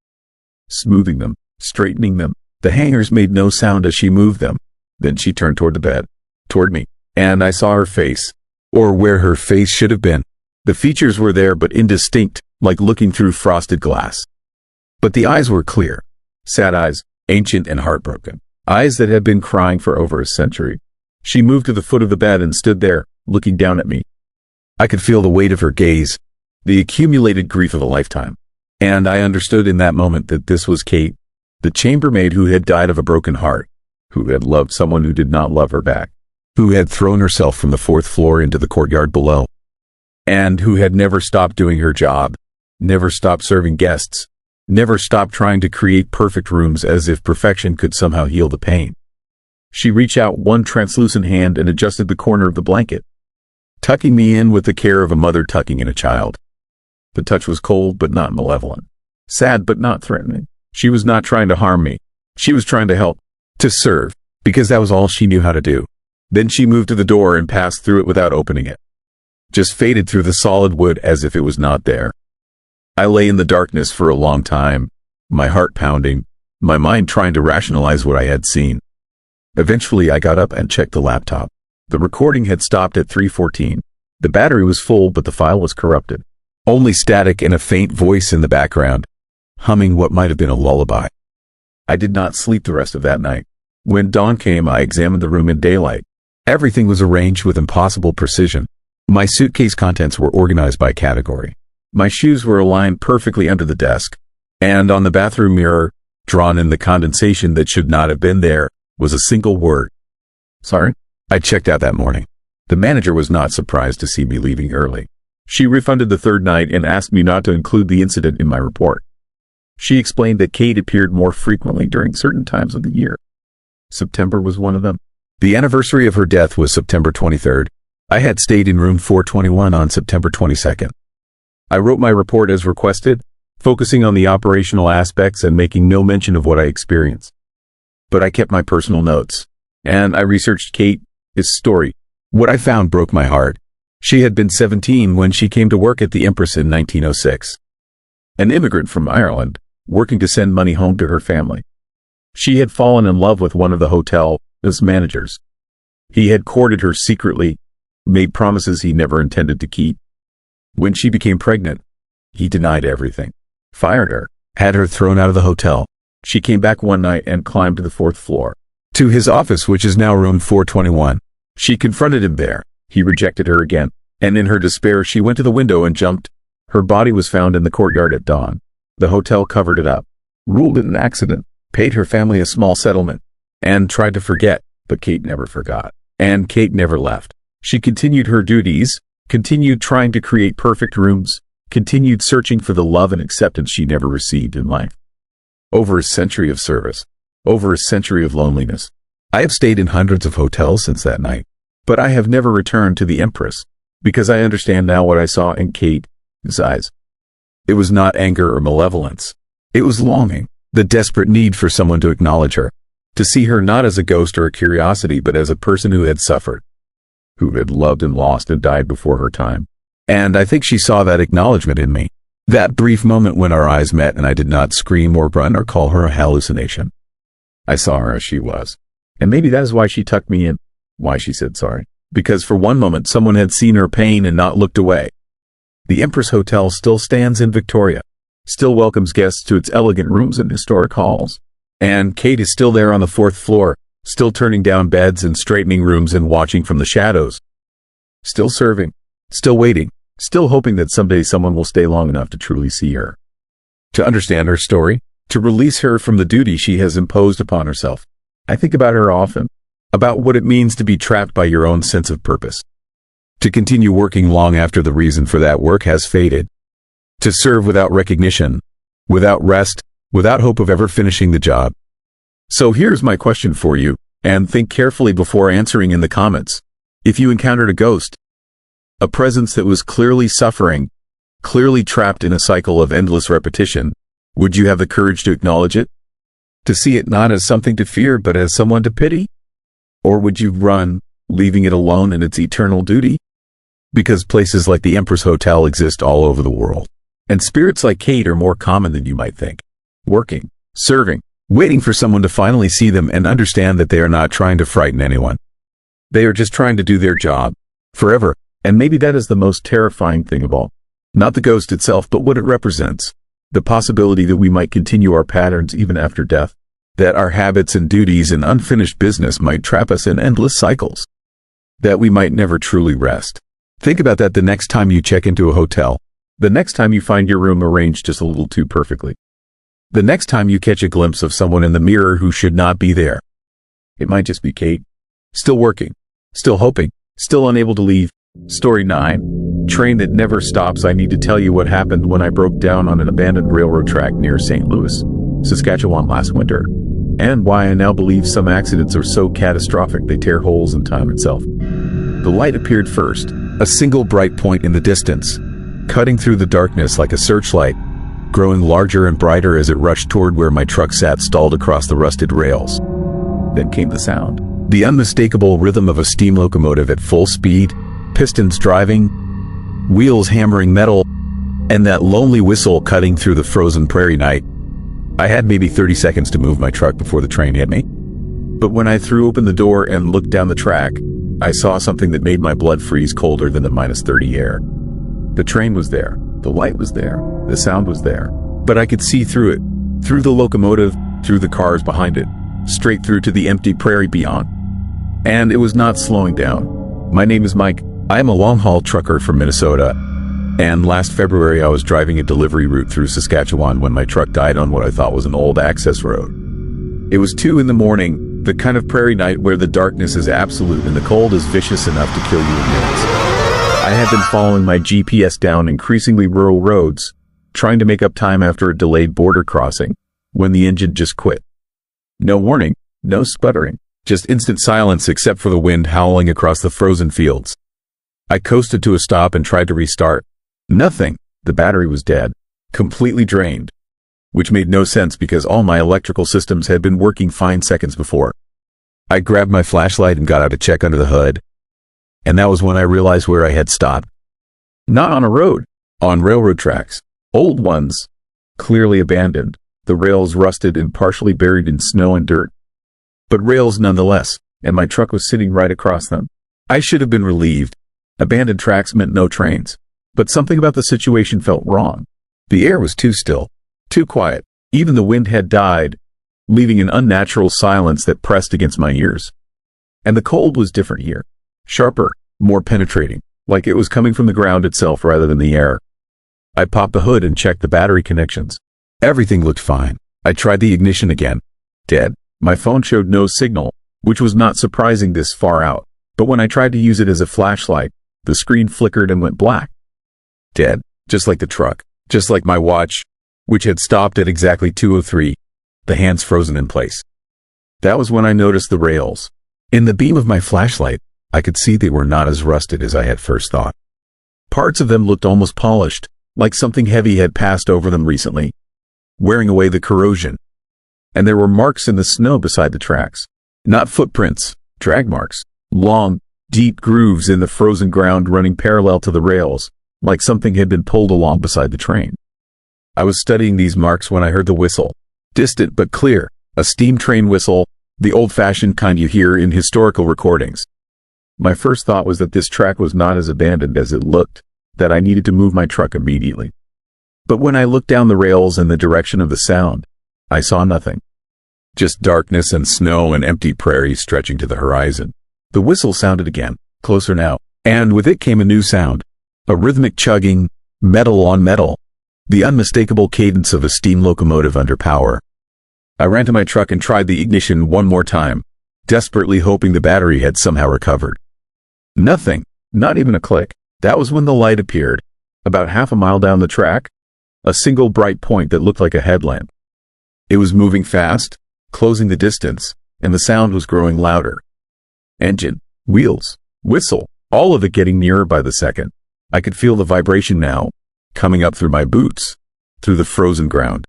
Smoothing them, straightening them. The hangers made no sound as she moved them. Then she turned toward the bed, toward me, and I saw her face, or where her face should have been. The features were there but indistinct, like looking through frosted glass. But the eyes were clear, sad eyes, ancient and heartbroken, eyes that had been crying for over a century. She moved to the foot of the bed and stood there, looking down at me. I could feel the weight of her gaze, the accumulated grief of a lifetime. And I understood in that moment that this was Kate, the chambermaid who had died of a broken heart, who had loved someone who did not love her back, who had thrown herself from the 4th floor into the courtyard below, and who had never stopped doing her job, never stopped serving guests, never stopped trying to create perfect rooms as if perfection could somehow heal the pain. She reached out one translucent hand and adjusted the corner of the blanket, tucking me in with the care of a mother tucking in a child. The touch was cold but not malevolent, sad but not threatening. She was not trying to harm me. She was trying to help, to serve, because that was all she knew how to do. Then she moved to the door and passed through it without opening it. Just faded through the solid wood as if it was not there. I lay in the darkness for a long time, my heart pounding, my mind trying to rationalize what I had seen. Eventually I got up and checked the laptop. The recording had stopped at 3:14. The battery was full but the file was corrupted. Only static and a faint voice in the background, humming what might have been a lullaby. I did not sleep the rest of that night. When dawn came, I examined the room in daylight. Everything was arranged with impossible precision. My suitcase contents were organized by category. My shoes were aligned perfectly under the desk, and on the bathroom mirror, drawn in the condensation that should not have been there, was a single word. Sorry. I checked out that morning. The manager was not surprised to see me leaving early. She refunded the third night and asked me not to include the incident in my report. She explained that Kate appeared more frequently during certain times of the year. September was one of them. The anniversary of her death was September 23rd. I had stayed in room 421 on September 22nd. I wrote my report as requested, focusing on the operational aspects and making no mention of what I experienced. But I kept my personal notes, and I researched Kate's story. What I found broke my heart. She had been 17 when she came to work at the Empress in 1906. An immigrant from Ireland, working to send money home to her family. She had fallen in love with one of the hotel's managers. He had courted her secretly, made promises he never intended to keep. When she became pregnant, he denied everything, fired her, had her thrown out of the hotel. She came back one night and climbed to the 4th floor, to his office, which is now room 421. She confronted him there. He rejected her again, and in her despair she went to the window and jumped. Her body was found in the courtyard at dawn. The hotel covered it up, ruled it an accident, paid her family a small settlement, and tried to forget, but Kate never forgot. And Kate never left. She continued her duties, continued trying to create perfect rooms, continued searching for the love and acceptance she never received in life. Over a century of service, over a century of loneliness. I have stayed in hundreds of hotels since that night. But I have never returned to the Empress, because I understand now what I saw in Kate's eyes. It was not anger or malevolence. It was longing, the desperate need for someone to acknowledge her, to see her not as a ghost or a curiosity, but as a person who had suffered, who had loved and lost and died before her time. And I think she saw that acknowledgement in me. That brief moment when our eyes met and I did not scream or run or call her a hallucination. I saw her as she was. And maybe that is why she tucked me in, why she said sorry. Because for one moment someone had seen her pain and not looked away. The Empress Hotel still stands in Victoria, still welcomes guests to its elegant rooms and historic halls. And Kate is still there on the 4th floor, still turning down beds and straightening rooms and watching from the shadows. Still serving, still waiting, still hoping that someday someone will stay long enough to truly see her, to understand her story, to release her from the duty she has imposed upon herself. I think about her often, about what it means to be trapped by your own sense of purpose, to continue working long after the reason for that work has faded, to serve without recognition, without rest, without hope of ever finishing the job. So here's my question for you, and think carefully before answering in the comments. If you encountered a ghost, a presence that was clearly suffering, clearly trapped in a cycle of endless repetition, would you have the courage to acknowledge it? To see it not as something to fear, but as someone to pity? Or would you run, leaving it alone in its eternal duty? Because places like the Empress Hotel exist all over the world, and spirits like Kate are more common than you might think. Working, serving, waiting for someone to finally see them and understand that they are not trying to frighten anyone. They are just trying to do their job, forever. And maybe that is the most terrifying thing of all. Not the ghost itself, but what it represents. The possibility that we might continue our patterns even after death. That our habits and duties and unfinished business might trap us in endless cycles. That we might never truly rest. Think about that the next time you check into a hotel. The next time you find your room arranged just a little too perfectly. The next time you catch a glimpse of someone in the mirror who should not be there. It might just be Kate. Still working. Still hoping. Still unable to leave. Story 9. Train that never stops. I need to tell you what happened when I broke down on an abandoned railroad track near St. Louis, Saskatchewan last winter, and why I now believe some accidents are so catastrophic they tear holes in time itself. The light appeared first, a single bright point in the distance, cutting through the darkness like a searchlight, growing larger and brighter as it rushed toward where my truck sat stalled across the rusted rails. Then came the sound, the unmistakable rhythm of a steam locomotive at full speed, pistons driving, wheels hammering metal, and that lonely whistle cutting through the frozen prairie night. I had maybe 30 seconds to move my truck before the train hit me. But when I threw open the door and looked down the track, I saw something that made my blood freeze colder than the -30 air. The train was there, the light was there, the sound was there, but I could see through it, through the locomotive, through the cars behind it, straight through to the empty prairie beyond. And it was not slowing down. My name is Mike. I am a long-haul trucker from Minnesota, and last February I was driving a delivery route through Saskatchewan when my truck died on what I thought was an old access road. It was 2 in the morning, the kind of prairie night where the darkness is absolute and the cold is vicious enough to kill you in minutes. I had been following my GPS down increasingly rural roads, trying to make up time after a delayed border crossing, when the engine just quit. No warning, no sputtering, just instant silence except for the wind howling across the frozen fields. I coasted to a stop and tried to restart. Nothing. The battery was dead, completely drained, which made no sense because all my electrical systems had been working fine seconds before. I grabbed my flashlight and got out to check under the hood, and that was when I realized where I had stopped. Not on a road, on railroad tracks, old ones, clearly abandoned, the rails rusted and partially buried in snow and dirt. But rails nonetheless, and my truck was sitting right across them. I should have been relieved. Abandoned tracks meant no trains, but something about the situation felt wrong. The air was too still, too quiet. Even the wind had died, leaving an unnatural silence that pressed against my ears. And the cold was different here, sharper, more penetrating, like it was coming from the ground itself rather than the air. I popped the hood and checked the battery connections. Everything looked fine. I tried the ignition again. Dead. My phone showed no signal, which was not surprising this far out. But when I tried to use it as a flashlight, the screen flickered and went black. Dead, just like the truck, just like my watch, which had stopped at exactly 2:03, the hands frozen in place. That was when I noticed the rails. In the beam of my flashlight, I could see they were not as rusted as I had first thought. Parts of them looked almost polished, like something heavy had passed over them recently, wearing away the corrosion. And there were marks in the snow beside the tracks. Not footprints, drag marks. Long, deep grooves in the frozen ground running parallel to the rails, like something had been pulled along beside the train. I was studying these marks when I heard the whistle. Distant but clear, a steam train whistle, the old-fashioned kind you hear in historical recordings. My first thought was that this track was not as abandoned as it looked, that I needed to move my truck immediately. But when I looked down the rails in the direction of the sound, I saw nothing. Just darkness and snow and empty prairie stretching to the horizon. The whistle sounded again, closer now, and with it came a new sound. A rhythmic chugging, metal on metal, the unmistakable cadence of a steam locomotive under power. I ran to my truck and tried the ignition one more time, desperately hoping the battery had somehow recovered. Nothing, not even a click. That was when the light appeared, about half a mile down the track, a single bright point that looked like a headlamp. It was moving fast, closing the distance, and the sound was growing louder. Engine, wheels, whistle, all of it getting nearer by the second. I could feel the vibration now, coming up through my boots, through the frozen ground.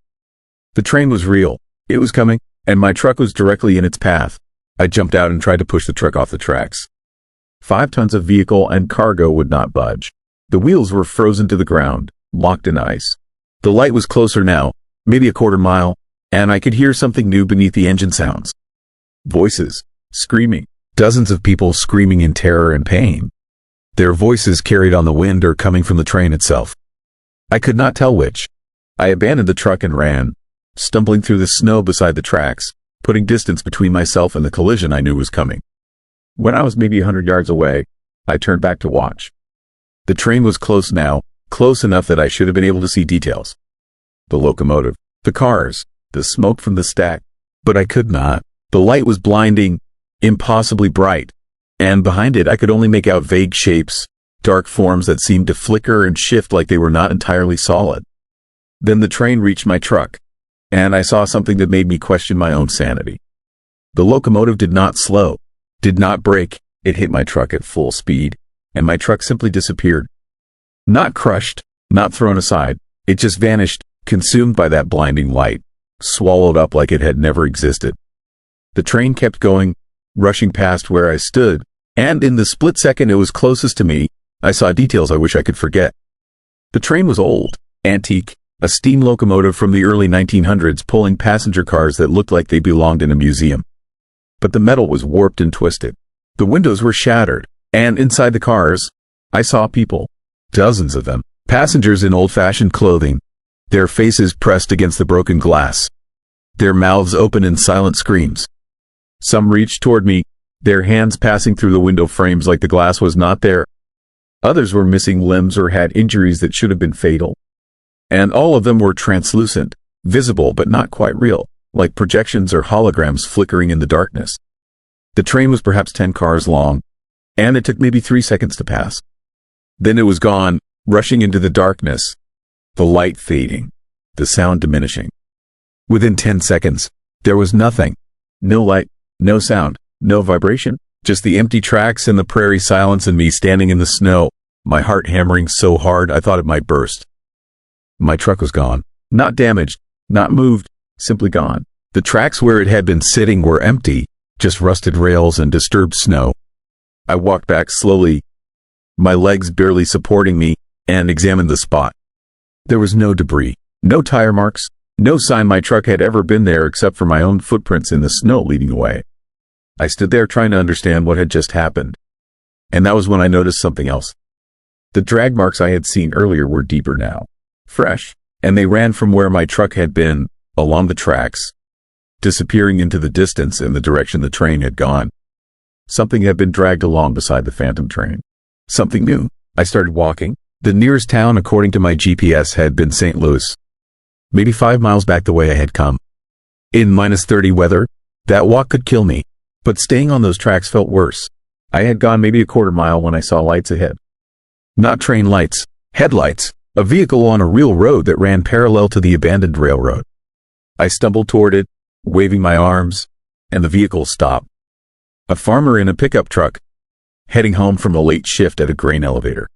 The train was real. It was coming, and my truck was directly in its path. I jumped out and tried to push the truck off the tracks. 5 tons of vehicle and cargo would not budge. The wheels were frozen to the ground, locked in ice. The light was closer now, maybe a quarter mile, and I could hear something new beneath the engine sounds. Voices, screaming, dozens of people screaming in terror and pain. Their voices carried on the wind or coming from the train itself. I could not tell which. I abandoned the truck and ran, stumbling through the snow beside the tracks, putting distance between myself and the collision I knew was coming. When I was maybe 100 yards away, I turned back to watch. The train was close now, close enough that I should have been able to see details. The locomotive, the cars, the smoke from the stack, but I could not. The light was blinding, impossibly bright, and behind it I could only make out vague shapes, dark forms that seemed to flicker and shift like they were not entirely solid. Then the train reached my truck, and I saw something that made me question my own sanity. The locomotive did not slow, did not brake. It hit my truck at full speed, and my truck simply disappeared. Not crushed, not thrown aside, it just vanished, consumed by that blinding light, swallowed up like it had never existed. The train kept going, rushing past where I stood, and in the split second it was closest to me, I saw details I wish I could forget. The train was old, antique, a steam locomotive from the early 1900s pulling passenger cars that looked like they belonged in a museum. But the metal was warped and twisted. The windows were shattered, and inside the cars, I saw people, dozens of them, passengers in old-fashioned clothing, their faces pressed against the broken glass, their mouths open in silent screams. Some reached toward me, their hands passing through the window frames like the glass was not there. Others were missing limbs or had injuries that should have been fatal. And all of them were translucent, visible but not quite real, like projections or holograms flickering in the darkness. The train was perhaps 10 cars long, and it took maybe 3 seconds to pass. Then it was gone, rushing into the darkness, the light fading, the sound diminishing. Within 10 seconds, there was nothing. No light, no sound, no vibration, just the empty tracks and the prairie silence and me standing in the snow, my heart hammering so hard I thought it might burst. My truck was gone. Not damaged, not moved, simply gone. The tracks where it had been sitting were empty, just rusted rails and disturbed snow. I walked back slowly, my legs barely supporting me, and examined the spot. There was no debris, no tire marks, no sign my truck had ever been there except for my own footprints in the snow leading away. I stood there trying to understand what had just happened. And that was when I noticed something else. The drag marks I had seen earlier were deeper now, fresh, and they ran from where my truck had been, along the tracks, disappearing into the distance in the direction the train had gone. Something had been dragged along beside the phantom train. Something new. I started walking. The nearest town, according to my GPS, had been St. Louis. Maybe 5 miles back the way I had come. In -30 weather, that walk could kill me, but staying on those tracks felt worse. I had gone maybe a quarter mile when I saw lights ahead. Not train lights, headlights, a vehicle on a real road that ran parallel to the abandoned railroad. I stumbled toward it, waving my arms, and the vehicle stopped. A farmer in a pickup truck. heading home from a late shift at a grain elevator.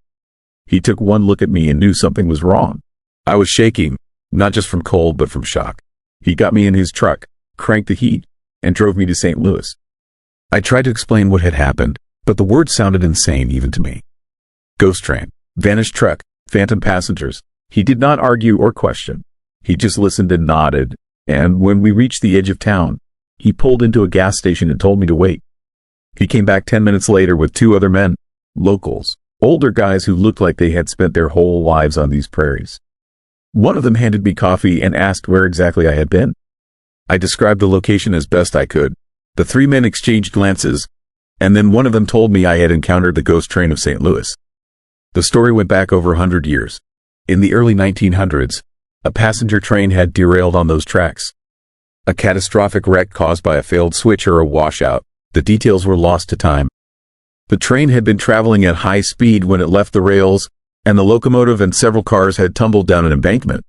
He took one look at me and knew something was wrong. I was shaking, not just from cold but from shock. He got me in his truck, cranked the heat, and drove me to St. Louis. I tried to explain what had happened, but the words sounded insane even to me. Ghost train, vanished truck, phantom passengers. He did not argue or question. He just listened and nodded, and when we reached the edge of town, he pulled into a gas station and told me to wait. He came back 10 minutes later with 2 other men, locals, older guys who looked like they had spent their whole lives on these prairies. One of them handed me coffee and asked where exactly I had been. I described the location as best I could. The 3 men exchanged glances, and then one of them told me I had encountered the ghost train of St. Louis. The story went back over 100 years. In the early 1900s, a passenger train had derailed on those tracks. A catastrophic wreck caused by a failed switch or a washout. The details were lost to time. The train had been traveling at high speed when it left the rails, and the locomotive and several cars had tumbled down an embankment.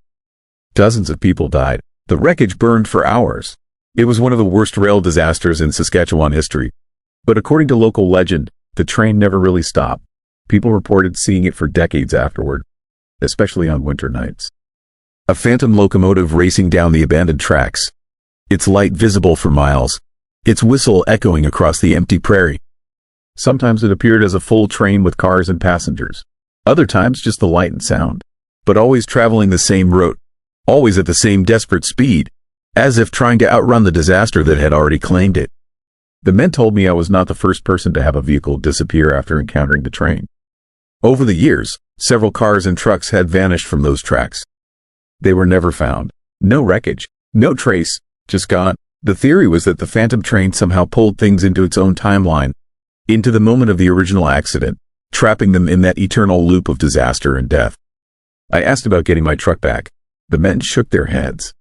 Dozens of people died. The wreckage burned for hours. It was one of the worst rail disasters in Saskatchewan history. But according to local legend, the train never really stopped. People reported seeing it for decades afterward, especially on winter nights. A phantom locomotive racing down the abandoned tracks. Its light visible for miles. Its whistle echoing across the empty prairie. Sometimes it appeared as a full train with cars and passengers. Other times just the light and sound. But always traveling the same route. Always at the same desperate speed. As if trying to outrun the disaster that had already claimed it. The men told me I was not the first person to have a vehicle disappear after encountering the train. Over the years, several cars and trucks had vanished from those tracks. They were never found. No wreckage. No trace. Just gone. The theory was that the phantom train somehow pulled things into its own timeline. Into the moment of the original accident. Trapping them in that eternal loop of disaster and death. I asked about getting my truck back. The men shook their heads.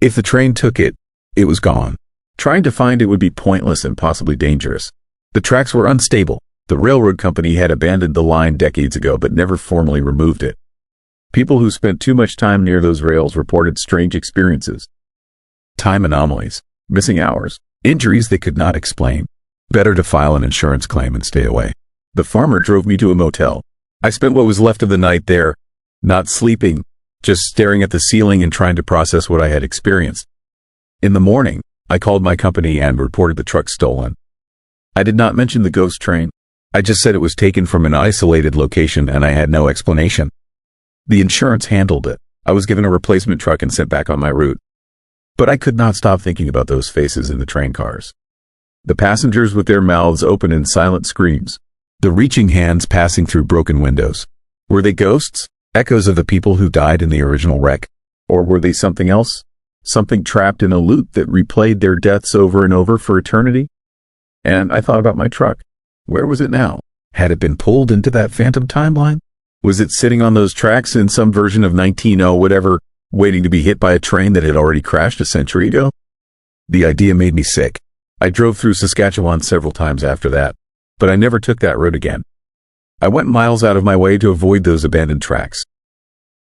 If the train took it, it was gone. Trying to find it would be pointless and possibly dangerous. The tracks were unstable. The railroad company had abandoned the line decades ago but never formally removed it. People who spent too much time near those rails reported strange experiences. Time anomalies, missing hours, injuries they could not explain. Better to file an insurance claim and stay away. The farmer drove me to a motel. I spent what was left of the night there, not sleeping, just staring at the ceiling and trying to process what I had experienced. In the morning, I called my company and reported the truck stolen. I did not mention the ghost train. I just said it was taken from an isolated location and I had no explanation. The insurance handled it. I was given a replacement truck and sent back on my route. But I could not stop thinking about those faces in the train cars. The passengers with their mouths open in silent screams. The reaching hands passing through broken windows. Were they ghosts? Echoes of the people who died in the original wreck? Or were they something else? Something trapped in a loop that replayed their deaths over and over for eternity? And I thought about my truck. Where was it now? Had it been pulled into that phantom timeline? Was it sitting on those tracks in some version of 1900 whatever, waiting to be hit by a train that had already crashed a century ago? The idea made me sick. I drove through Saskatchewan several times after that, but I never took that road again. I went miles out of my way to avoid those abandoned tracks.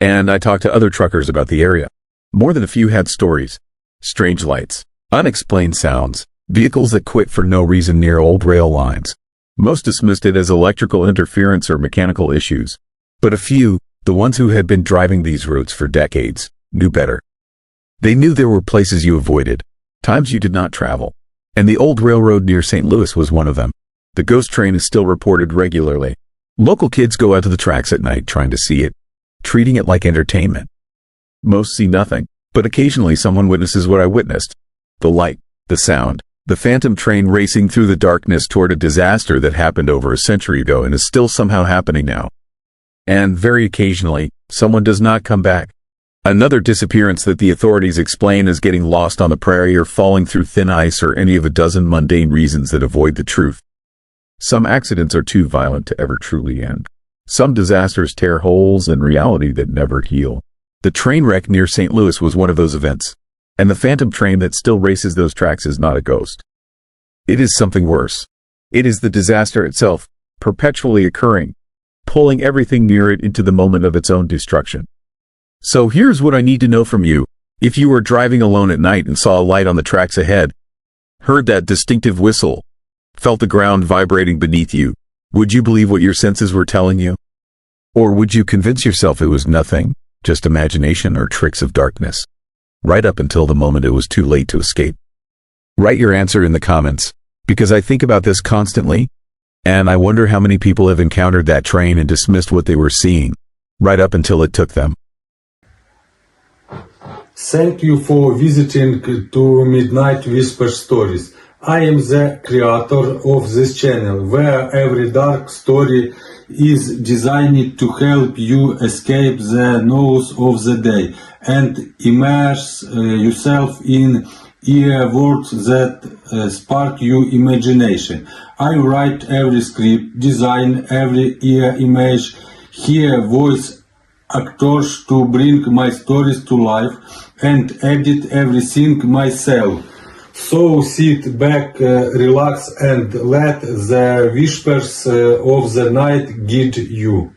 And I talked to other truckers about the area. More than a few had stories. Strange lights, unexplained sounds, vehicles that quit for no reason near old rail lines. Most dismissed it as electrical interference or mechanical issues. But a few, the ones who had been driving these routes for decades, knew better. They knew there were places you avoided, times you did not travel. And the old railroad near St. Louis was one of them. The ghost train is still reported regularly. Local kids go out to the tracks at night trying to see it, treating it like entertainment. Most see nothing, but occasionally someone witnesses what I witnessed. The light, the sound, the phantom train racing through the darkness toward a disaster that happened over a century ago and is still somehow happening now. And very occasionally, someone does not come back. Another disappearance that the authorities explain as getting lost on the prairie or falling through thin ice or any of a dozen mundane reasons that avoid the truth. Some accidents are too violent to ever truly end. Some disasters tear holes in reality that never heal. The train wreck near St. Louis was one of those events. And the phantom train that still races those tracks is not a ghost. It is something worse. It is the disaster itself, perpetually occurring, pulling everything near it into the moment of its own destruction. So here's what I need to know from you. If you were driving alone at night and saw a light on the tracks ahead, heard that distinctive whistle, felt the ground vibrating beneath you, Would you believe what your senses were telling you? Or would you convince yourself it was nothing, just imagination or tricks of darkness? Right up until the moment it was too late to escape. Write your answer in the comments, because I think about this constantly, and I wonder how many people have encountered that train and dismissed what they were seeing, right up until it took them. Thank you for visiting to Midnight Whisper Stories. I am the creator of this channel, where every dark story is designed to help you escape the noise of the day and immerse yourself in a world that spark your imagination. I write every script, design every image, hear voice actors to bring my stories to life, and edit everything myself. So sit back, relax, and let the whispers of the night guide you.